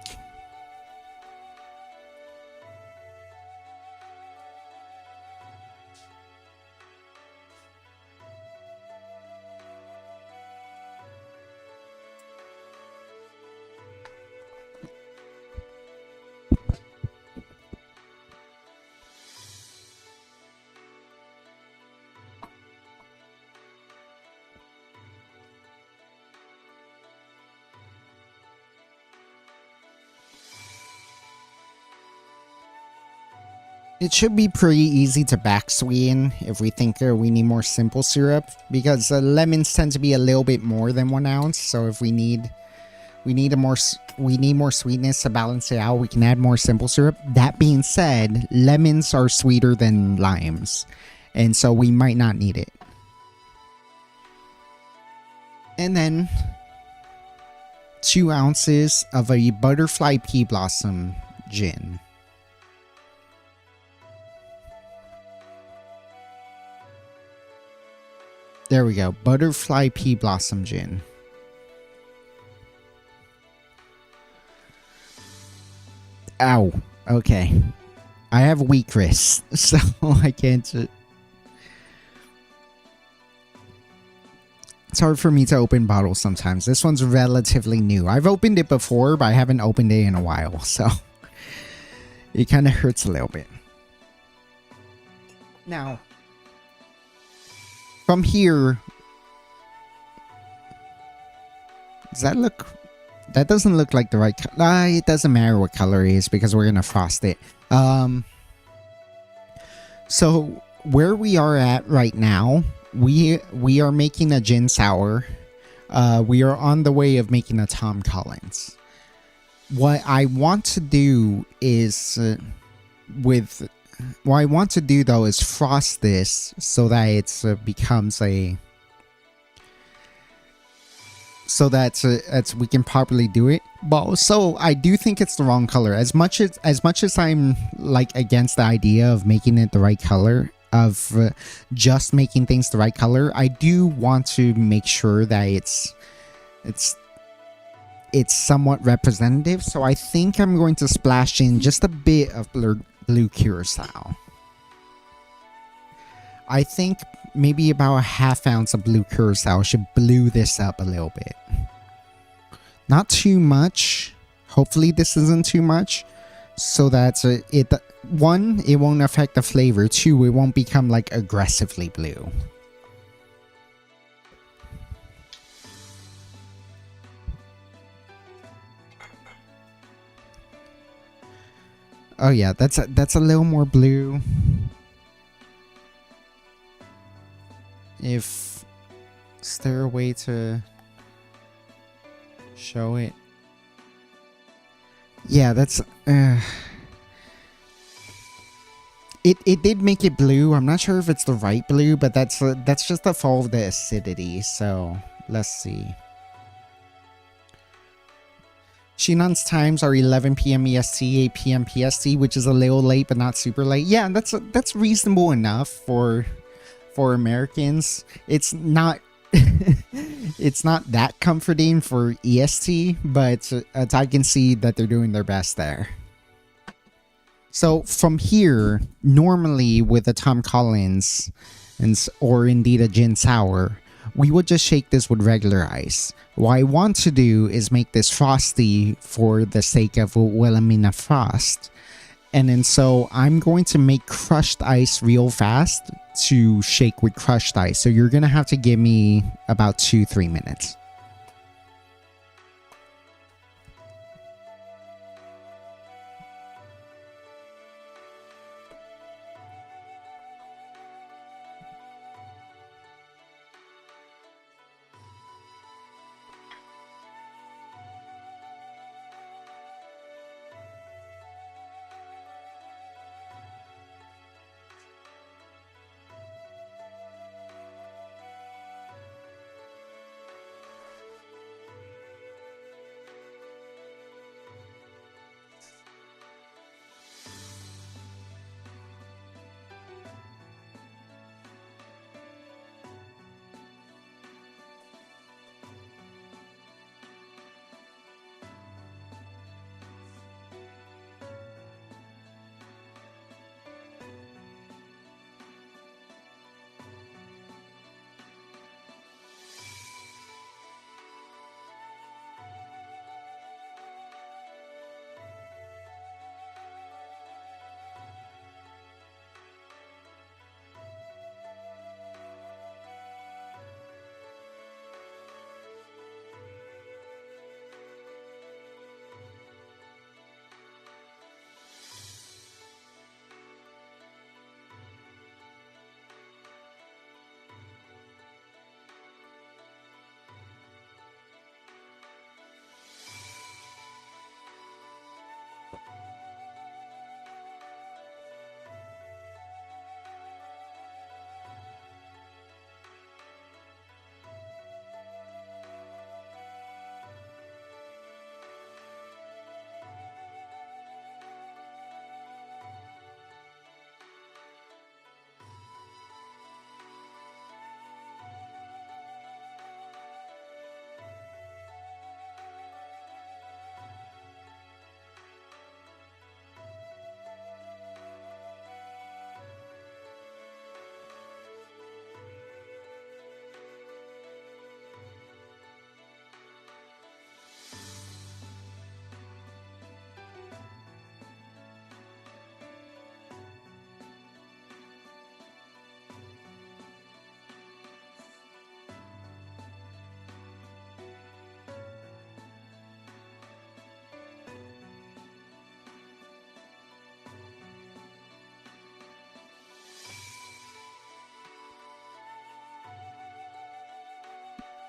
It should be pretty easy to back sweeten if we think we need more simple syrup, because lemons tend to be a little bit more than 1 ounce. So if we need more sweetness to balance it out, we can add more simple syrup. That being said, lemons are sweeter than limes, and so we might not need it. And then 2 ounces of a butterfly pea blossom gin. There we go. Butterfly pea blossom gin. Ow. Okay. I have weak wrists, so I can't. It's hard for me to open bottles sometimes. This one's relatively new. I've opened it before, but I haven't opened it in a while, so it kind of hurts a little bit. Now, from here, does that look... That doesn't look like the right color. It doesn't matter what color it is because we're going to frost it. So, where we are at right now, we are making a gin sour. We are on the way of making a Tom Collins. What I want to do is... What I want to do though is frost this so that it becomes a... So that we can properly do it. But also, I do think it's the wrong color. As much as I'm like against the idea of making it the right color, of just making things the right color, I do want to make sure that it's somewhat representative. So I think I'm going to splash in just a bit of blue curacao. I think maybe about a ½ ounce of blue curacao should blue this up a little bit. Not too much. Hopefully this isn't too much. So that one, it won't affect the flavor. Two, it won't become like aggressively blue. Oh yeah, that's a little more blue. Is there a way to show it? Yeah, that's it did make it blue. I'm not sure if it's the right blue, but that's just the fall of the acidity. So let's see. Shinan's times are 11 p.m. EST, 8 p.m. PST, which is a little late but not super late. Yeah, that's reasonable enough for Americans. It's not it's not that comforting for EST, but I can see that they're doing their best there. So from here, normally with a Tom Collins or indeed a gin sour, we would just shake this with regular ice. What I want to do is make this frosty for the sake of Wilhelmina Frost. And then so I'm going to make crushed ice real fast to shake with crushed ice. So you're going to have to give me about 2-3 minutes.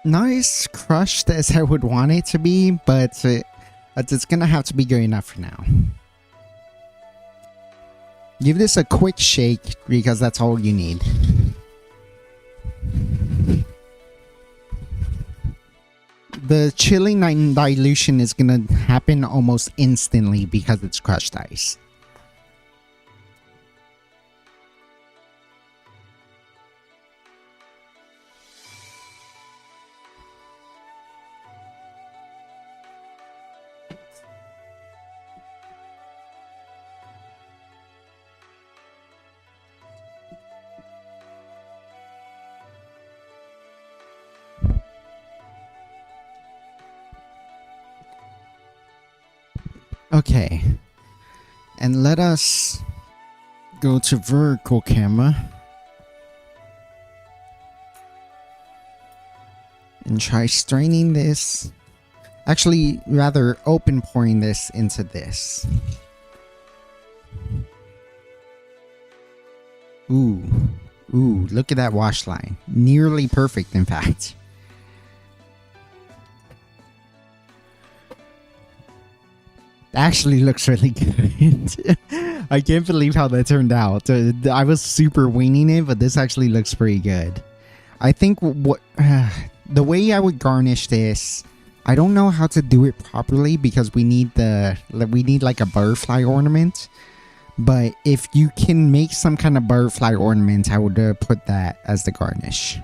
Not as crushed as I would want it to be, but it's gonna have to be good enough for now. Give this a quick shake because that's all you need. The chilling dilution is gonna happen almost instantly because it's crushed ice. Okay, and let us go to vertical camera and try straining this. Actually, rather open pouring this into this. Ooh, look at that wash line. Nearly perfect, in fact. Actually looks really good. I can't believe how that turned out. I was super winging it, but this actually looks pretty good. I think the way I would garnish this, I don't know how to do it properly because we need like a butterfly ornament. But if you can make some kind of butterfly ornament, I would put that as the garnish.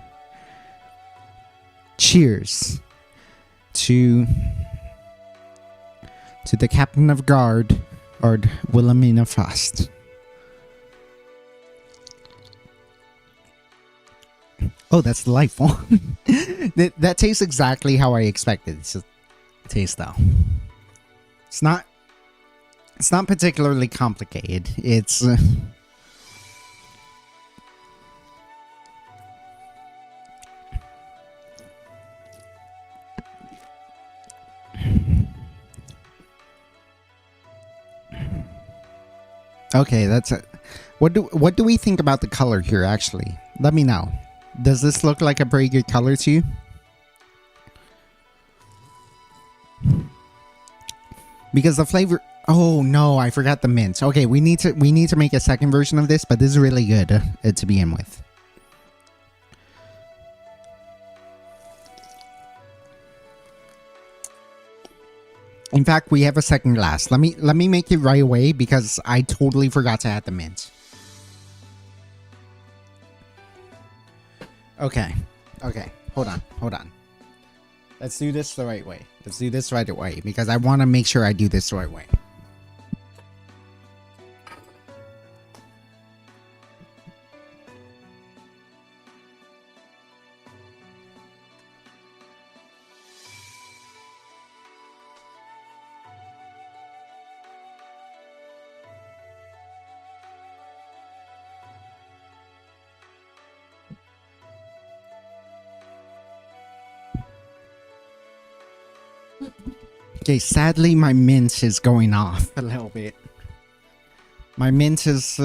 Cheers to the Captain of Guard, or Wilhelmina Frost. Oh, that's delightful. That tastes exactly how I expected it to taste, though. It's not particularly complicated. It's okay, that's it. What do we think about the color here, actually? Let me know. Does this look like a pretty good color to you? Because the flavor... Oh no, I forgot the mint. Okay, we need to make a second version of this, but this is really good to begin with. In fact, we have a second glass. Let me make it right away because I totally forgot to add the mint. Okay. Hold on. Let's do this the right way. Let's do this right away because I want to make sure I do this the right way. Okay, sadly my mint is going off a little bit. My mint is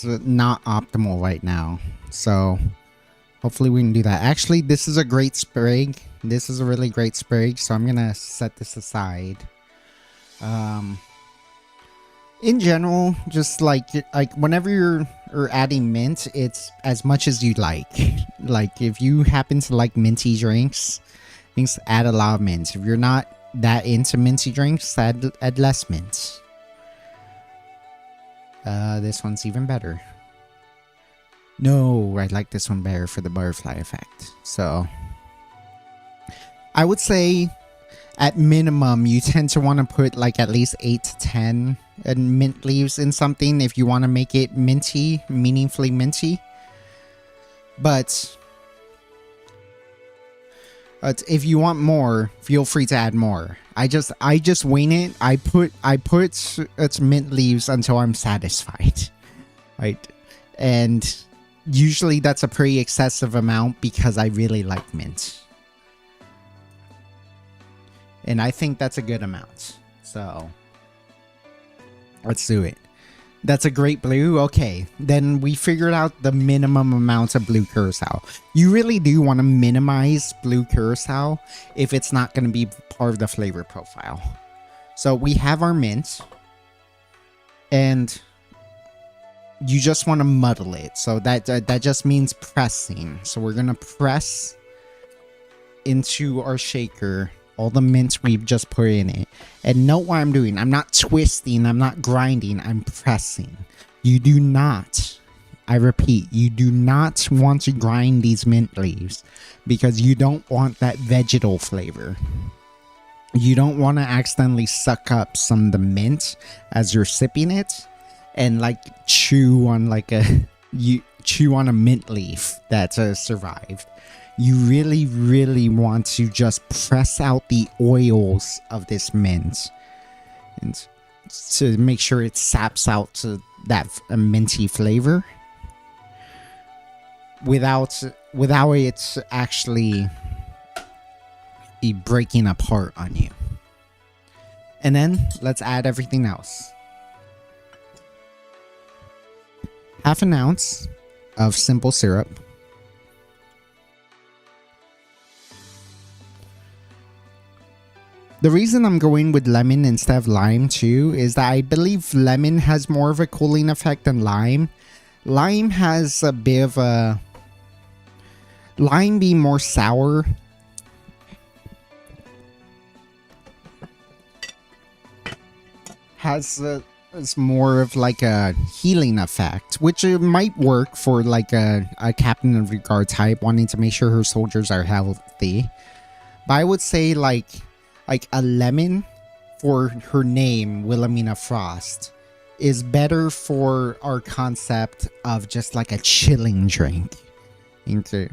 not optimal right now, so hopefully we can do that. Actually, this is a great sprig. This is a really great sprig, so I'm gonna set this aside. In general, just like whenever you're adding mint, it's as much as you like. Like if you happen to like minty drinks, things add a lot of mint. If you're not that into minty drinks, add less mint. This one's even better. No, I like this one better for the butterfly effect. So I would say at minimum you tend to want to put like at least 8 to 10 mint leaves in something if you want to make it minty, meaningfully minty. But if you want more, feel free to add more. I just wing it. I put its mint leaves until I'm satisfied, right? And usually that's a pretty excessive amount because I really like mint, and I think that's a good amount. So let's do it. That's a great blue. Okay, then we figured out the minimum amount of blue curacao. You really do want to minimize blue curacao if it's not going to be part of the flavor profile. So we have our mint, and you just want to muddle it. So that just means pressing. So we're gonna press into our shaker all the mint we've just put in it. And note what I'm doing. I'm not twisting, I'm not grinding, I'm pressing. You do not, I repeat, you do not want to grind these mint leaves because you don't want that vegetal flavor. You don't want to accidentally suck up some of the mint as you're sipping it and like chew on like a mint leaf that's survived. You really want to just press out the oils of this mint and to make sure it saps out to that minty flavor without it actually be breaking apart on you. And then let's add everything else. Half an ounce of simple syrup. The reason I'm going with lemon instead of lime too is that I believe lemon has more of a cooling effect than lime. Lime has a bit of a... Lime being more sour has it's more of like a healing effect, which might work for like a captain of the guard type wanting to make sure her soldiers are healthy. But I would say like a lemon for her name, Wilhelmina Frost, is better for our concept of just like a chilling drink. Into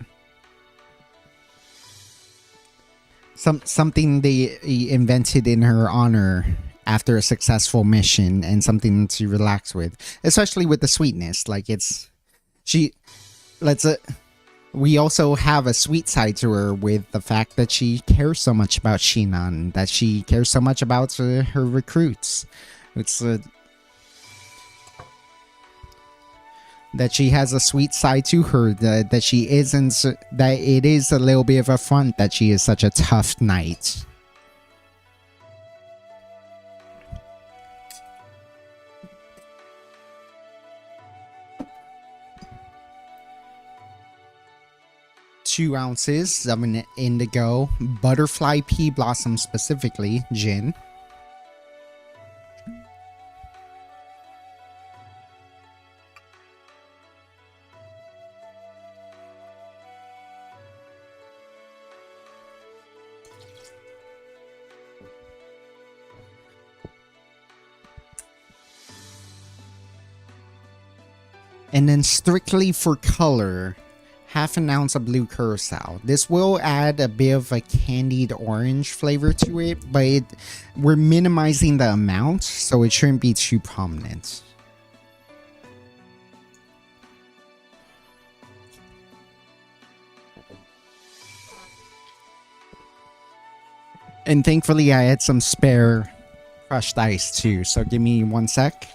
something they invented in her honor after a successful mission and something to relax with, especially with the sweetness. Like we also have a sweet side to her with the fact that she cares so much about Shinan, that she cares so much about her recruits. It's that she has a sweet side to her, that she isn't, that it is a little bit of a front that she is such a tough knight. Two ounces of an indigo, butterfly pea blossom specifically, gin. And then strictly for color, half an ounce of blue curacao. This will add a bit of a candied orange flavor to it, but we're minimizing the amount, so it shouldn't be too prominent. And thankfully I had some spare crushed ice too, so give me 1 sec.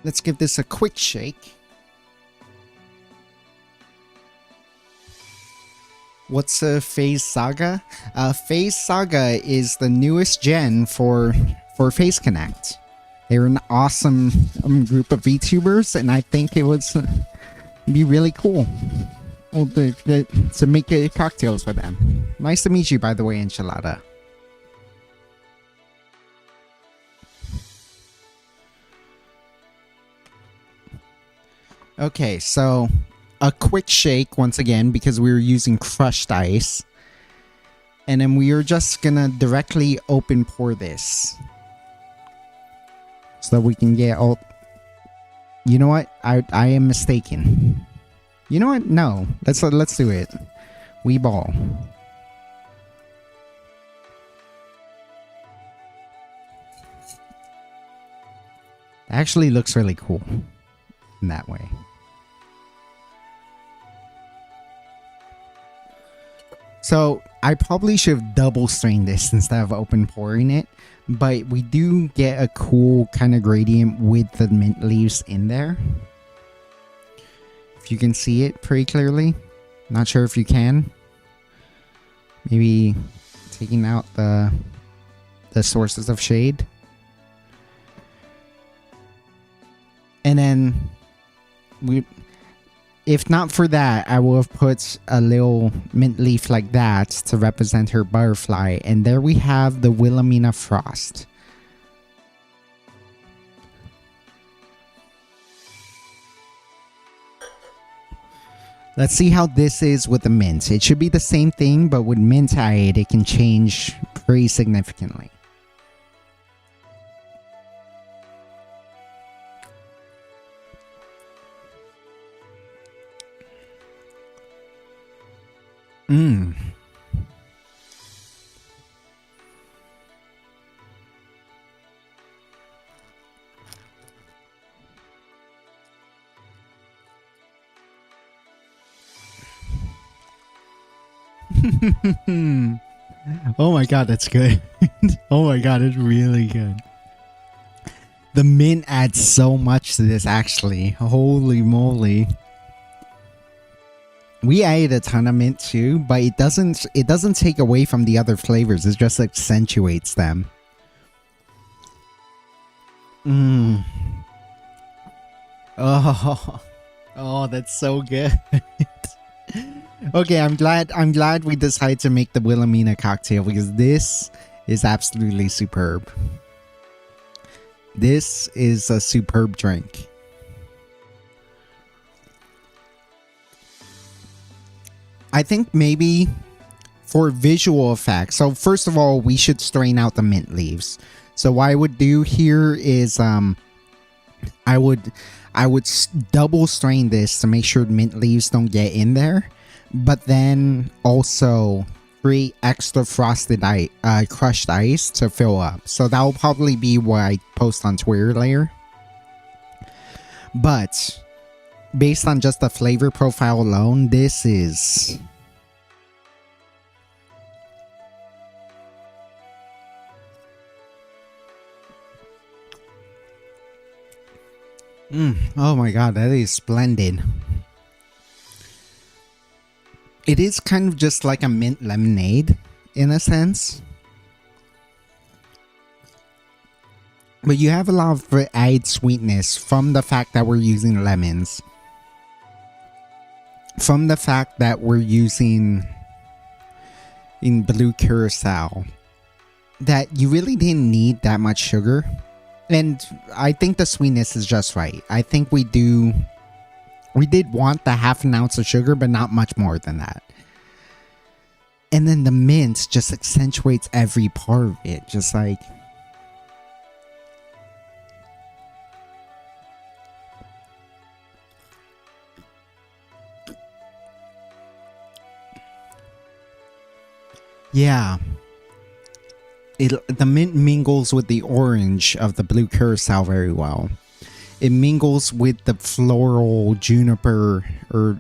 Let's give this a quick shake. What's a Phase Saga? Phase Saga is the newest gen for Phase Connect. They're an awesome group of VTubers, and I think it would be really cool to make cocktails with them. Nice to meet you, by the way, Enchilada. Okay, so a quick shake once again because we were using crushed ice. And then we are just gonna directly open pour this. So that we can get all... You know what? I am mistaken. You know what? No. Let's do it. We ball. Actually looks really cool in that way. So I probably should have double strained this instead of open pouring it, but we do get a cool kind of gradient with the mint leaves in there. If you can see it pretty clearly. Not sure if you can. Maybe taking out the sources of shade. And then if not for that, I will have put a little mint leaf like that to represent her butterfly. And there we have the Wilhelmina Frost. Let's see how this is with the mint. It should be the same thing, but with mint aid, it can change pretty significantly. Oh my god, that's good. Oh my god, it's really good. The mint adds so much to this, actually. Holy moly. We added a ton of mint too, but it doesn't take away from the other flavors. It just accentuates them. Oh, that's so good. Okay, I'm glad we decided to make the Wilhelmina cocktail because this is absolutely superb. This is a superb drink. I think maybe for visual effects. So first of all, we should strain out the mint leaves. So what I would do here is I would double strain this to make sure mint leaves don't get in there. But then also create extra frosted crushed ice to fill up. So that will probably be what I post on Twitter later. But based on just the flavor profile alone, this is... Oh my god, that is splendid. It is kind of just like a mint lemonade, in a sense. But you have a lot of added sweetness from the fact that we're using lemons. From the fact that we're using in blue curacao. That you really didn't need that much sugar. And I think the sweetness is just right. I think we did want the half an ounce of sugar, but not much more than that. And then the mint just accentuates every part of it. Just like... Yeah. The mint mingles with the orange of the blue curacao very well. It mingles with the floral juniper or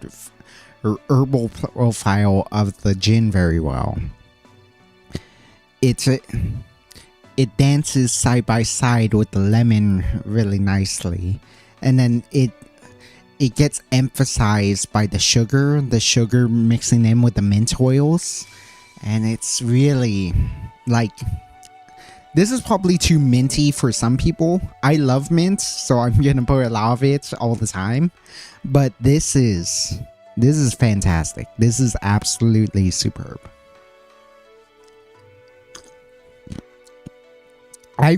herbal profile of the gin very well. It dances side by side with the lemon really nicely. and then it gets emphasized by the sugar mixing in with the mint oils, and it's really like, this is probably too minty for some people. I love mint, so I'm gonna put a lot of it all the time, but this is fantastic. This is absolutely superb. I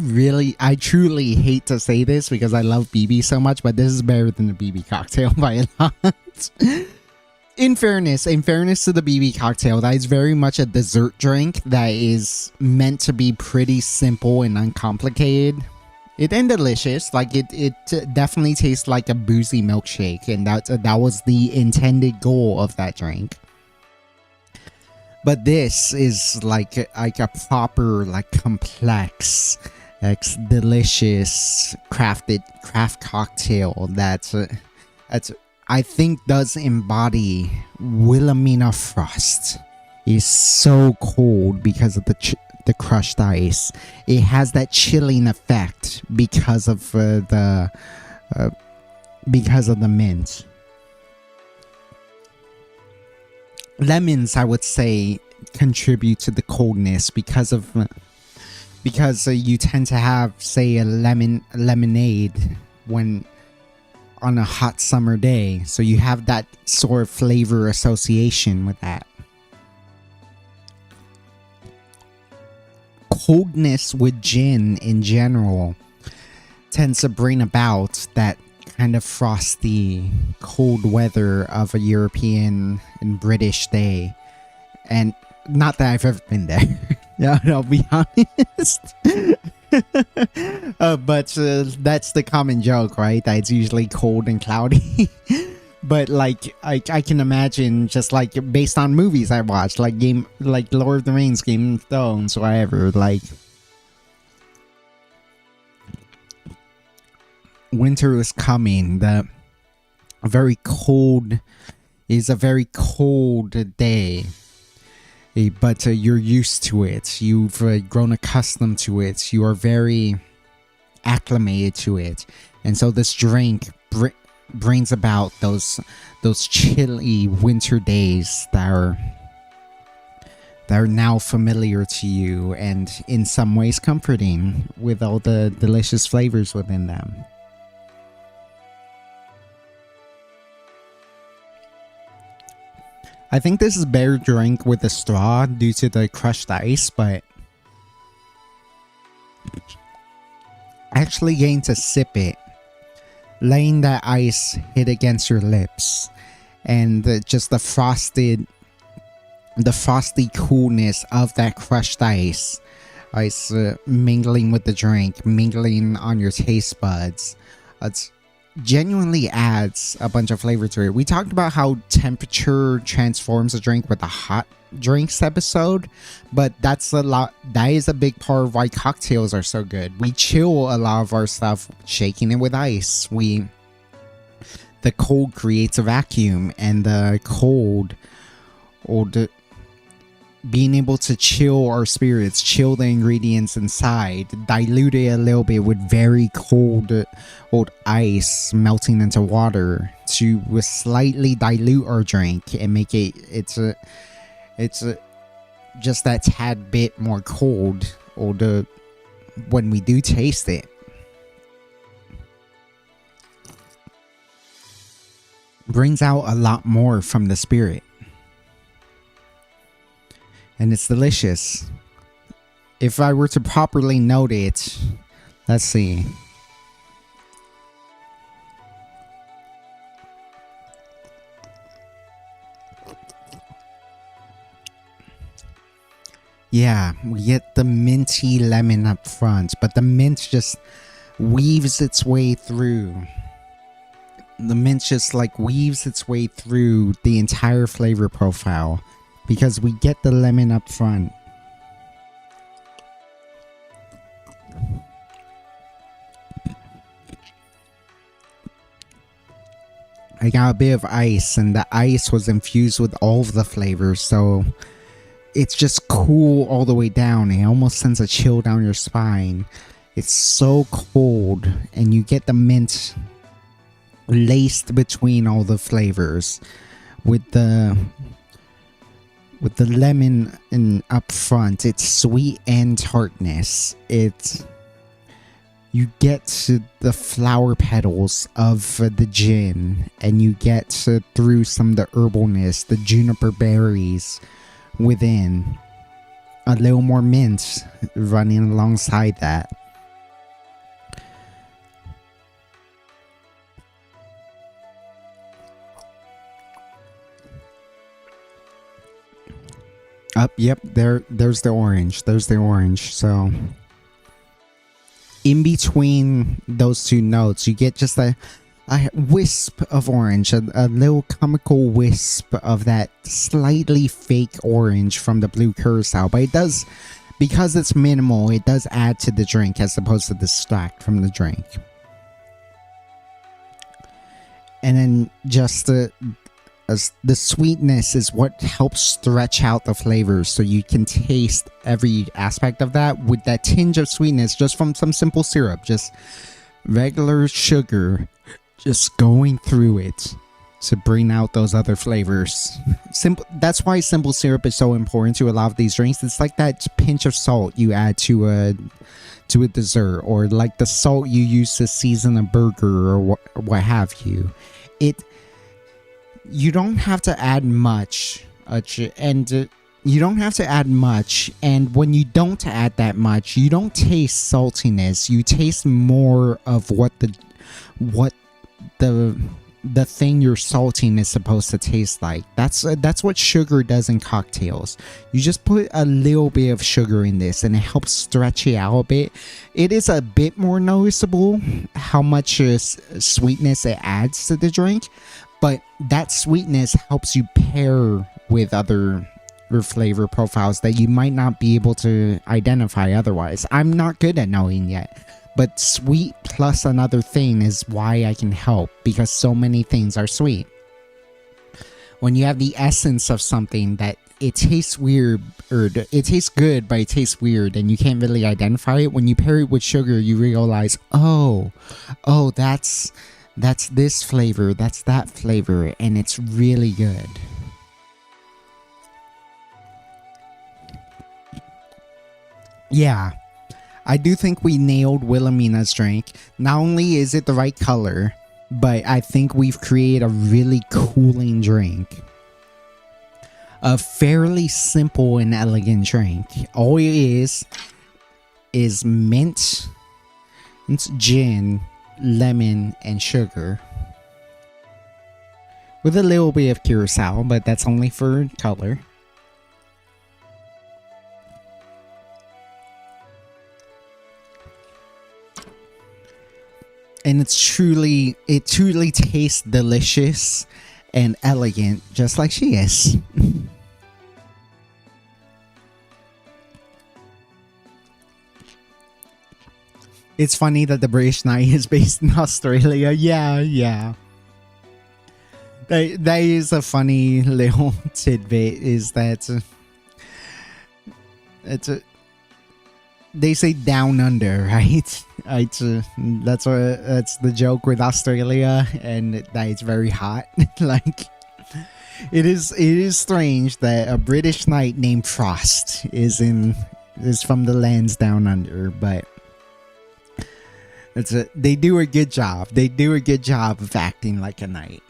truly hate to say this because I love BB so much, but this is better than the BB cocktail by a lot. In fairness to the BB cocktail, that is very much a dessert drink that is meant to be pretty simple and uncomplicated. And delicious. Like it definitely tastes like a boozy milkshake, and that was the intended goal of that drink. But this is like a proper, like, complex, delicious craft cocktail that's I think does embody Wilhelmina Frost. It's so cold because of the crushed ice. It has that chilling effect because of the mint. Lemons, I would say, contribute to the coldness because you tend to have, say, a lemonade when on a hot summer day, so you have that sort of flavor association with that. Coldness with gin in general tends to bring about that kind of frosty, cold weather of a European and British day. And not that I've ever been there. Yeah, I'll be honest. But that's the common joke, right? That it's usually cold and cloudy. But like, I can imagine, just like based on movies I watched, like Lord of the Rings, Game of Thrones, whatever, like, winter is coming. Is a very cold day, but you're used to it. You've grown accustomed to it. You are very acclimated to it, and so this drink brings about those chilly winter days that are now familiar to you, and in some ways comforting, with all the delicious flavors within them. I think this is better drink with a straw due to the crushed ice, but actually getting to sip it, letting that ice hit against your lips, and just the frosty coolness of that crushed ice mingling with the drink, mingling on your taste buds. It's genuinely adds a bunch of flavor to it. We talked about how temperature transforms a drink with a hot drinks episode, but that is a big part of why cocktails are so good. We chill a lot of our stuff shaking it with ice. The cold creates a vacuum, and the cold, or being able to chill our spirits, chill the ingredients inside, dilute it a little bit with very cold ice melting into water to slightly dilute our drink and make it's just that tad bit more cold, when we do taste it. Brings out a lot more from the spirit. And it's delicious. If I were to properly note it, let's see. Yeah, we get the minty lemon up front, but the mint just weaves its way through. The mint just weaves its way through the entire flavor profile, because we get the lemon up front. I got a bit of ice, and the ice was infused with all of the flavors, so it's just cool all the way down. It almost sends a chill down your spine. It's so cold, and you get the mint laced between all the flavors with the lemon in up front. It's sweet and tartness. You get to the flower petals of the gin, and you get through some of the herbalness, the juniper berries within. A little more mint running alongside that. Yep, there's the orange. So in between those two notes, you get just a wisp of orange, a little comical wisp of that slightly fake orange from the blue curacao. But it does, because it's minimal, it does add to the drink as opposed to distract from the drink. And then just the sweetness is what helps stretch out the flavors, so you can taste every aspect of that with that tinge of sweetness just from some simple syrup, just regular sugar, just going through it to bring out those other flavors. That's why simple syrup is so important to a lot of these drinks. It's like that pinch of salt you add to a dessert, or like the salt you use to season a burger, or what have you. You don't have to add much, and you don't have to add much. And when you don't add that much, you don't taste saltiness. You taste more of what the thing you're salting is supposed to taste like. That's what sugar does in cocktails. You just put a little bit of sugar in this, and it helps stretch it out a bit. It is a bit more noticeable how much sweetness it adds to the drink. But that sweetness helps you pair with other flavor profiles that you might not be able to identify otherwise. I'm not good at knowing yet, but sweet plus another thing is why I can help, because so many things are sweet. When you have the essence of something that it tastes weird, or it tastes good, but it tastes weird, and you can't really identify it, when you pair it with sugar, you realize, oh, that's this flavor, that's that flavor, and it's really good. Yeah, I do think we nailed Wilhelmina's drink. Not only is it the right color, but I think we've created a really cooling drink. A fairly simple and elegant drink. All it is mint, it's gin, lemon, and sugar, with a little bit of curacao, but that's only for color. And it truly tastes delicious and elegant, just like she is. It's funny that the British Knight is based in Australia. Yeah. That is a funny little tidbit, is that they say down under, right? That's the joke with Australia, and that it's very hot. Like, it is strange that a British knight named Frost is from the lands down under, but they do a good job. They do a good job of acting like a knight.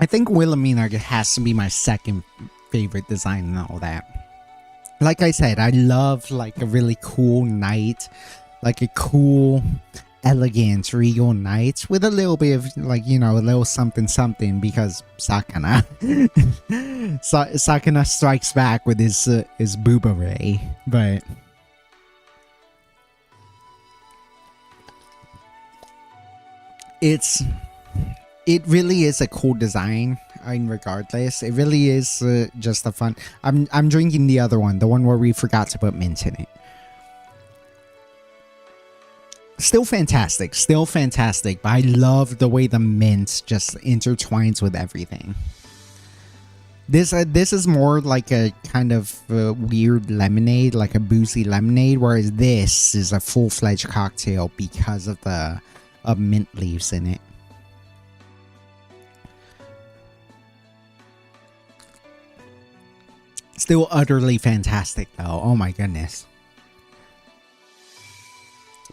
I think Wilhelmina has to be my second favorite design and all that. Like I said, I love like a really cool knight, like a cool, elegant, regal knight with a little bit of like, a little something something, because Sakana. Sakana strikes back with his boomerang, but it really is a cool design. I mean, regardless, it really is just a fun. I'm drinking the other one, the one where we forgot to put mint in it. Still fantastic, but I love the way the mint just intertwines with everything. This is more like a kind of weird lemonade, like a boozy lemonade, whereas this is a full-fledged cocktail because of the mint leaves in it. Still utterly fantastic though. Oh my goodness.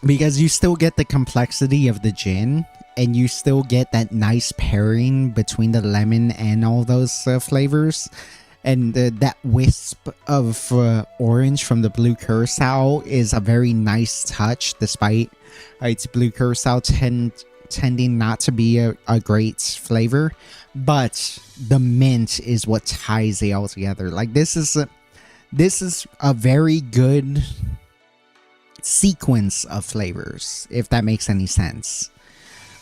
Because you still get the complexity of the gin, and you still get that nice pairing between the lemon and all those flavors. And that wisp of orange from the blue curacao is a very nice touch, despite its blue curacao tending not to be a great flavor. But the mint is what ties it all together. Like, this is a very good sequence of flavors, if that makes any sense.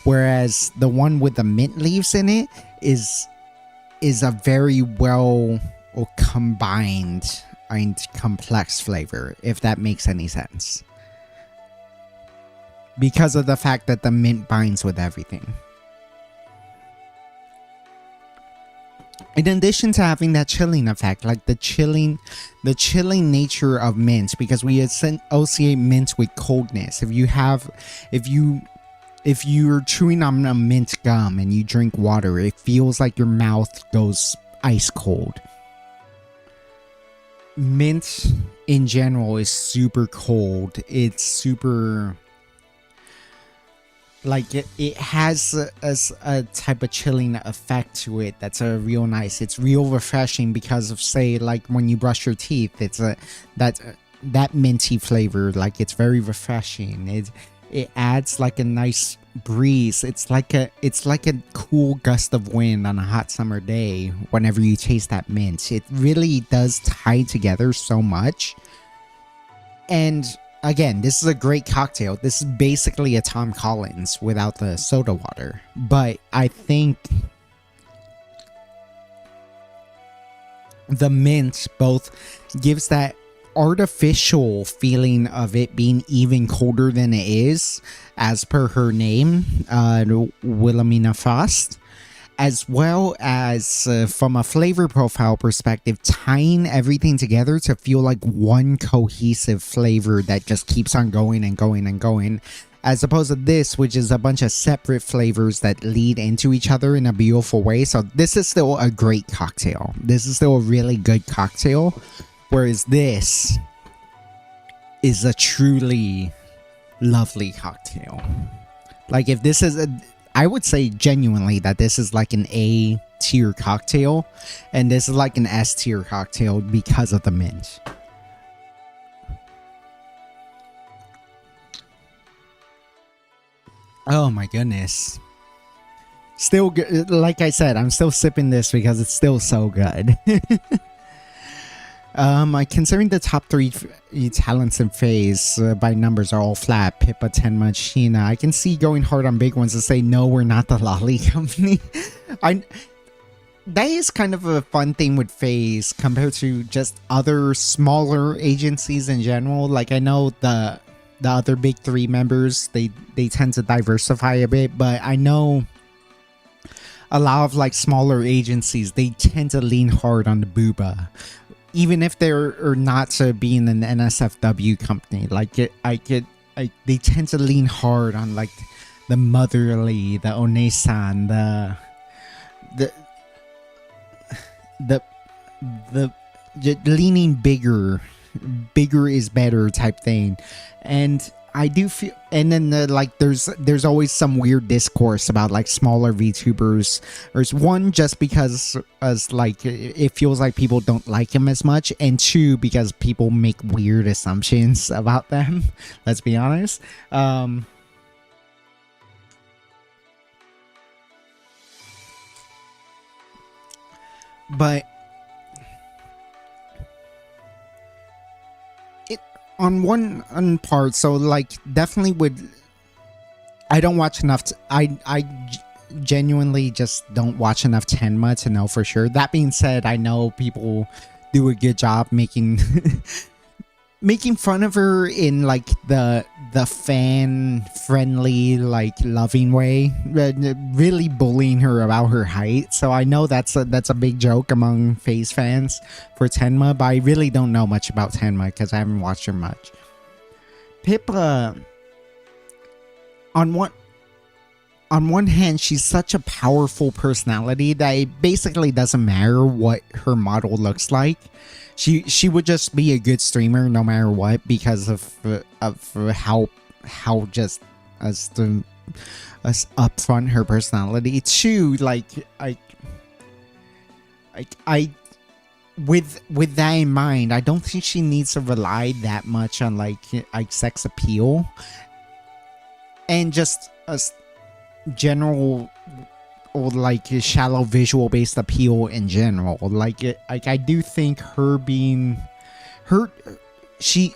Whereas the one with the mint leaves in it is a very well combined and complex flavor, if that makes any sense. Because of the fact that the mint binds with everything. In addition to having that chilling effect, like the chilling nature of mint, because we associate mint with coldness. If you're chewing on a mint gum and you drink water, it feels like your mouth goes ice cold. Mint in general is super cold. It's super... like it has a type of chilling effect to it that's real nice. It's real refreshing because of, say, like when you brush your teeth, it's that minty flavor. Like, it's very refreshing. It adds like a nice breeze. It's like a cool gust of wind on a hot summer day whenever you taste that mint. It really does tie together so much. And again, this is a great cocktail. This is basically a Tom Collins without the soda water. But I think the mint both gives that artificial feeling of it being even colder than it is, as per her name, Wilhelmina Frost, as well as from a flavor profile perspective, tying everything together to feel like one cohesive flavor that just keeps on going and going and going, as opposed to this, which is a bunch of separate flavors that lead into each other in a beautiful way. So this is still a great cocktail. This is still a really good cocktail, whereas this is a truly lovely cocktail. Like, if this is I would say genuinely that this is like an A tier cocktail, and this is like an S tier cocktail because of the mint. Oh my goodness. Still good. Like I said, I'm still sipping this because it's still so good. Considering the top 3 talents in Phase by numbers are all flat, Pippa, Tenma, Sheena, I can see going hard on big ones to say, no, we're not the Lolly Company. That is kind of a fun thing with Phase compared to just other smaller agencies in general. Like, I know the other big 3 members, they tend to diversify a bit, but I know a lot of like smaller agencies, they tend to lean hard on the booba. Even if they're not being an NSFW company, like they tend to lean hard on like the motherly, the onesan, the leaning bigger is better type thing. And I do feel, and then like there's always some weird discourse about like smaller VTubers. There's one, just because as like it feels like people don't like him as much, and 2, because people make weird assumptions about them. Let's be honest. But on part, so like definitely would, I don't watch enough I genuinely just don't watch enough Tenma to know for sure. That being said, I know people do a good job making making fun of her in like the fan friendly like loving way, really bullying her about her height. So I know that's a big joke among Phase fans for Tenma, but I really don't know much about Tenma because I haven't watched her much. Pippa, on one hand, she's such a powerful personality that it basically doesn't matter what her model looks like. She would just be a good streamer no matter what because of how just as upfront her personality. Too, like I with that in mind, I don't think she needs to rely that much on like sex appeal and just a general or like a shallow visual based appeal in general. Like I do think her being her she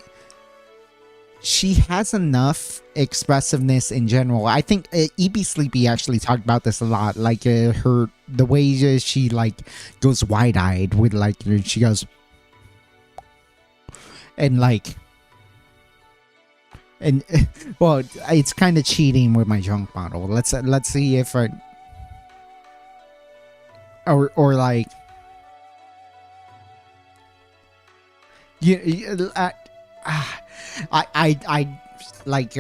has enough expressiveness in general. I think EB Sleepy actually talked about this a lot. Like the way she like goes wide eyed with like she goes and like. And well, it's kind of cheating with my drunk model. Let's see if I or like I like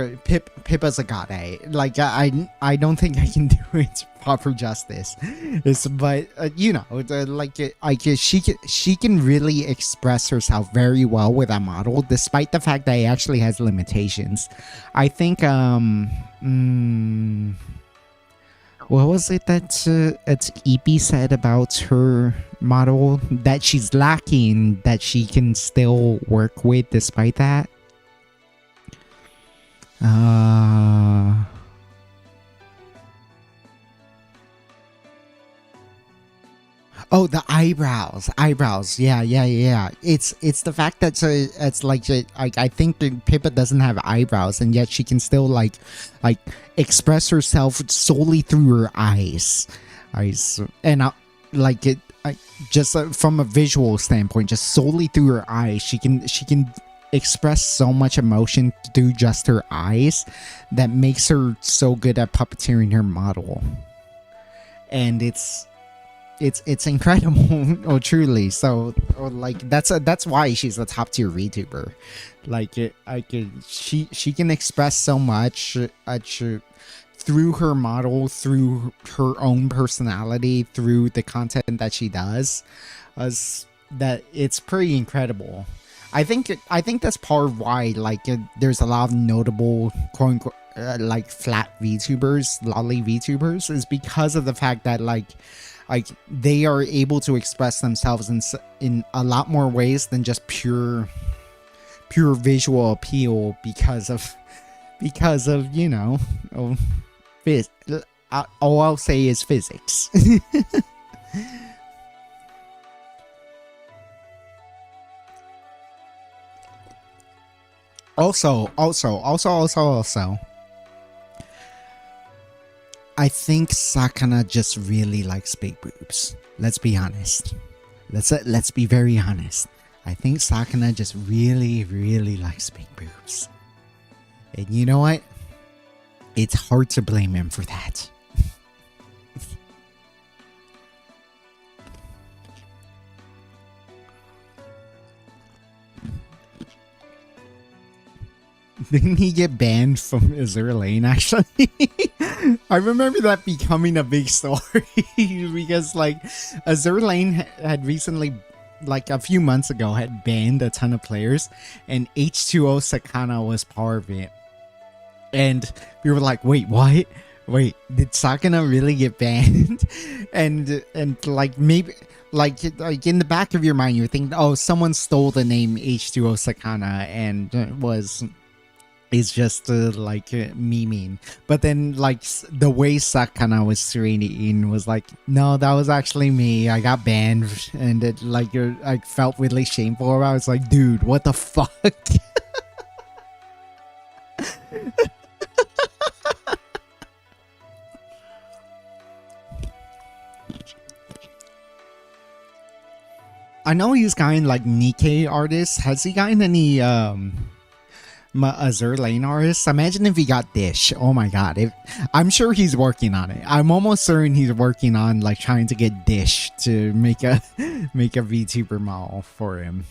Pippa's a god, eh? Like I don't think I can do it proper justice. But you know, she can really express herself very well with that model, despite the fact that it actually has limitations. I think what was it that EP said about her model that she's lacking that she can still work with despite that? Oh, the eyebrows. Yeah. It's the fact that it's like I think that Pippa doesn't have eyebrows, and yet she can still like express herself solely through her eyes. And like it. Just from a visual standpoint, just solely through her eyes, she can express so much emotion through just her eyes that makes her so good at puppeteering her model, and it's incredible. Oh, truly. So like that's why she's a top tier VTuber. Like she can express so much through her model, through her own personality, through the content that she does, that it's pretty incredible. I think that's part of why like there's a lot of notable quote unquote like flat VTubers, lolly VTubers, is because of the fact that like they are able to express themselves in a lot more ways than just pure visual appeal because of you know, all I'll say is physics. Also, I think Sakana just really likes big boobs. Let's be honest. Let's be very honest. I think Sakana just really, really likes big boobs. And you know what? It's hard to blame him for that. Didn't he get banned from Azure Lane, actually? I remember that becoming a big story because, like, Azure Lane had recently, like, a few months ago, had banned a ton of players, and H2O Sakana was part of it. And we were like, wait, what? Wait, did Sakana really get banned? and like, maybe... Like in the back of your mind, you're thinking, oh, someone stole the name H2O Sakana and is just like memeing. But then like the way Sakana was streaming was like, no, that was actually me. I got banned, and it like I felt really shameful about it. I was like, dude, what the fuck? I know he's gotten like Nikkei artists. Has he gotten any Azur Lane artists? Imagine if he got Dish. Oh my god. I'm sure he's working on it. I'm almost certain he's working on like trying to get Dish to make a make a VTuber model for him.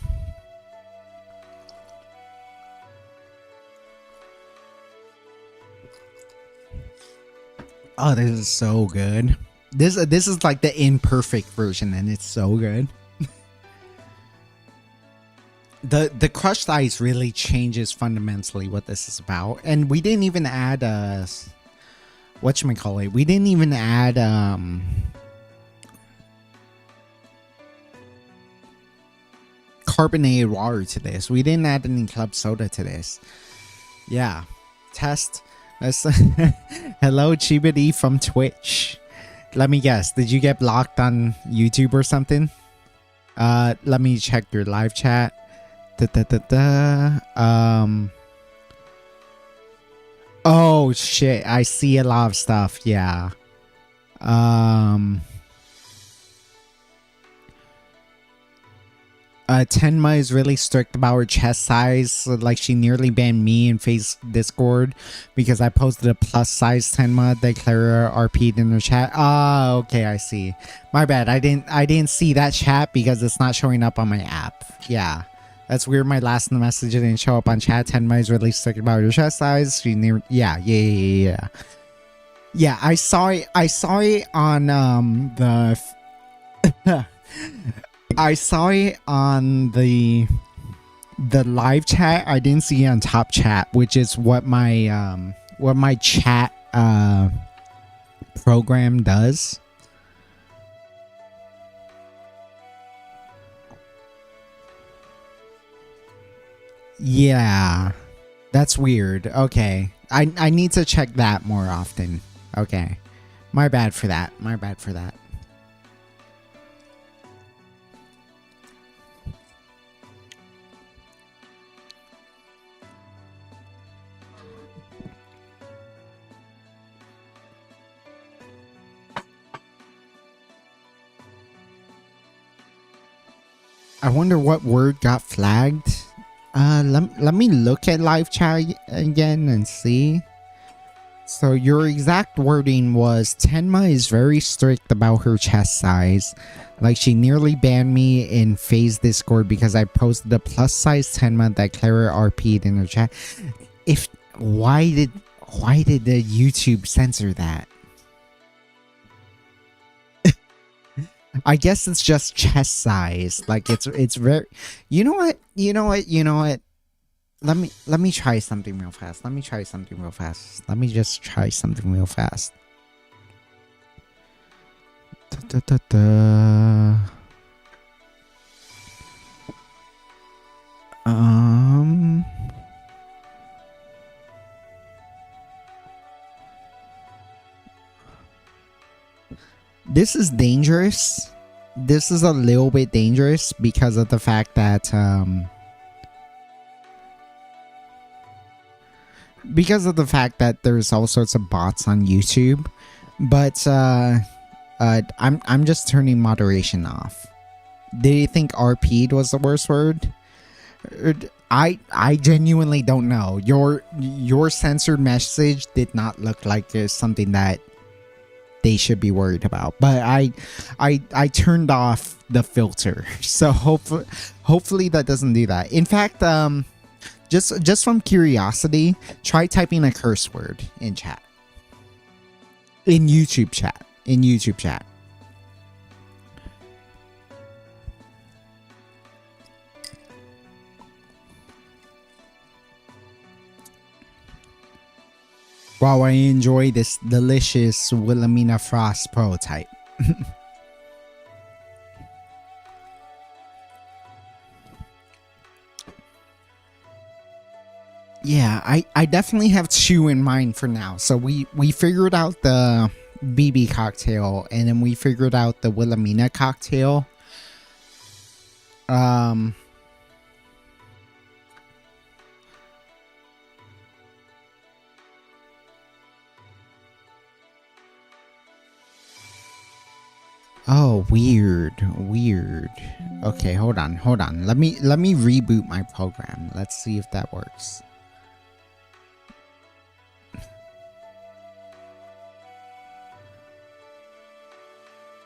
Oh, this is so good. This is like the imperfect version, and it's so good. The crushed ice really changes fundamentally what this is about, and we didn't even add whatchamacallit, we didn't even add carbonated water to this. We didn't add any club soda to this. Yeah, test. Hello, Chibity from Twitch. Let me guess, did you get blocked on YouTube or something? Let me check your live chat. Oh shit, I see a lot of stuff. Yeah. Tenma is really strict about her chest size. Like, she nearly banned me in Phase Discord because I posted a plus size Tenma that Clara RP'd in her chat. Ah, okay, I see. My bad. I didn't see that chat because it's not showing up on my app. Yeah. That's weird. My last message didn't show up on chat. Tenma is really strict about her chest size. She near. Yeah. Yeah, I saw it. I saw it on the. I saw it on the live chat. I didn't see it on top chat, which is what my chat program does. Yeah, that's weird. Okay, I need to check that more often. Okay, my bad for that. My bad for that. I wonder what word got flagged. Let me look at live chat again and see. So your exact wording was, Tenma is very strict about her chest size. Like, she nearly banned me in Phase Discord because I posted a plus size Tenma that Clara RP'd in her chat. Why did the YouTube censor that? I guess it's just chest size. Like, it's very. You know what? Let me try something real fast. Let me just try something real fast. This is dangerous. This is a little bit dangerous because of the fact that there's all sorts of bots on YouTube. But I'm just turning moderation off. Did you think RP'd was the worst word? I genuinely don't know. Your censored message did not look like something that they should be worried about, but I turned off the filter, so hopefully that doesn't do that. In fact, just from curiosity, try typing a curse word in chat, in YouTube chat. While I enjoy this delicious Wilhelmina Frost prototype. Yeah, I definitely have two in mind for now. So we figured out the BB cocktail, and then we figured out the Wilhelmina cocktail. Oh, weird, weird. Okay, hold on, hold on. Let me reboot my program. Let's see if that works.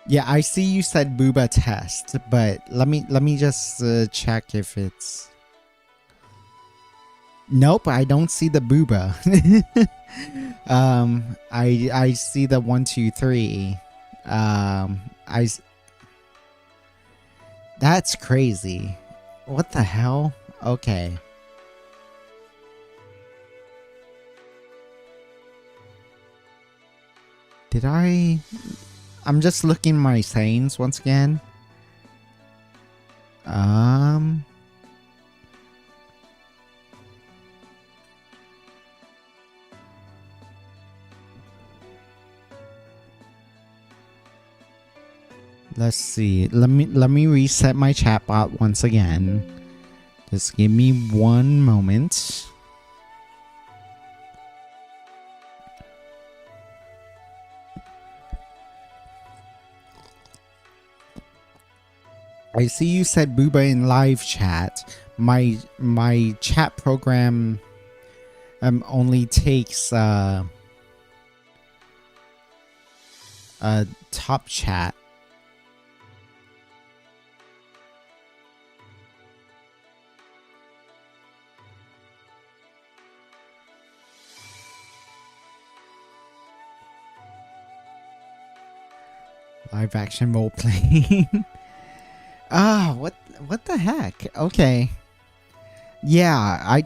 Yeah, I see you said booba test, but let me just check if it's. Nope, I don't see the booba. I see the 1 2 3. I. That's crazy. What the hell? Okay. Did I? I'm just looking my settings once again. Let's see. Let me reset my chatbot once again. Just give me one moment. I see you said booba in live chat. My chat program only takes top chat. Live action role playing. Ah, what the heck? Okay. Yeah,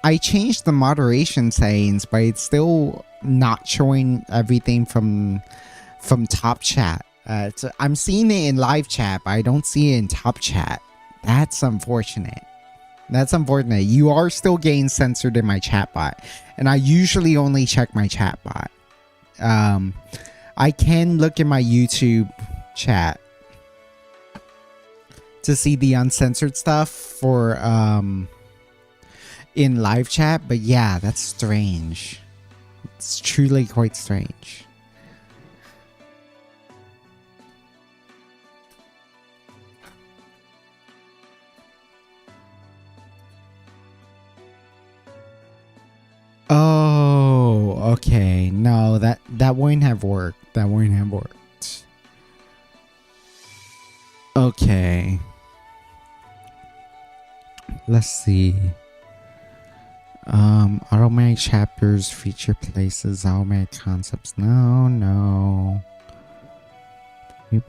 I changed the moderation settings, but it's still not showing everything from top chat. I'm seeing it in live chat, but I don't see it in top chat. That's unfortunate. That's unfortunate. You are still getting censored in my chatbot, and I usually only check my chatbot. I can look in my YouTube chat to see the uncensored stuff for in live chat, but yeah, that's strange. It's truly quite strange. Oh, okay. No, that wouldn't have worked. That wouldn't have worked. Okay. Let's see. Automatic chapters, feature places, automatic concepts. No.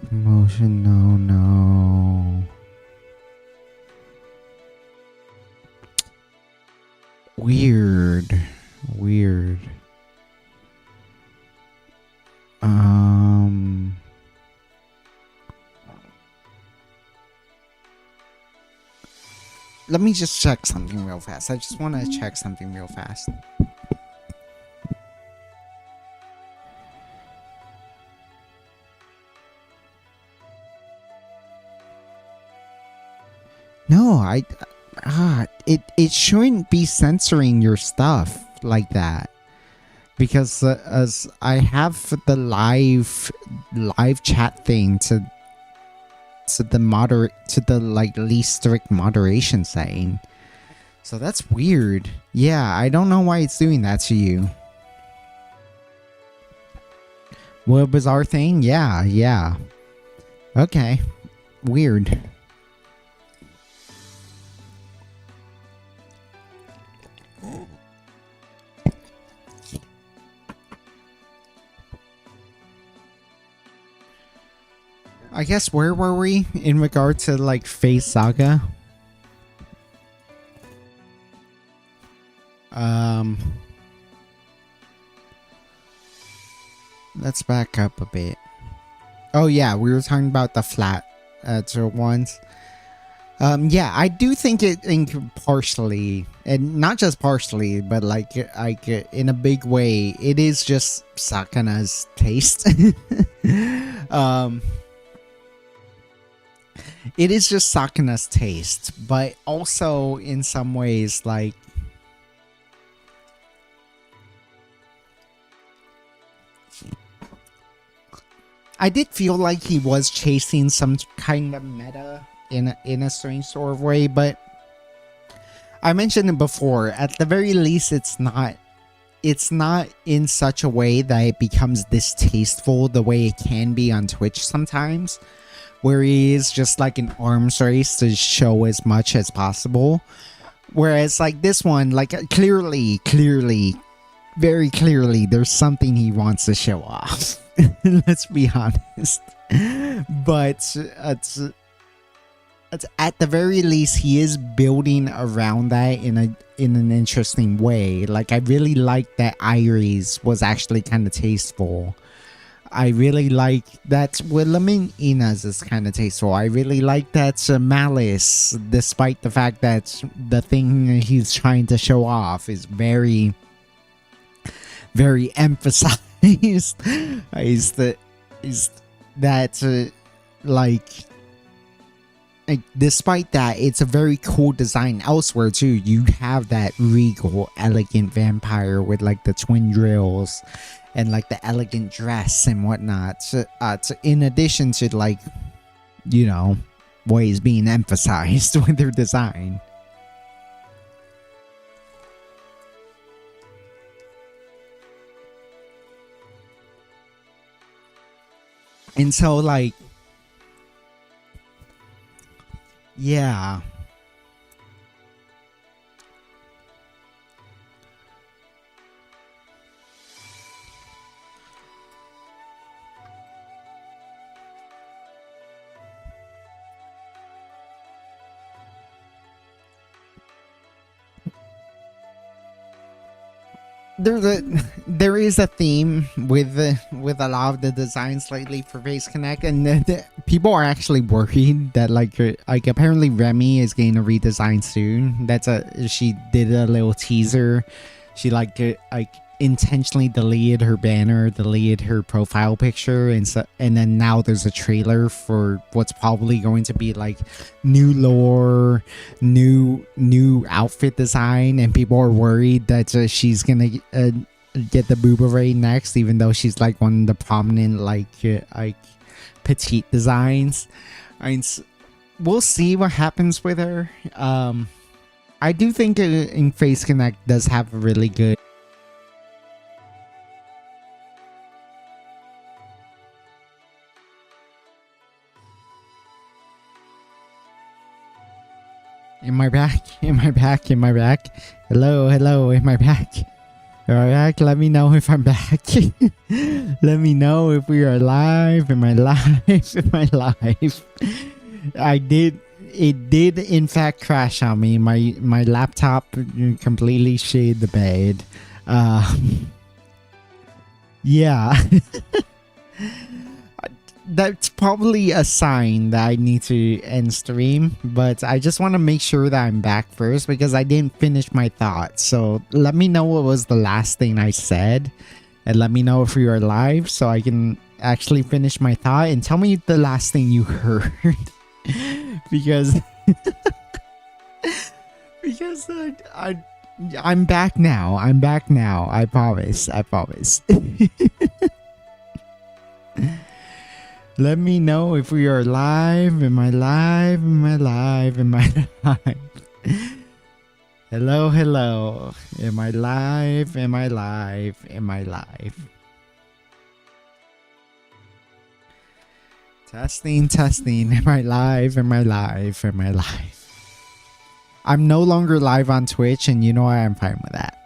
Promotion, no. Weird. Let me just check something real fast. I just want to check something real fast. No, it shouldn't be censoring your stuff like that, because as I have the live chat thing to the like least strict moderation setting. So that's weird. Yeah, I don't know why it's doing that to you. What a bizarre thing? Yeah. Okay. Weird. I guess where were we in regard to like Phase Saga? Let's back up a bit. Oh yeah, we were talking about the flat ones. Yeah, I do think it partially, and not just partially, but like in a big way, it is just Sakana's taste. It is just Sakana's taste, but also in some ways, like, I did feel like he was chasing some kind of meta in a strange sort of way, but I mentioned it before. At the very least, it's not in such a way that it becomes distasteful the way it can be on Twitch sometimes, where it is just like an arms race to show as much as possible. Whereas like this one, like clearly, very clearly, there's something he wants to show off. Let's be honest. But at the very least, he is building around that in an interesting way. Like, I really like that Iris was actually kind of tasteful. I really like that Inaz is kind of tasteful. I really like that Malice, despite the fact that the thing he's trying to show off is very, very emphasized. is that like despite that, it's a very cool design elsewhere too. You have that regal, elegant vampire with like the twin drills and like the elegant dress and whatnot. In addition to like, you know, what is being emphasized with their design. And so like, yeah. There is a theme with a lot of the designs lately for Phase Connect, and people are actually worried that like apparently Remy is getting a redesign soon. She did a little teaser. She like intentionally deleted her banner, deleted her profile picture, and then now there's a trailer for what's probably going to be like new lore, new outfit design, and people are worried that she's gonna get the boomerang next, even though she's like one of the prominent like petite designs. We'll see what happens with her. I do think in Phase Connect does have a really good. Am I back? Am I back? Am I back? Hello, am I back? Am I back? Let me know if I'm back. Let me know if we are live. Am I live? Am I live? It did in fact crash on me. My laptop completely shade the bed. Yeah. That's probably a sign that I need to end stream, but I just want to make sure that I'm back first because I didn't finish my thoughts. So let me know what was the last thing I said, and let me know if you are live so I can actually finish my thought, and tell me the last thing you heard. because I'm back now. I promise. Let me know if we are live. Am I live? Am I live? Am I live? Hello. Am I live? Am I live? Am I live? Testing. Am I live? Am I live? Am I live? I'm no longer live on Twitch, and you know what? I'm fine with that.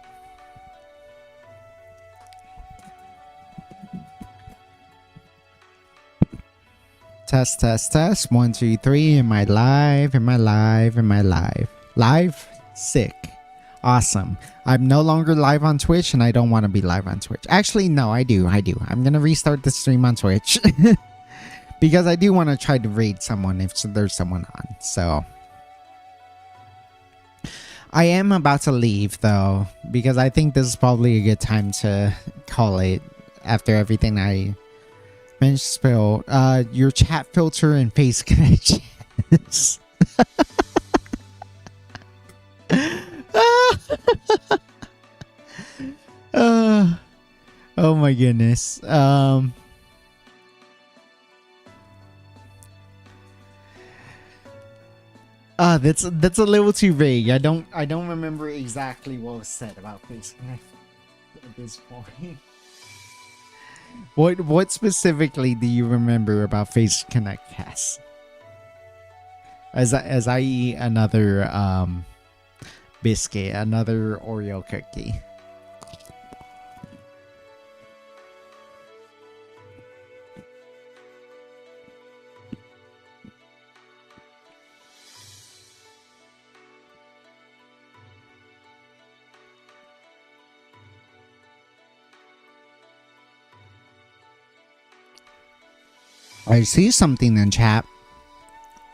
Test. 1, 2, 3. Am I live? Am I live? Am I live? Live? Sick. Awesome. I'm no longer live on Twitch, and I don't want to be live on Twitch. Actually, no, I do. I'm going to restart the stream on Twitch. Because I do want to try to raid someone if there's someone on. So I am about to leave, though, because I think this is probably a good time to call it after everything I mentioned. Spill. Your chat filter and face connections. Oh my goodness. That's a little too vague. I don't remember exactly what was said about Phase Connect at this point. What specifically do you remember about Phase Connect, Cass? As I eat another biscuit, another Oreo cookie. I see something in chat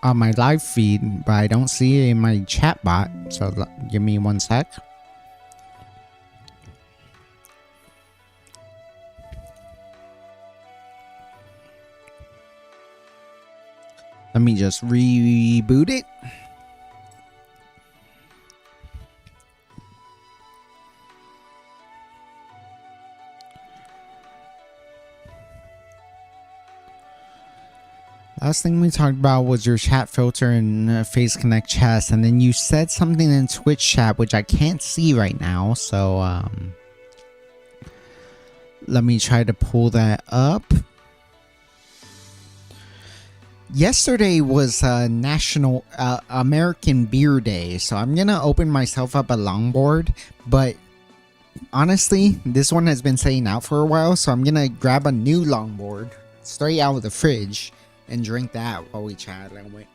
on my live feed, but I don't see it in my chat bot. So give me 1 sec. Let me just reboot it. Last thing we talked about was your chat filter in Phase Connect chest, and then you said something in Twitch chat which I can't see right now, so let me try to pull that up. Yesterday was National American Beer Day, so I'm gonna open myself up a longboard, but honestly, this one has been sitting out for a while, so I'm gonna grab a new longboard straight out of the fridge and drink that while we chat a little bit.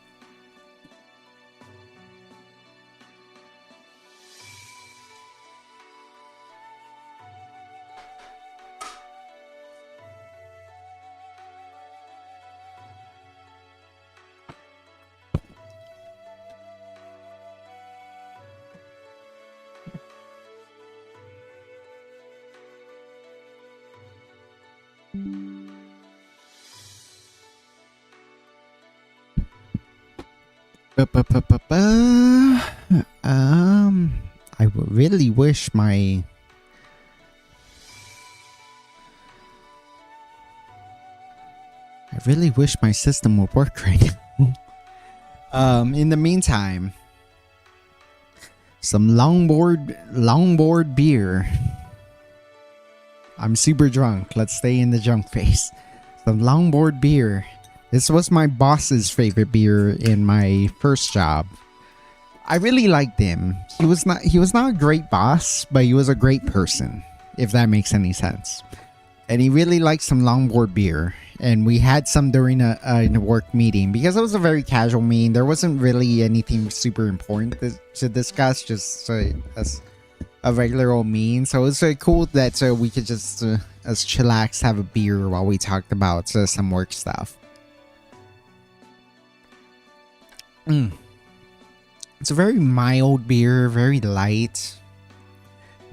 I really wish my system would work right now. In the meantime, some longboard beer. I'm super drunk. Let's stay in the drunk phase. Some longboard beer. This was my boss's favorite beer in my first job. I really liked him. He was not a great boss, but he was a great person, if that makes any sense. And he really liked some longboard beer. And we had some during a work meeting because it was a very casual meeting. There wasn't really anything super important to discuss, just a regular old meeting. So it was cool that we could just as chillax have a beer while we talked about some work stuff. It's a very mild beer, very light,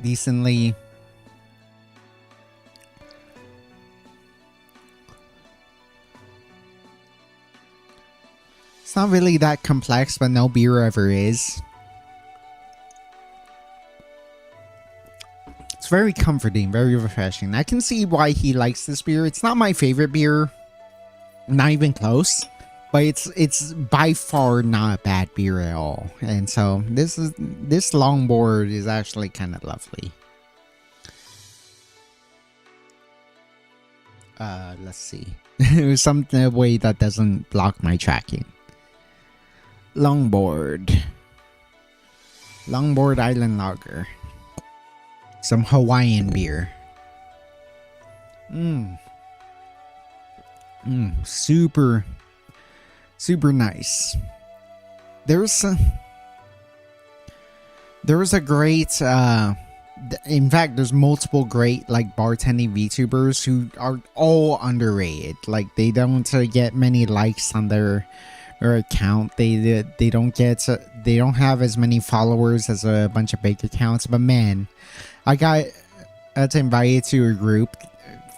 decently. It's not really that complex, but no beer ever is. It's very comforting, very refreshing. I can see why he likes this beer. It's not my favorite beer, not even close. But it's by far not a bad beer at all. And so this longboard is actually kind of lovely. Let's see. Some way that doesn't block my tracking. Longboard Island Lager. Some Hawaiian beer. Super nice. There was a great in fact there's multiple great like bartending VTubers who are all underrated. Like they don't get many likes on their account. They don't have as many followers as a bunch of big accounts, but man, I got invited to a group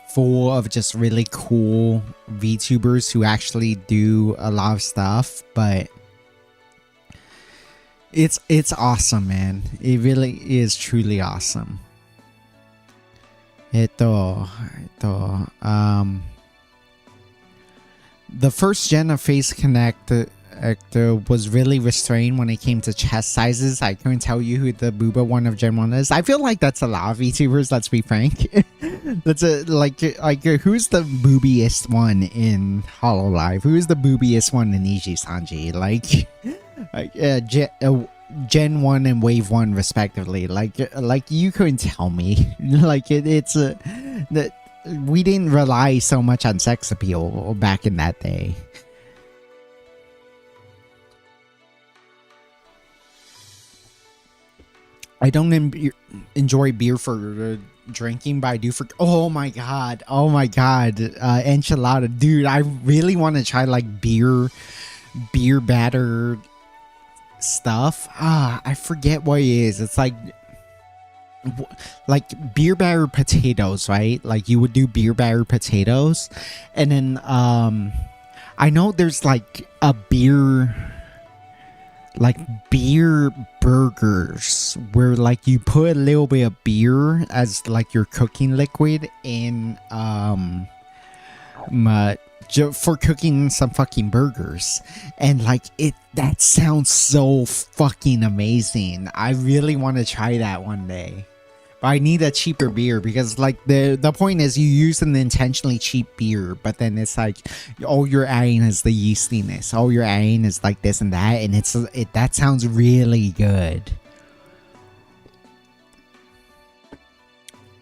full of just really cool VTubers who actually do a lot of stuff, but it's awesome, man. It really is truly awesome. The first gen of Phase Connect was really restrained when it came to chest sizes. I couldn't tell you who the booba one of Gen 1 is. I feel like that's a lot of VTubers, let's be frank. That's like who's the boobiest one in Hololive? Who's the boobiest one in Iji Sanji? Gen 1 and Wave 1 respectively. Like you couldn't tell me. Like it's that we didn't rely so much on sex appeal back in that day. I don't enjoy beer for drinking, but I do for... Oh my god. Enchilada. Dude, I really want to try like beer batter stuff. I forget what it is. It's like beer batter potatoes, right? Like you would do beer batter potatoes, and then I know there's like a beer burgers where like you put a little bit of beer as like your cooking liquid in for cooking some fucking burgers, and like that sounds so fucking amazing. I really want to try that one day, but I need a cheaper beer because like the point is you use an intentionally cheap beer, but then it's like all you're adding is the yeastiness, all you're adding is like this and that, and that sounds really good.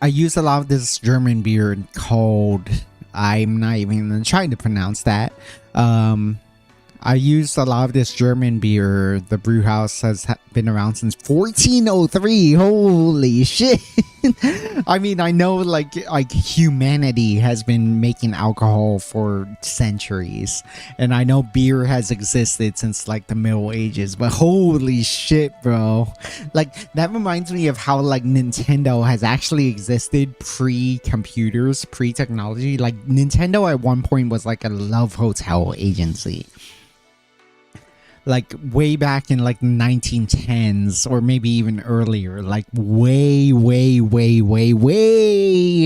I use a lot of this German beer called, I'm not even trying to pronounce that. I used a lot of this German beer. The brew house has been around since 1403. Holy shit. I mean, I know like humanity has been making alcohol for centuries, and I know beer has existed since like the Middle Ages, but holy shit, bro. Like that reminds me of how like Nintendo has actually existed pre-computers, pre-technology. Like Nintendo at one point was like a love hotel agency. Like way back in like 1910s or maybe even earlier, like way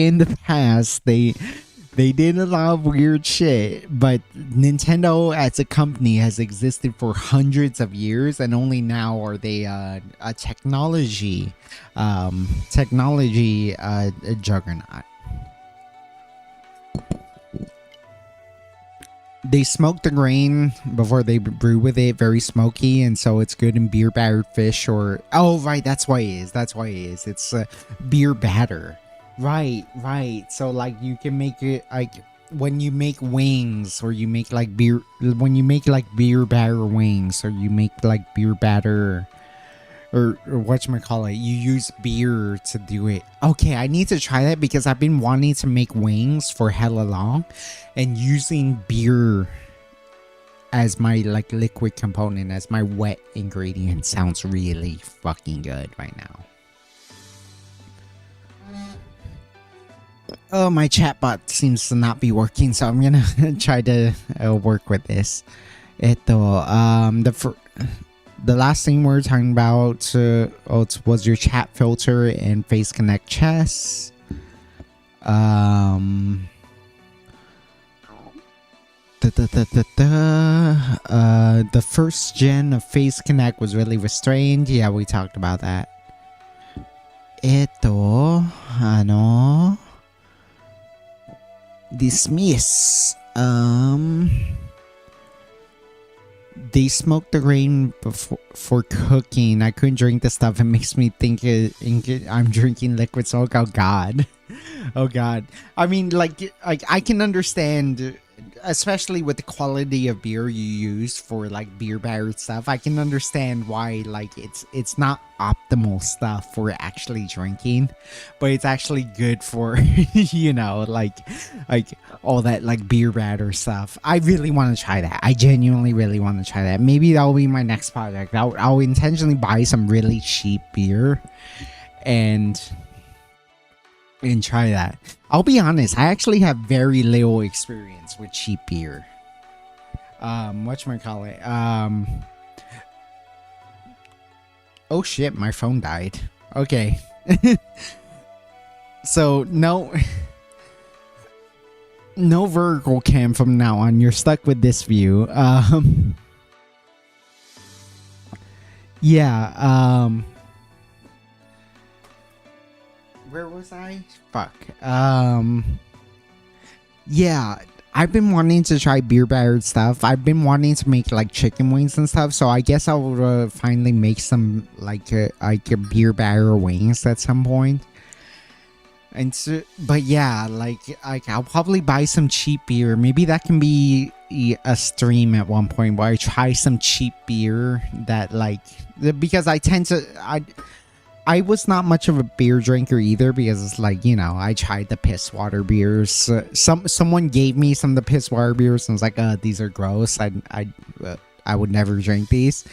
in the past, they did a lot of weird shit. But Nintendo as a company has existed for hundreds of years, and only now are they a technology juggernaut. They smoke the grain before they brew with it, very smoky, and so it's good in beer battered fish or... Oh, right, that's why it is. It's beer batter. Right. So, like, you can make it, like, when you make wings, or you make, like, beer... When you make, like, beer batter wings, or you make, like, beer batter... Or whatchamacallit, you use beer to do it. Okay, I need to try that because I've been wanting to make wings for hella long, and using beer as my like liquid component, as my wet ingredient, sounds really fucking good right now. Oh, my chatbot seems to not be working, so I'm gonna try to work with this. The last thing we're talking about was your chat filter and Face Connect chess. The first gen of Face Connect was really restrained. Yeah, we talked about that. Dismiss. They smoke the grain for cooking. I couldn't drink the stuff. It makes me think I'm drinking liquids. Oh god. Oh god. I mean, like I can understand, especially with the quality of beer you use for like beer battered stuff. I can understand why like it's not optimal stuff for actually drinking, but it's actually good for you know, like all that like beer batter stuff. I really want to try that. I genuinely really want to try that. Maybe that'll be my next project. I'll intentionally buy some really cheap beer and try that. I'll be honest, I actually have very little experience with cheap beer. Whatchamacallit? Oh shit, my phone died. Okay. So no vertical cam from now on. You're stuck with this view. Yeah, where was I? Fuck. Yeah, I've been wanting to try beer battered stuff. I've been wanting to make like chicken wings and stuff. So I guess I'll finally make some like a beer batter wings at some point. And so, but yeah, like I'll probably buy some cheap beer. Maybe that can be a stream at one point where I try some cheap beer that like because I tend to I was not much of a beer drinker either because it's like, you know, I tried the piss water beers. Someone gave me some of the piss water beers and was like, these are gross. I would never drink these.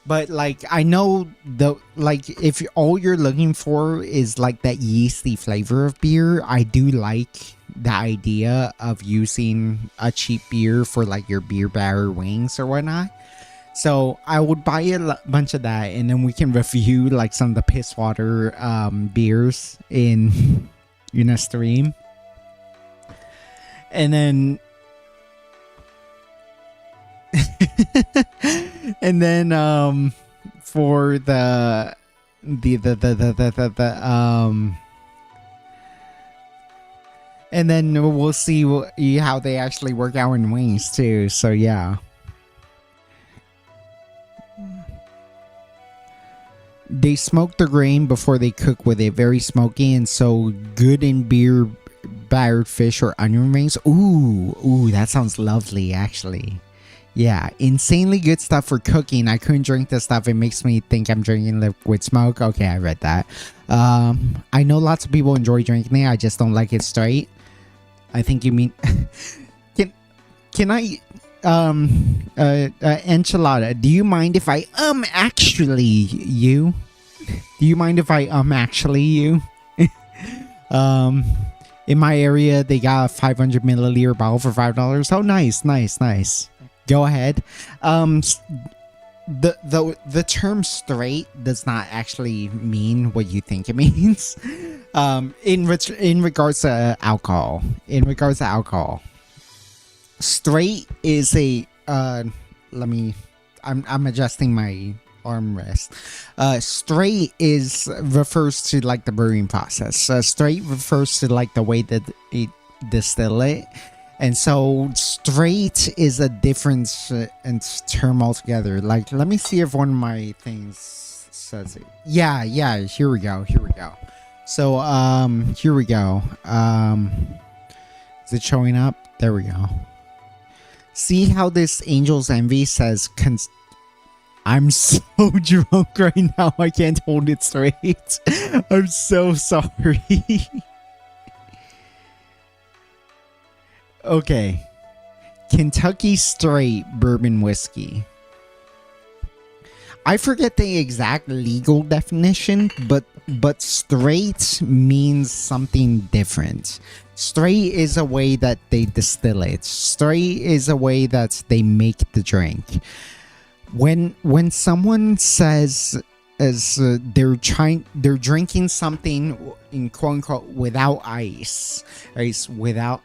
But like I know the like if all you're looking for is like that yeasty flavor of beer, I do like the idea of using a cheap beer for like your beer batter wings or whatnot. So I would buy a bunch of that, and then we can review like some of the piss water beers in a stream, and then and then for the and then we'll see how they actually work out in wings too. So yeah. They smoke the grain before they cook with it. Very smoky and so good in beer battered fish or onion rings. Ooh, that sounds lovely actually. Yeah, insanely good stuff for cooking. I couldn't drink this stuff. It makes me think I'm drinking liquid smoke. Okay, I read that. I know lots of people enjoy drinking it. I just don't like it straight. I think you mean... Can I... enchilada, do you mind if I actually you? Do you mind if I actually you? In my area they got a 500 milliliter bottle for $5. Oh, nice. Go ahead. The term straight does not actually mean what you think it means. In regards to alcohol. Straight is a I'm adjusting my armrest. Straight refers to like the brewing process. Straight refers to like the way that it distill it, and so straight is a different term altogether. Like, let me see if one of my things says it. Yeah, here we go. So here we go. Is it showing up? There we go. See how this Angel's Envy says I'm so drunk right now, I can't hold it straight. I'm so sorry. Okay. Kentucky Straight Bourbon Whiskey. I forget the exact legal definition, but straight means something different. Straight is a way that they distill it. Straight is a way that they make the drink. When someone says they're drinking something in quote unquote without ice, without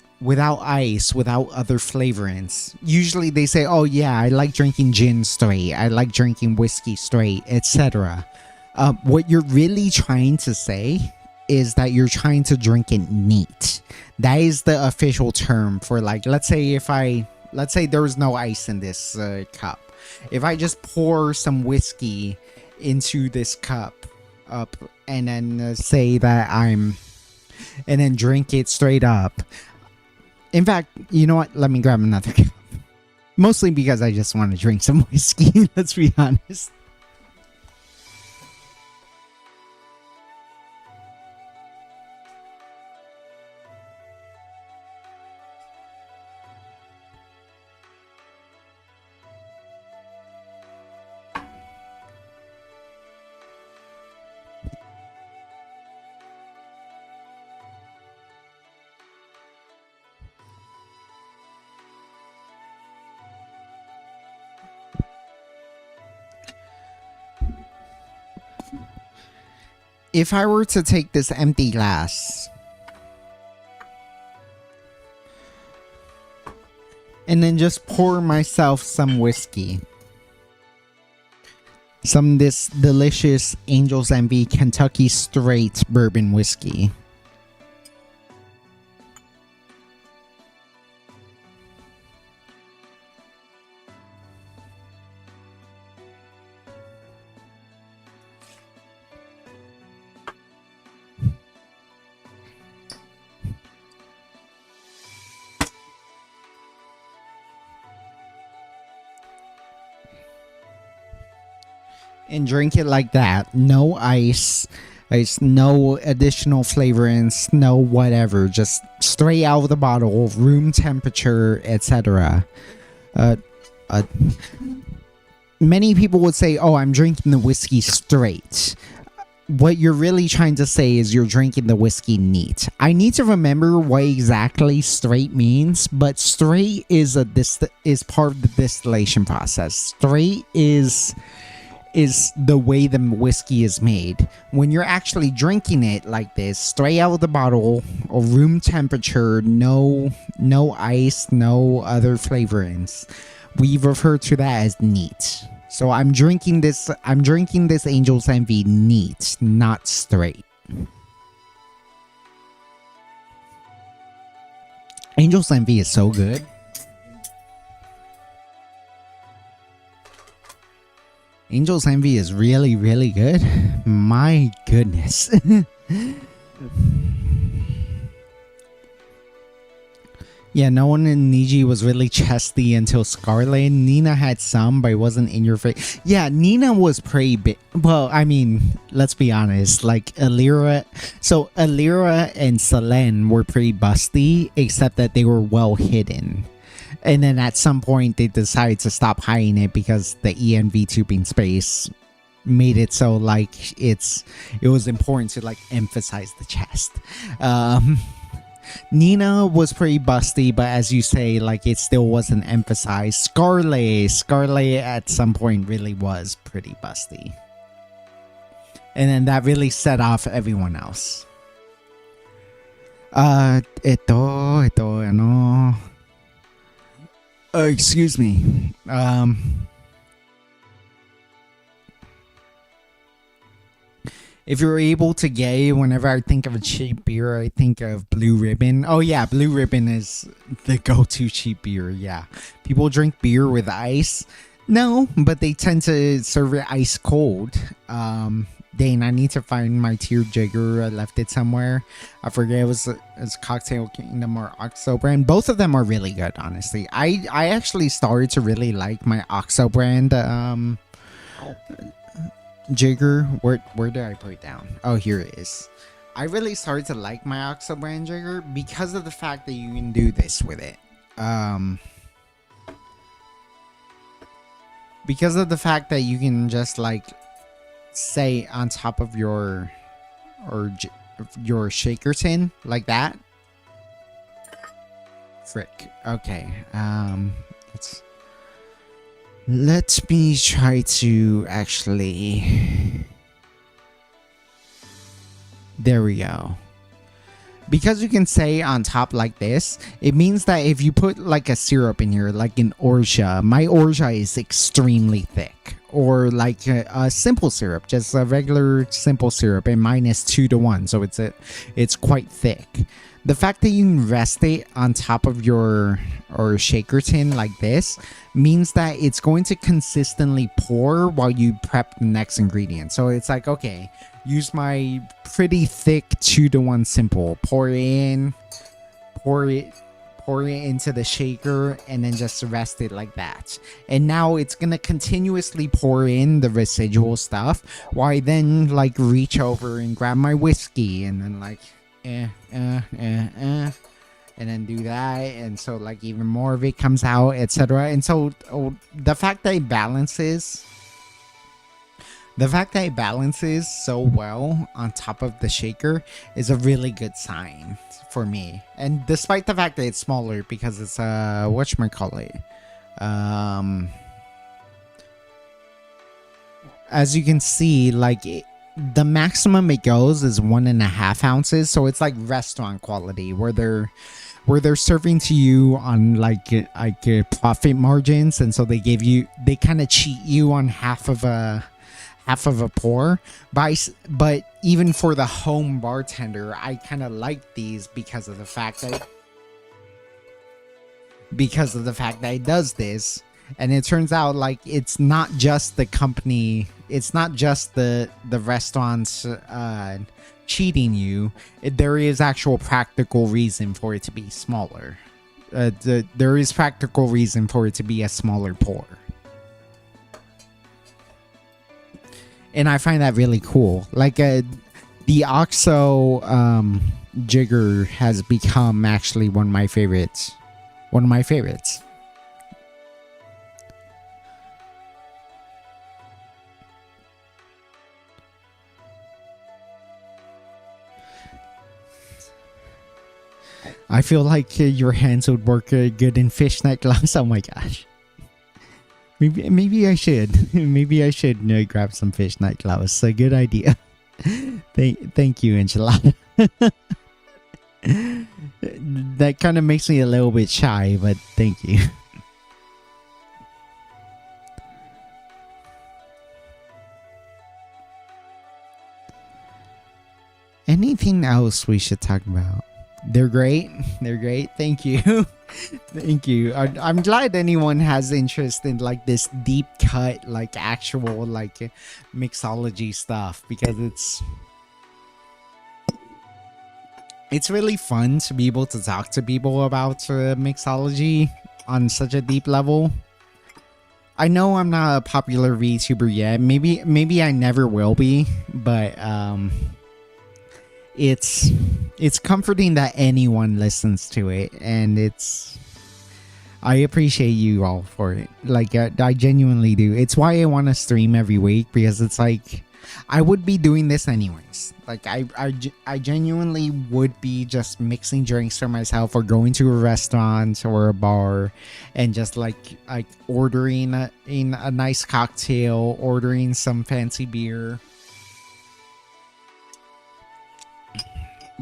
ice, without other flavorants. Usually they say, oh yeah, I like drinking gin straight, I like drinking whiskey straight, etc. What you're really trying to say is that you're trying to drink it neat. That is the official term for, like, let's say there was no ice in this cup. If I just pour some whiskey into this cup up and then say that and then drink it straight up. In fact, you know what? Let me grab another cup. Mostly because I just want to drink some whiskey, let's be honest. If I were to take this empty glass and then just pour myself some whiskey, Some of this delicious Angel's Envy Kentucky Straight Bourbon Whiskey. And drink it like that. No ice, no additional flavorings, no whatever. Just straight out of the bottle, room temperature, etc. Many people would say, oh, I'm drinking the whiskey straight. What you're really trying to say is you're drinking the whiskey neat. I need to remember what exactly straight means, but straight is part of the distillation process. Straight is the way the whiskey is made. When you're actually drinking it like this, straight out of the bottle, or room temperature, no ice, no other flavorings, we refer to that as neat. So I'm drinking this Angel's Envy neat, not straight. Angel's Envy is so good. Angel's Envy is really, really good. My goodness. Yeah, no one in Niji was really chesty until Scarlet. Nina had some, but it wasn't in your face. Yeah, Nina was pretty big. Well, I mean, let's be honest. Like, Alira and Selene were pretty busty, except that they were well hidden. And then at some point, they decided to stop hiding it because the EN VTubing space made it so, like, it was important to, like, emphasize the chest. Nina was pretty busty, but as you say, like, it still wasn't emphasized. Scarlet at some point really was pretty busty. And then that really set off everyone else. Excuse me. If you're able to gay, whenever I think of a cheap beer, I think of Blue Ribbon. Oh yeah, Blue Ribbon is the go-to cheap beer, yeah. People drink beer with ice. No, but they tend to serve it ice cold. Dane, I need to find my tier jigger. I left it somewhere. I forget it was Cocktail Kingdom or Oxo brand. Both of them are really good, honestly. I actually started to really like my Oxo brand jigger. Where did I put it down? Oh, here it is. I really started to like my Oxo brand jigger because of the fact that you can do this with it. Because of the fact that you can just, like, say on top of your shaker tin like that. Frick. Okay. Let me try to actually. There we go. Because you can say on top like this, it means that if you put like a syrup in here, like an orgeat, my orgeat is extremely thick. Or like a simple syrup, just a regular simple syrup, and mine is 2-to-1, so it's quite thick. The fact that you can rest it on top of your shaker tin like this means that it's going to consistently pour while you prep the next ingredient. So it's like, okay, use my pretty thick 2-to-1 simple, pour it in, pour it into the shaker, and then just rest it like that. And now it's gonna continuously pour in the residual stuff while I then like reach over and grab my whiskey and then like and then do that, and so like even more of it comes out, etc. And so the fact that it balances so well on top of the shaker is a really good sign for me. And despite the fact that it's smaller, because it's whatchamacallit, as you can see, like the maximum it goes is 1.5 ounces, so it's like restaurant quality where they're serving to you on like profit margins, and so they kind of cheat you on half of a half of a pour. But even for the home bartender, I kind of like these because of the fact that he does this. And it turns out like it's not just the company, it's not just the restaurants cheating you. There is actual practical reason for it to be smaller. There is practical reason for it to be a smaller pour. And I find that really cool. Like the OXO jigger has become actually one of my favorites. I feel like your hands would work good in fishnet gloves. Oh my gosh. Maybe I should. Maybe I should grab some fishnet gloves. A good idea. Thank you, Angela. That kind of makes me a little bit shy, but thank you. Anything else we should talk about? They're great. Thank you. Thank you. I'm glad anyone has interest in like this deep cut, like actual like mixology stuff, because it's really fun to be able to talk to people about mixology on such a deep level. I know I'm not a popular VTuber yet. Maybe I never will be, but it's comforting that anyone listens to it, and I appreciate you all for it. Like I genuinely do. It's why I want to stream every week, because it's like I would be doing this anyways. Like I genuinely would be just mixing drinks for myself, or going to a restaurant or a bar and just like ordering a nice cocktail, ordering some fancy beer,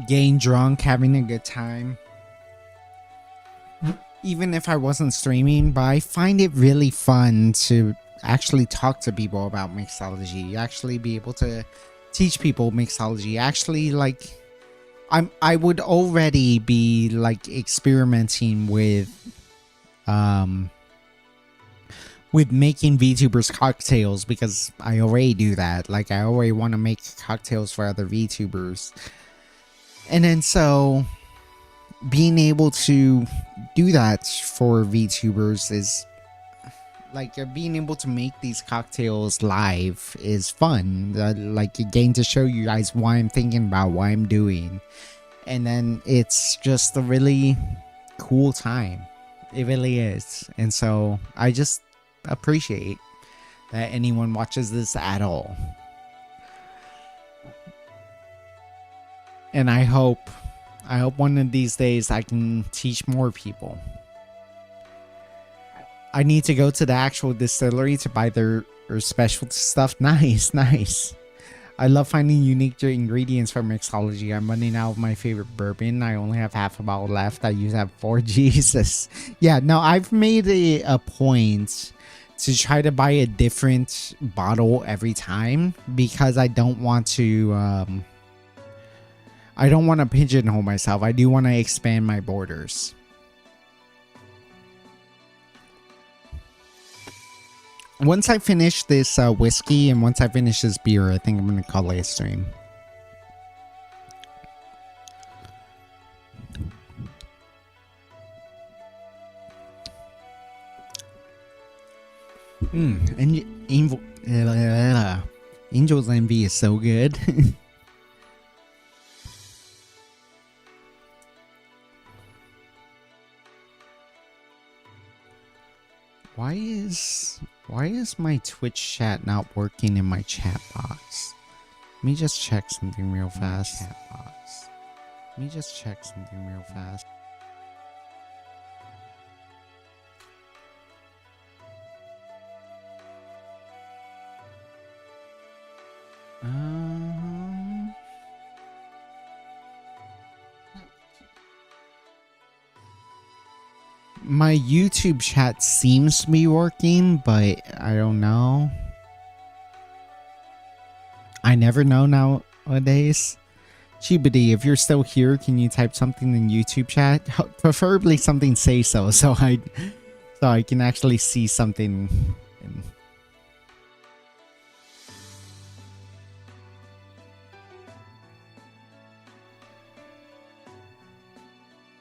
getting drunk, having a good time. Even if I wasn't streaming, but I find it really fun to actually talk to people about mixology, actually be able to teach people mixology. Actually, like I would already be like experimenting with making VTubers cocktails, because I already do that. Like I already want to make cocktails for other VTubers. And then so being able to do that for VTubers is like being able to make these cocktails live is fun. Like again, to show you guys why I'm thinking about what I'm doing. And then it's just a really cool time. It really is. And so I just appreciate that anyone watches this at all. And I hope one of these days I can teach more people. I need to go to the actual distillery to buy their specialty stuff. Nice. I love finding unique ingredients for mixology. I'm running out of my favorite bourbon. I only have half a bottle left. I used to have 4. Jesus. Yeah, no, I've made a point to try to buy a different bottle every time, because I don't want to pigeonhole myself. I do want to expand my borders. Once I finish this whiskey and once I finish this beer, I think I'm going to call it a stream. And Angel's Envy is so good. Why is my Twitch chat not working in my chat box? Let me just check something real fast. My YouTube chat seems to be working, but I don't know. I never know nowadays. Chibidi, if you're still here, can you type something in YouTube chat? Preferably something say so, so I can actually see something.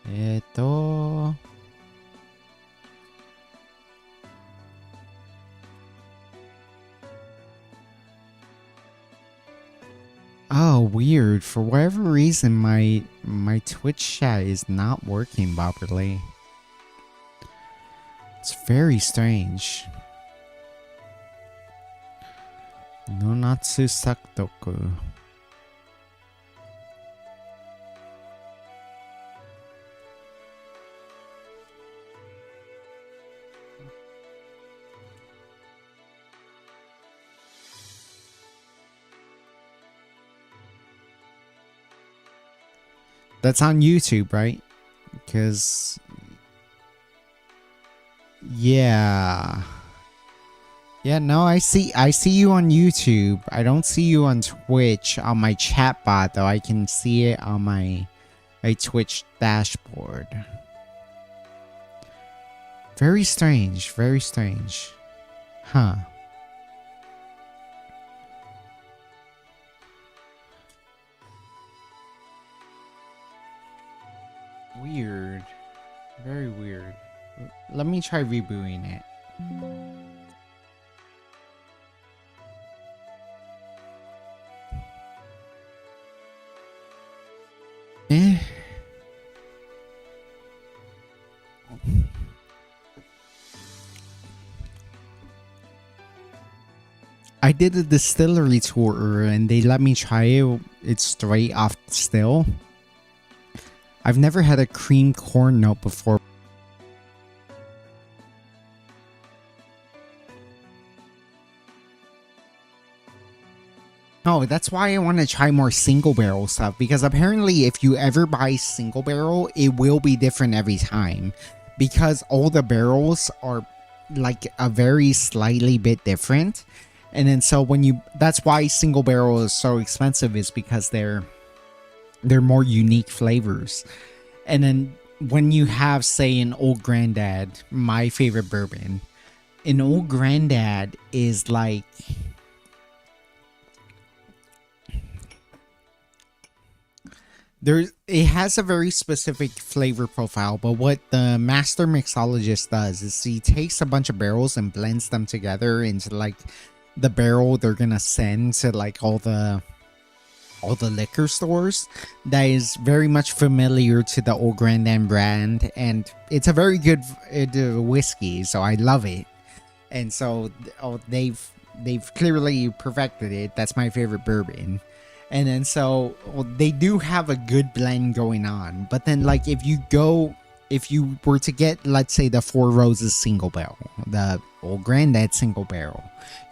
Eto. Oh, weird. For whatever reason, my Twitch chat is not working properly. It's very strange. No natsu sakutoku. That's on YouTube, right? Because yeah, no, I see you on YouTube. I don't see you on Twitch on my chat bot though. I can see it on my Twitch dashboard. Very strange, very strange. Huh. Weird. Very weird. Let me try rebooting it. I did a distillery tour and they let me try it straight off still. I've never had a cream corn note before. Oh, that's why I want to try more single barrel stuff, because apparently if you ever buy single barrel, it will be different every time, because all the barrels are like a very slightly bit different. And then so that's why single barrel is so expensive, is because they're more unique flavors. And then when you have, say, an Old Grandad, my favorite bourbon, an Old Grandad is like, it has a very specific flavor profile, but what the master mixologist does is he takes a bunch of barrels and blends them together into like the barrel they're gonna send to like all the liquor stores. That is very much familiar to the Old Grandad brand, and it's a very good whiskey, so I love it. And so they've clearly perfected it. That's my favorite bourbon. And then so they do have a good blend going on. But then like if you were to get, let's say, the Four Roses single barrel, the Old Grandad single barrel,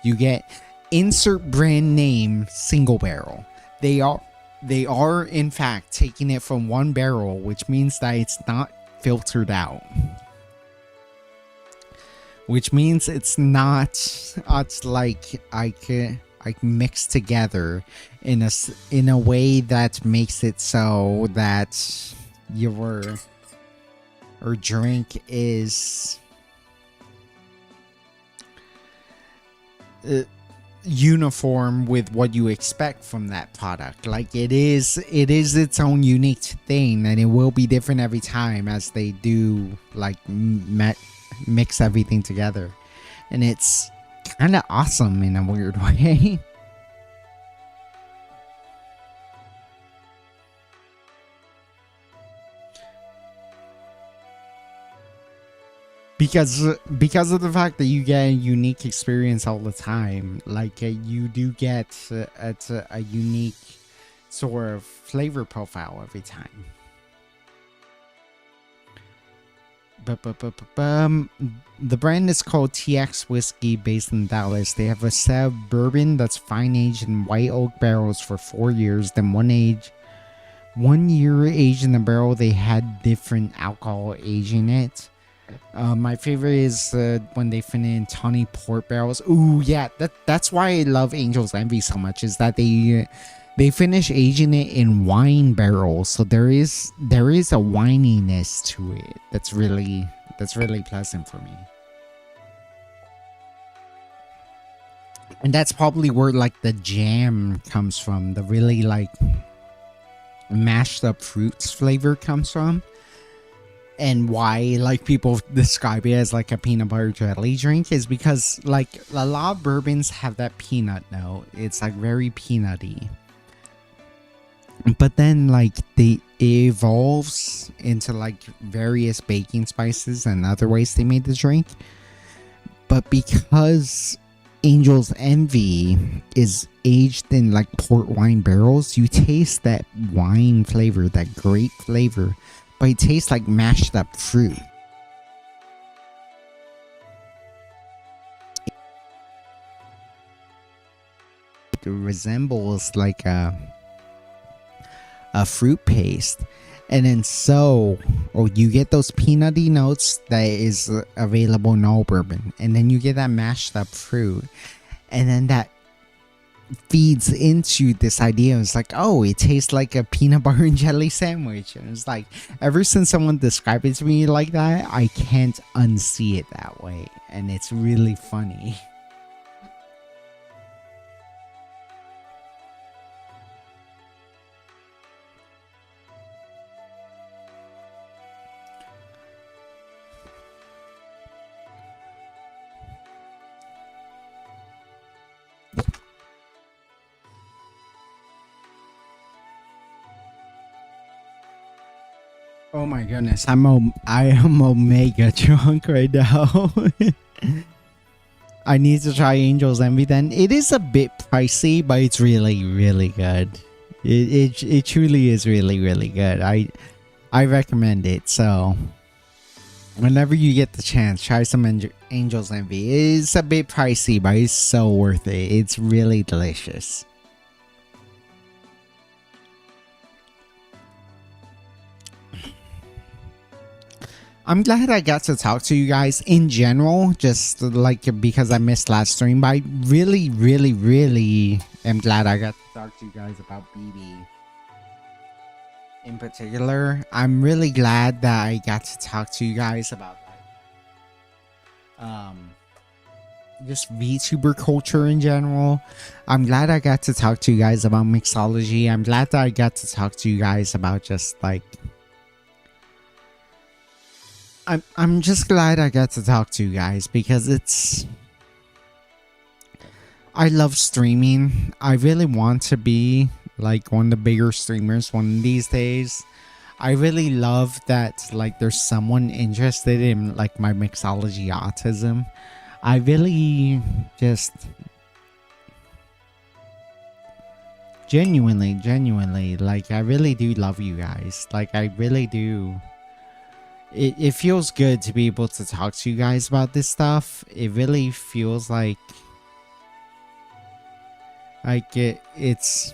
you get insert brand name single barrel. They are in fact taking it from one barrel, which means that it's not filtered out. Which means it's not, it's like I mix together in a way that makes it so that your drink is uniform with what you expect from that product. Like it is its own unique thing, and it will be different every time as they do like mix everything together. And it's kind of awesome in a weird way. because of the fact that you get a unique experience all the time. Like you do get a unique sort of flavor profile every time. The brand is called TX Whiskey, based in Dallas. They have a set of bourbon that's fine aged in white oak barrels for 4 years. Then 1 year aged in the barrel. They had different alcohol age in it. My favorite is when they finish in tawny port barrels. Ooh, yeah, that's why I love Angel's Envy so much. Is that they finish aging it in wine barrels, so there is a wininess to it. That's really pleasant for me. And that's probably where like the jam comes from. The really like mashed up fruits flavor comes from. And why like people describe it as like a peanut butter jelly drink is because like a lot of bourbons have that peanut note. It's like very peanutty. But then like it evolves into like various baking spices and other ways they made the drink. But because Angel's Envy is aged in like port wine barrels, you taste that wine flavor, that grape flavor, but it tastes like mashed up fruit. It resembles like a fruit paste. And then you get those peanutty notes that is available in all bourbon. And then you get that mashed up fruit. And then that feeds into this idea. It's like, oh, it tastes like a peanut butter and jelly sandwich. And it's like, ever since someone described it to me like that, I can't unsee it that way. And it's really funny. Oh my goodness, I am omega drunk right now. I need to try Angel's Envy then. It is a bit pricey, but it's really, really good. It truly is really, really good. I recommend it. So whenever you get the chance, try some Angel's Envy. It's a bit pricey, but it's so worth it. It's really delicious. I'm glad I got to talk to you guys in general, just like because I missed last stream, but I really, really, really am glad I got to talk to you guys about BB. In particular, I'm really glad that I got to talk to you guys about just VTuber culture in general. I'm glad I got to talk to you guys about mixology. I'm glad that I got to talk to you guys about just like I'm just glad I got to talk to you guys because I love streaming. I really want to be like one of the bigger streamers one of these days. I really love that like there's someone interested in like my mixology autism. I really just genuinely like I really do love you guys. Like I really do. It feels good to be able to talk to you guys about this stuff. It really feels like it's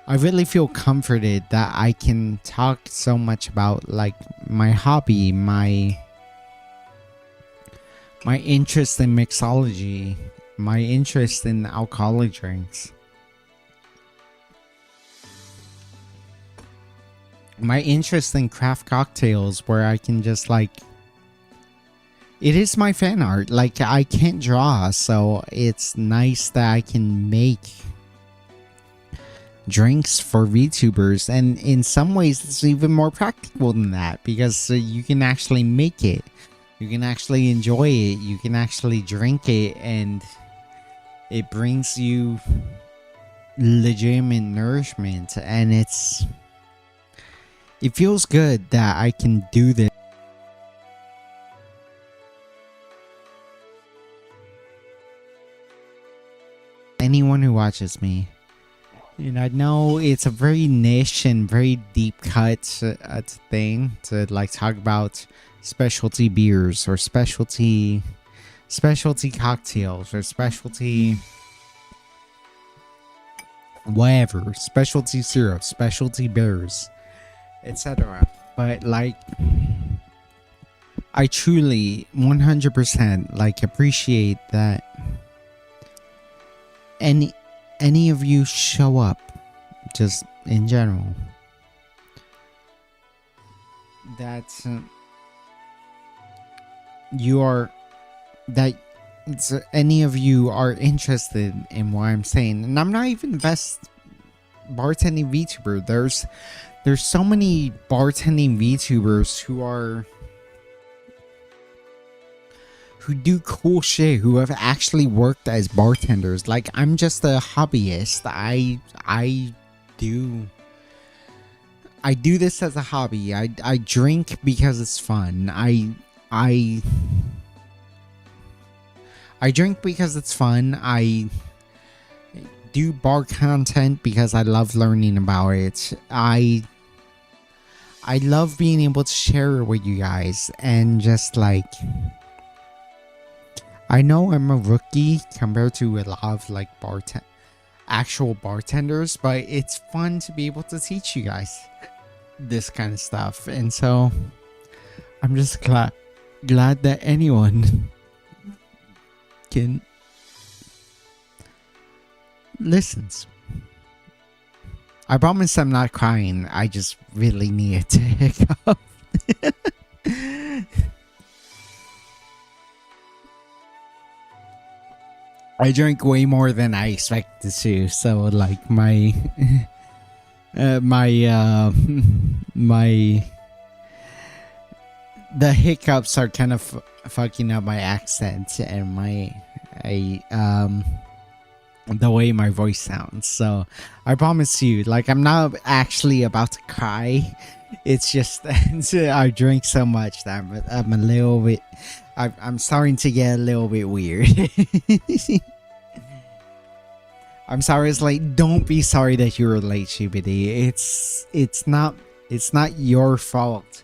I really feel comforted that I can talk so much about like my hobby, my interest in mixology, my interest in alcoholic drinks, my interest in craft cocktails, where I can just like it is my fan art. Like I can't draw, so it's nice that I can make drinks for VTubers, and in some ways it's even more practical than that because you can actually make it, you can actually enjoy it, you can actually drink it, and it brings you legitimate nourishment, and it feels good that I can do this. Anyone who watches me, and I know it's a very niche and very deep cut thing to like talk about specialty beers or specialty cocktails or specialty whatever, specialty syrup, specialty beers, etc. But like I truly 100% like appreciate that any any of you show up, just in general. That you are that any of you are interested in what I'm saying, and I'm not even the best bartending VTuber. There's so many bartending VTubers who do cool shit, who have actually worked as bartenders. Like, I'm just a hobbyist. I do this as a hobby. I drink because it's fun. I drink because it's fun. I do bar content because I love learning about it. I love being able to share it with you guys, and just like, I know I'm a rookie compared to a lot of like actual bartenders, but it's fun to be able to teach you guys this kind of stuff. And so I'm just glad that anyone can listens. I promise I'm not crying. I just really need to hiccup. I drank way more than I expected to, so like my my the hiccups are kind of fucking up my accent and the way my voice sounds. So I promise you, like, I'm not actually about to cry. It's just I drink so much that I'm a little bit. I'm starting to get a little bit weird. I'm sorry it's late. Don't be sorry that you were late, Shibidi. It's not your fault.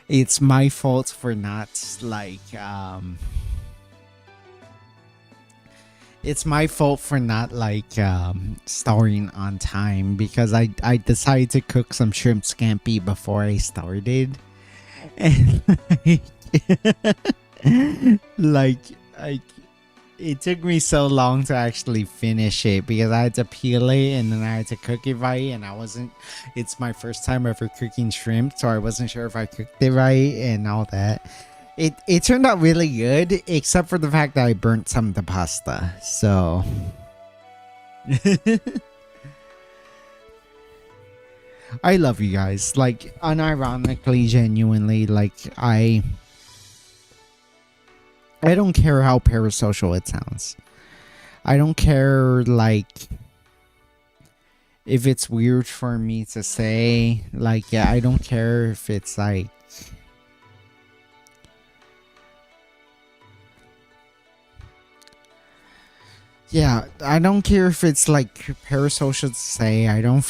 It's my fault for not like it's my fault for not like starting on time, because I decided to cook some shrimp scampi before I started. And like it took me so long to actually finish it, because I had to peel it and then I had to cook it right, and it's my first time ever cooking shrimp, so I wasn't sure if I cooked it right and all that. It turned out really good, except for the fact that I burnt some of the pasta. So I love you guys, like, unironically, genuinely. Like, I don't care how parasocial it sounds. I don't care, like, if it's weird for me to say. Like, yeah, I don't care if it's like, yeah, I don't care if it's like parasocial to say. I don't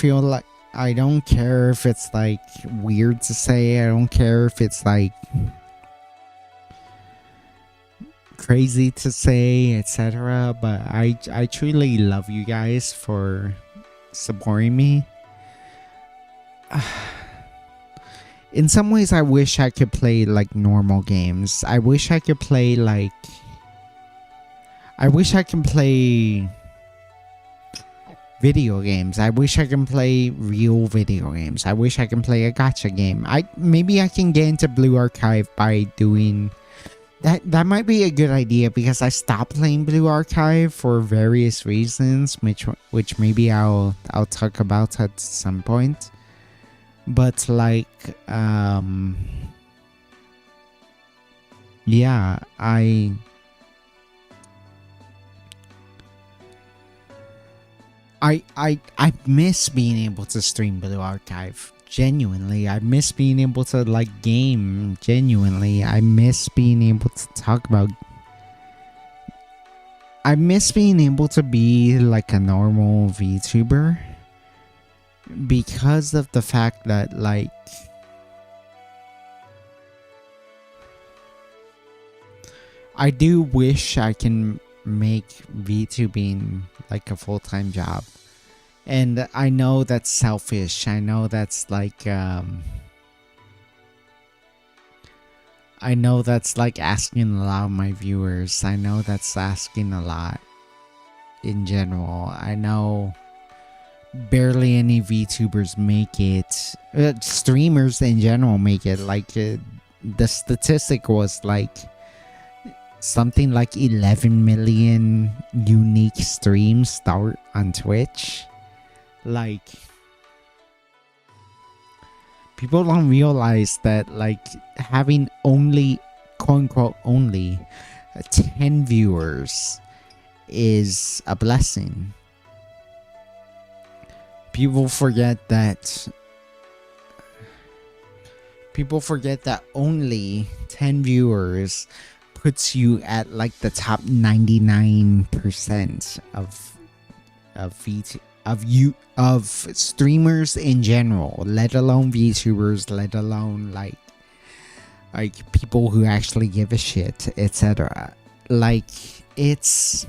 care if it's like weird to say. I don't care if it's like crazy to say, etc. But I truly love you guys for supporting me. In some ways, I wish I could play like normal games. I wish I could play like, I wish I can play video games. I wish I can play real video games. I wish I can play a gacha game. Maybe I can get into Blue Archive by doing that. That might be a good idea, because I stopped playing Blue Archive for various reasons, which maybe I'll talk about at some point. But like, yeah, I miss being able to stream Blue Archive. Genuinely, I miss being able to like game. Genuinely, I miss being able to talk about. I miss being able to be like a normal VTuber, because of the fact that, like, I do wish I can make VTubing like a full-time job. And I know that's selfish. I know that's like I know that's like asking a lot of my viewers. I know that's asking a lot in general. I know barely any VTubers make it. Streamers in general make it. Like the statistic was like something like 11 million unique streams start on Twitch. Like, people don't realize that like having only, quote unquote, only 10 viewers is a blessing. People forget that only 10 viewers puts you at like the top 99% of streamers in general, let alone VTubers, let alone like people who actually give a shit, etc. Like, it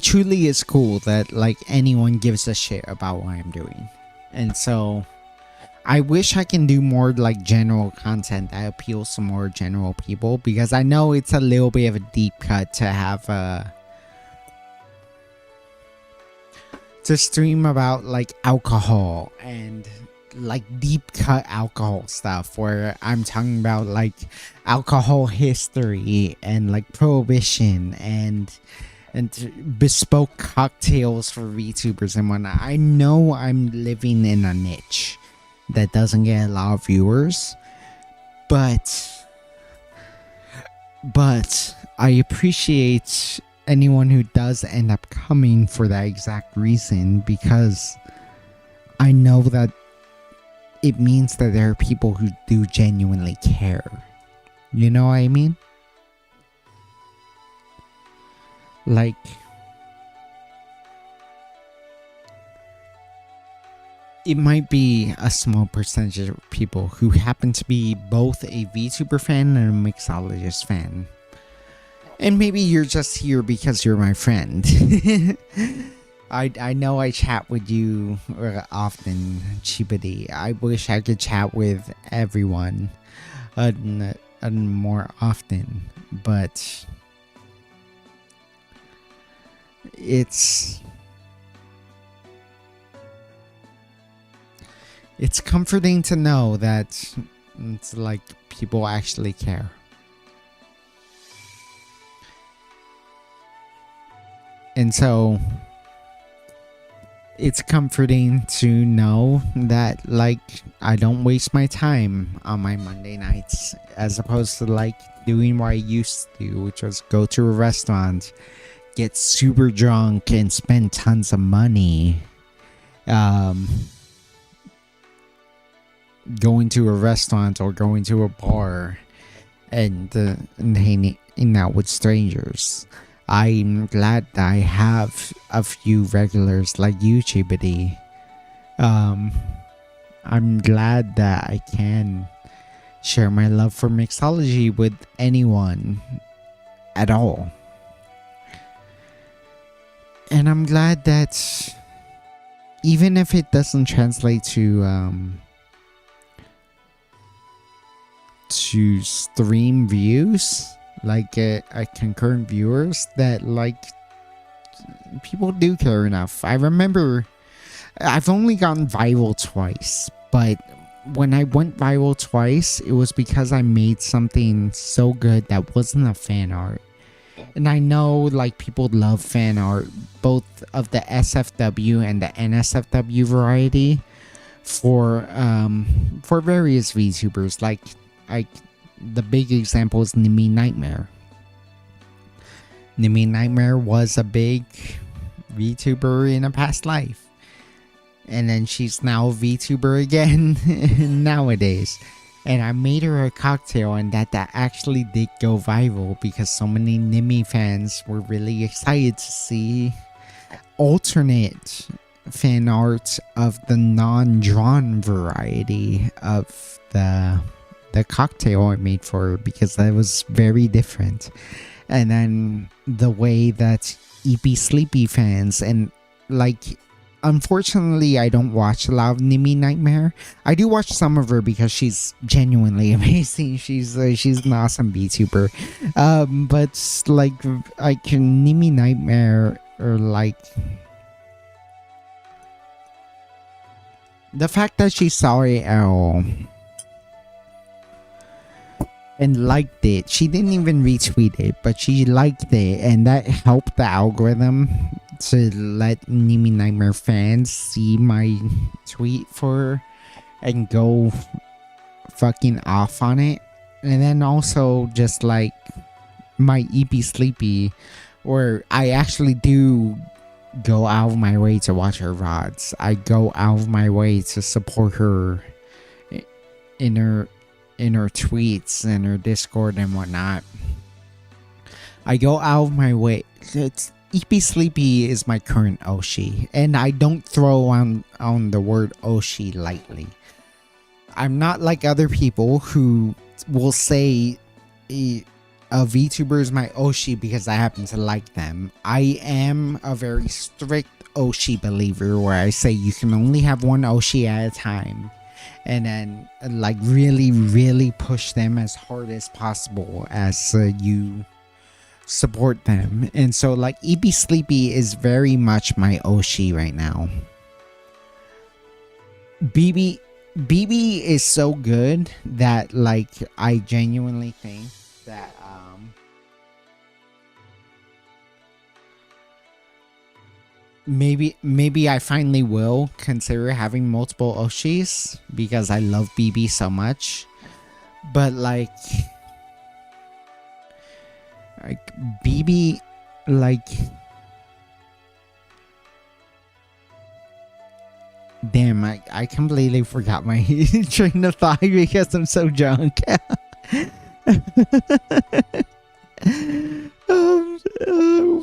truly is cool that like anyone gives a shit about what I'm doing. And so I wish I can do more like general content that appeals to more general people, because I know it's a little bit of a deep cut to have to stream about like alcohol and like deep cut alcohol stuff, where I'm talking about like alcohol history and like prohibition and bespoke cocktails for VTubers and whatnot. I know I'm living in a niche that doesn't get a lot of viewers, but I appreciate anyone who does end up coming for that exact reason, because I know that it means that there are people who do genuinely care. You know what I mean? Like, it might be a small percentage of people who happen to be both a VTuber fan and a mixologist fan. And maybe you're just here because you're my friend. I know I chat with you often, Chibadi. I wish I could chat with everyone more often, but it's comforting to know that it's like people actually care. And so it's comforting to know that like I don't waste my time on my Monday nights, as opposed to like doing what I used to do, which was go to a restaurant, get super drunk and spend tons of money going to a restaurant or going to a bar and hanging out with strangers. I'm glad that I have a few regulars like you, Chibadi. I'm glad that I can share my love for mixology with anyone at all. And I'm glad that even if it doesn't translate to stream views, like concurrent viewers, that like people do care enough. I remember I've only gotten viral twice, but when I went viral twice, it was because I made something so good that wasn't a fan art. And I know like people love fan art, both of the SFW and the NSFW variety, for various VTubers. Like the big example is Nimi Nightmare. Nimi Nightmare was a big VTuber in a past life, and then she's now a VTuber again nowadays. And I made her a cocktail, and that actually did go viral because so many Nimi fans were really excited to see alternate fan art of the non-drawn variety of the cocktail I made for her, because that was very different. And then the way that EP Sleepy fans and like unfortunately, I don't watch a lot of Nimi Nightmare. I do watch some of her because she's genuinely amazing. She's an awesome VTuber. But like Nimi Nightmare, or like the fact that she saw it and liked it. She didn't even retweet it, but she liked it, and that helped the algorithm to let Nimi Nightmare fans see my tweet for her and go fucking off on it. And then also just like my EP Sleepy, where I actually do go out of my way to watch her VODs. I go out of my way to support her in her tweets and her Discord and whatnot. I go out of my way. It's EP Sleepy is my current Oshi, and I don't throw on the word Oshi lightly. I'm not like other people who will say a VTuber is my Oshi because I happen to like them. I am a very strict Oshi believer, where I say you can only have one Oshi at a time, and then like really push them as hard as possible as you support them. And so like EB Sleepy is very much my Oshi right now. BB is so good that like I genuinely think that maybe I finally will consider having multiple Oshis because I love BB so much. But like BB, like, damn, I completely forgot my train of thought because I'm so drunk.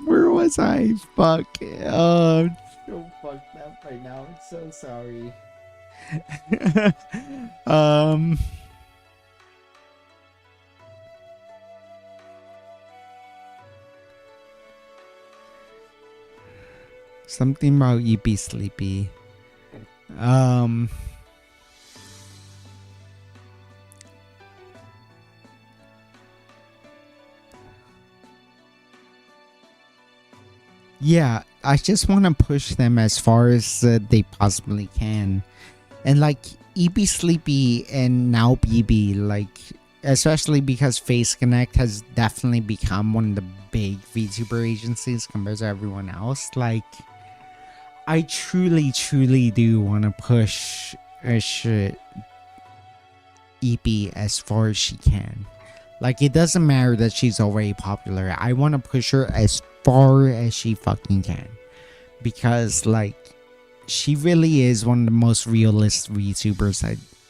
Where was I? Fuck. I'm so fucked up right now. I'm so sorry. Something about EP Sleepy. Yeah, I just want to push them as far as they possibly can. And like EP Sleepy and now BB, like, especially because Face Connect has definitely become one of the big VTuber agencies compared to everyone else. Like, I truly do want to push EP as far as she can. Like, it doesn't matter that she's already popular. I want to push her as far as she fucking can. Because, like, she really is one of the most realist VTubers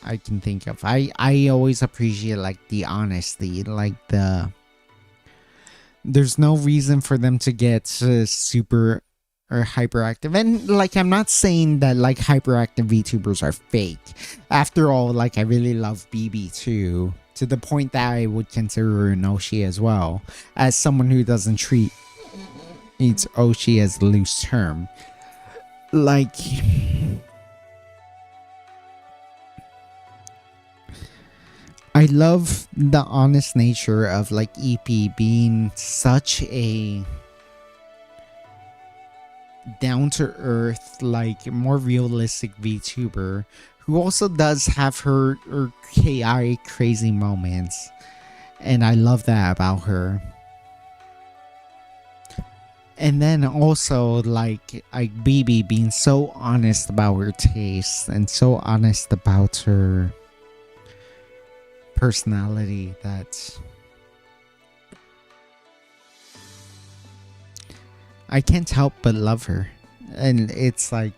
I can think of. I always appreciate, like, the honesty. Like, there's no reason for them to get super or hyperactive. And like, I'm not saying that like hyperactive VTubers are fake. After all, like, I really love BB too, to the point that I would consider her an Oshi as well, as someone who doesn't treat each Oshi as a loose term. Like, I love the honest nature of like EP being such a down-to-earth, like, more realistic VTuber who also does have her chaotic, crazy moments, and I love that about her. And then also like BB being so honest about her tastes and so honest about her personality that I can't help but love her. And it's like,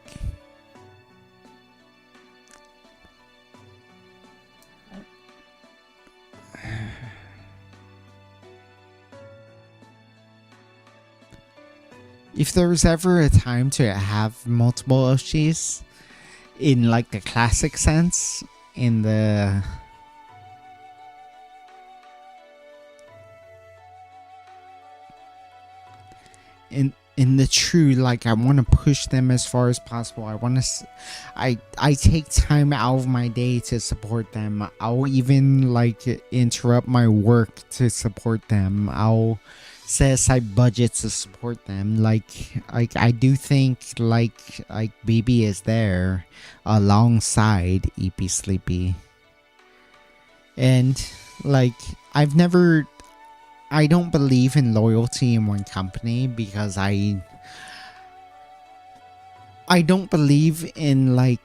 if there was ever a time to have multiple Oshis in like the classic sense, in the in the true, like, I want to push them as far as possible. I want to I take time out of my day to support them. I'll even like interrupt my work to support them. I'll set aside budgets to support them. Like I do think like baby is there alongside EP Sleepy. And like I don't believe in loyalty in one company because I don't believe in like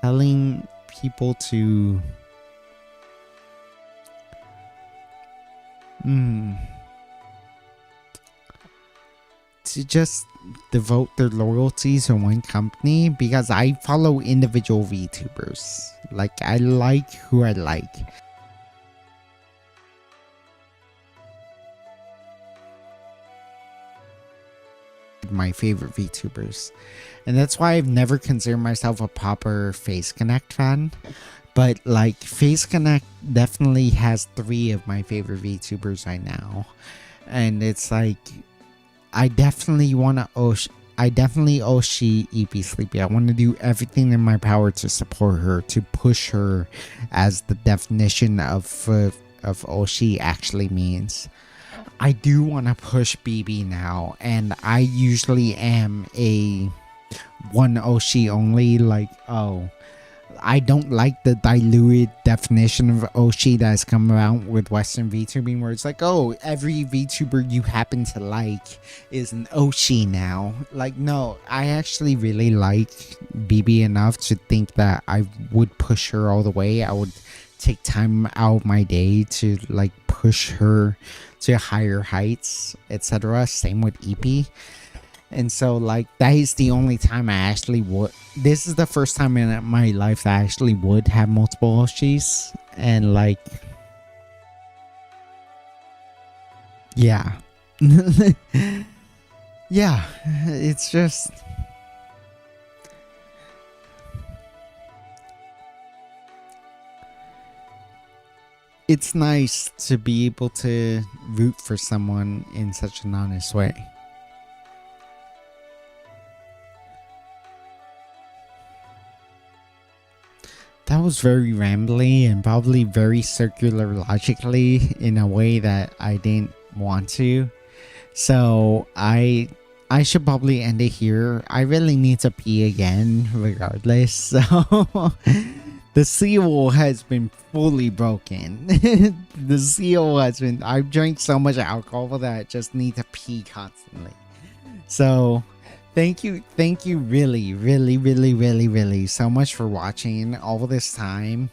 telling people to just devote their loyalty to one company, because I follow individual VTubers. Like I like who I like. My favorite VTubers, and that's why I've never considered myself a proper Phase Connect fan. But like Phase Connect definitely has 3 of my favorite VTubers right now, and it's like I definitely want to Oshi EP Sleepy. I want to do everything in my power to support her, to push her, as the definition of Oshi actually means. I do want to push BB now, and I usually am a one Oshi only. Like, oh, I don't like the diluted definition of Oshi that has come out with Western VTubing, where it's like, oh, every VTuber you happen to like is an Oshi now. Like, no, I actually really like BB enough to think that I would push her all the way. I would take time out of my day to like push her to higher heights, etc. Same with EP. And so like that is the only time I actually would, this is the first time in my life that I actually would have multiple Oshis. And like, yeah. Yeah, it's just, it's nice to be able to root for someone in such an honest way. That was very rambly and probably very circular logically in a way that I didn't want to. So I should probably end it here. I really need to pee again regardless. So the seal has been fully broken. The seal has been, I've drank so much alcohol that I just need to pee constantly. So thank you really so much for watching all this time.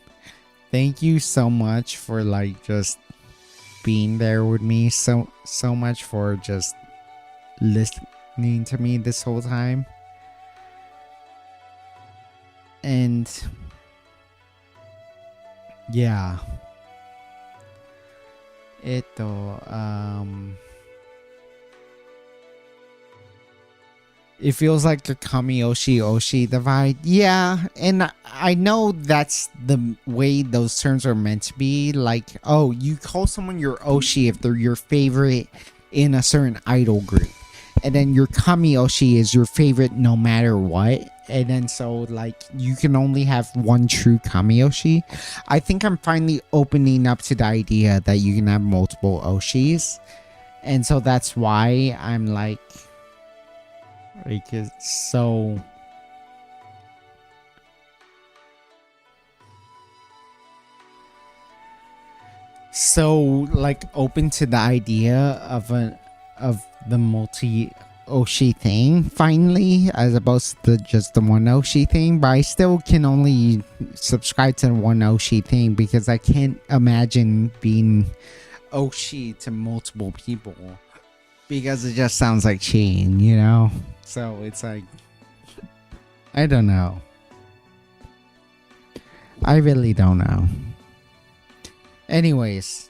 Thank you so much for like just being there with me, so much for just listening to me this whole time. And yeah, it feels like a Kami Oshi divide. Yeah, and I know that's the way those terms are meant to be. Like, oh, you call someone your Oshi if they're your favorite in a certain idol group. And then your Kami Oshi is your favorite no matter what. And then so like you can only have one true Kami Oshi. I think I'm finally opening up to the idea that you can have multiple Oshis. And so that's why I'm like it's so like open to the idea of the multi Oshi thing finally, as opposed to just the one Oshi thing. But I still can only subscribe to the one Oshi thing because I can't imagine being Oshi to multiple people, because it just sounds like cheating, you know? So it's like, I don't know. I really don't know. Anyways,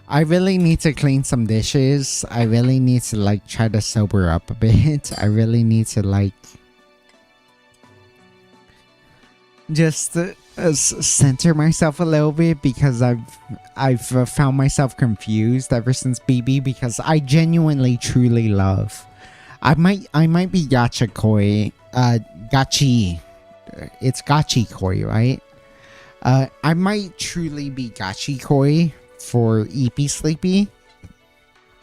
I really need to clean some dishes. I really need to like try to sober up a bit. I really need to like just center myself a little bit because I've found myself confused ever since BB because I genuinely truly love. I might be gacha koi, gachi. It's gachi koi, right? I might truly be gachi koi for EP Sleepy.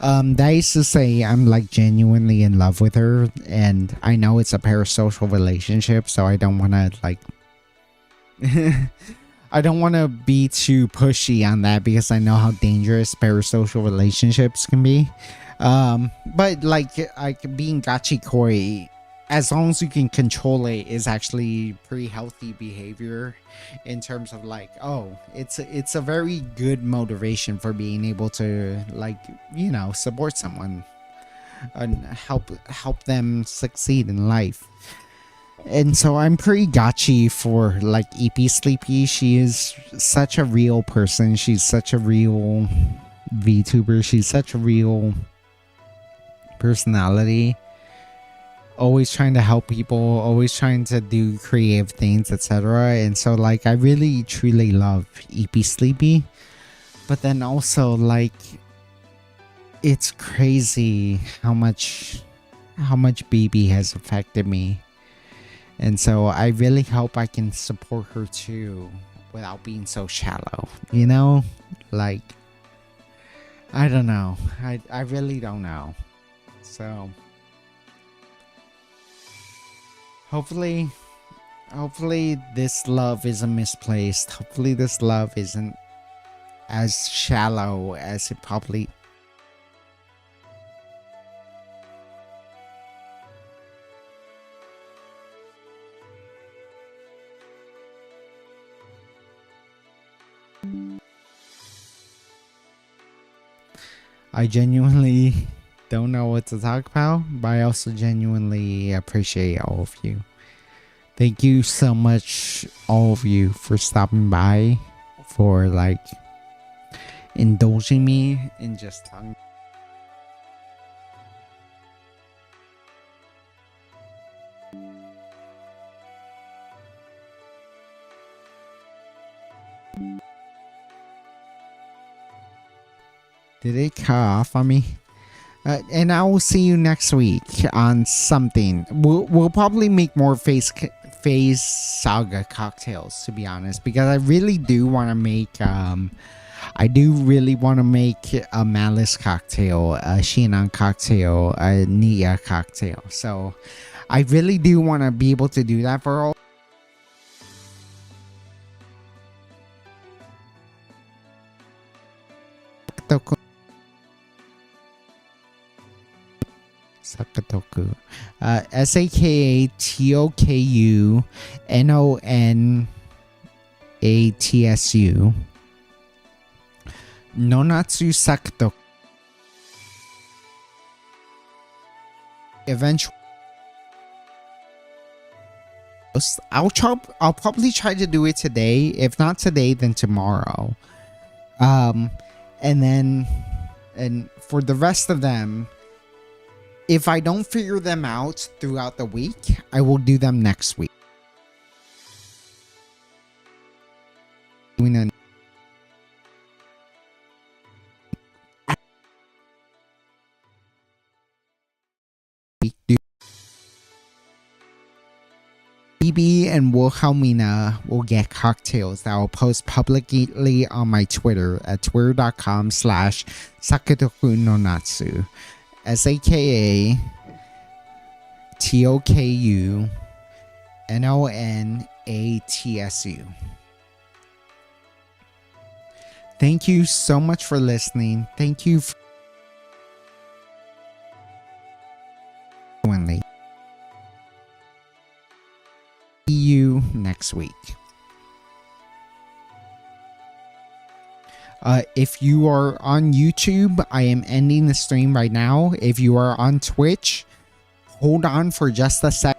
That is to say, I'm like genuinely in love with her, and I know it's a parasocial relationship, so I don't want to like. I don't want to be too pushy on that because I know how dangerous parasocial relationships can be. But like being gachi koi, as long as you can control it, is actually pretty healthy behavior in terms of like, oh, it's a very good motivation for being able to like, you know, support someone and help them succeed in life. And so I'm pretty gotchy for like EP Sleepy. She is such a real person. She's such a real VTuber. She's such a real personality. Always trying to help people, always trying to do creative things, etc. And so like I really truly love EP Sleepy. But then also like it's crazy how much BB has affected me. And so I really hope I can support her too without being so shallow, you know? Like, I don't know. I really don't know. So, hopefully this love isn't misplaced. Hopefully this love isn't as shallow as it probably. I genuinely don't know what to talk about, but I also genuinely appreciate all of you. Thank you so much, all of you, for stopping by, for like indulging me in just talking. Did it cut off on me? And I will see you next week on something. We'll probably make more Phase Saga cocktails, to be honest, because I really do want to make a Malice cocktail, a Shinan cocktail, a Nia cocktail. So I really do want to be able to do that for all. Sakatoku. SAKATOKU NONATSU. Nonatsu Sakatoku. Eventually, I'll probably try to do it today. If not today, then tomorrow. And for the rest of them, if I don't figure them out throughout the week, I will do them next week. BB and Wilhelmina will get cocktails that I'll post publicly on my Twitter at twitter.com/sakatokunonatsu. SAKATOKUNONATSU. Thank you so much for listening. Thank you for see you next week. If you are on YouTube, I am ending the stream right now. If you are on Twitch, hold on for just a second.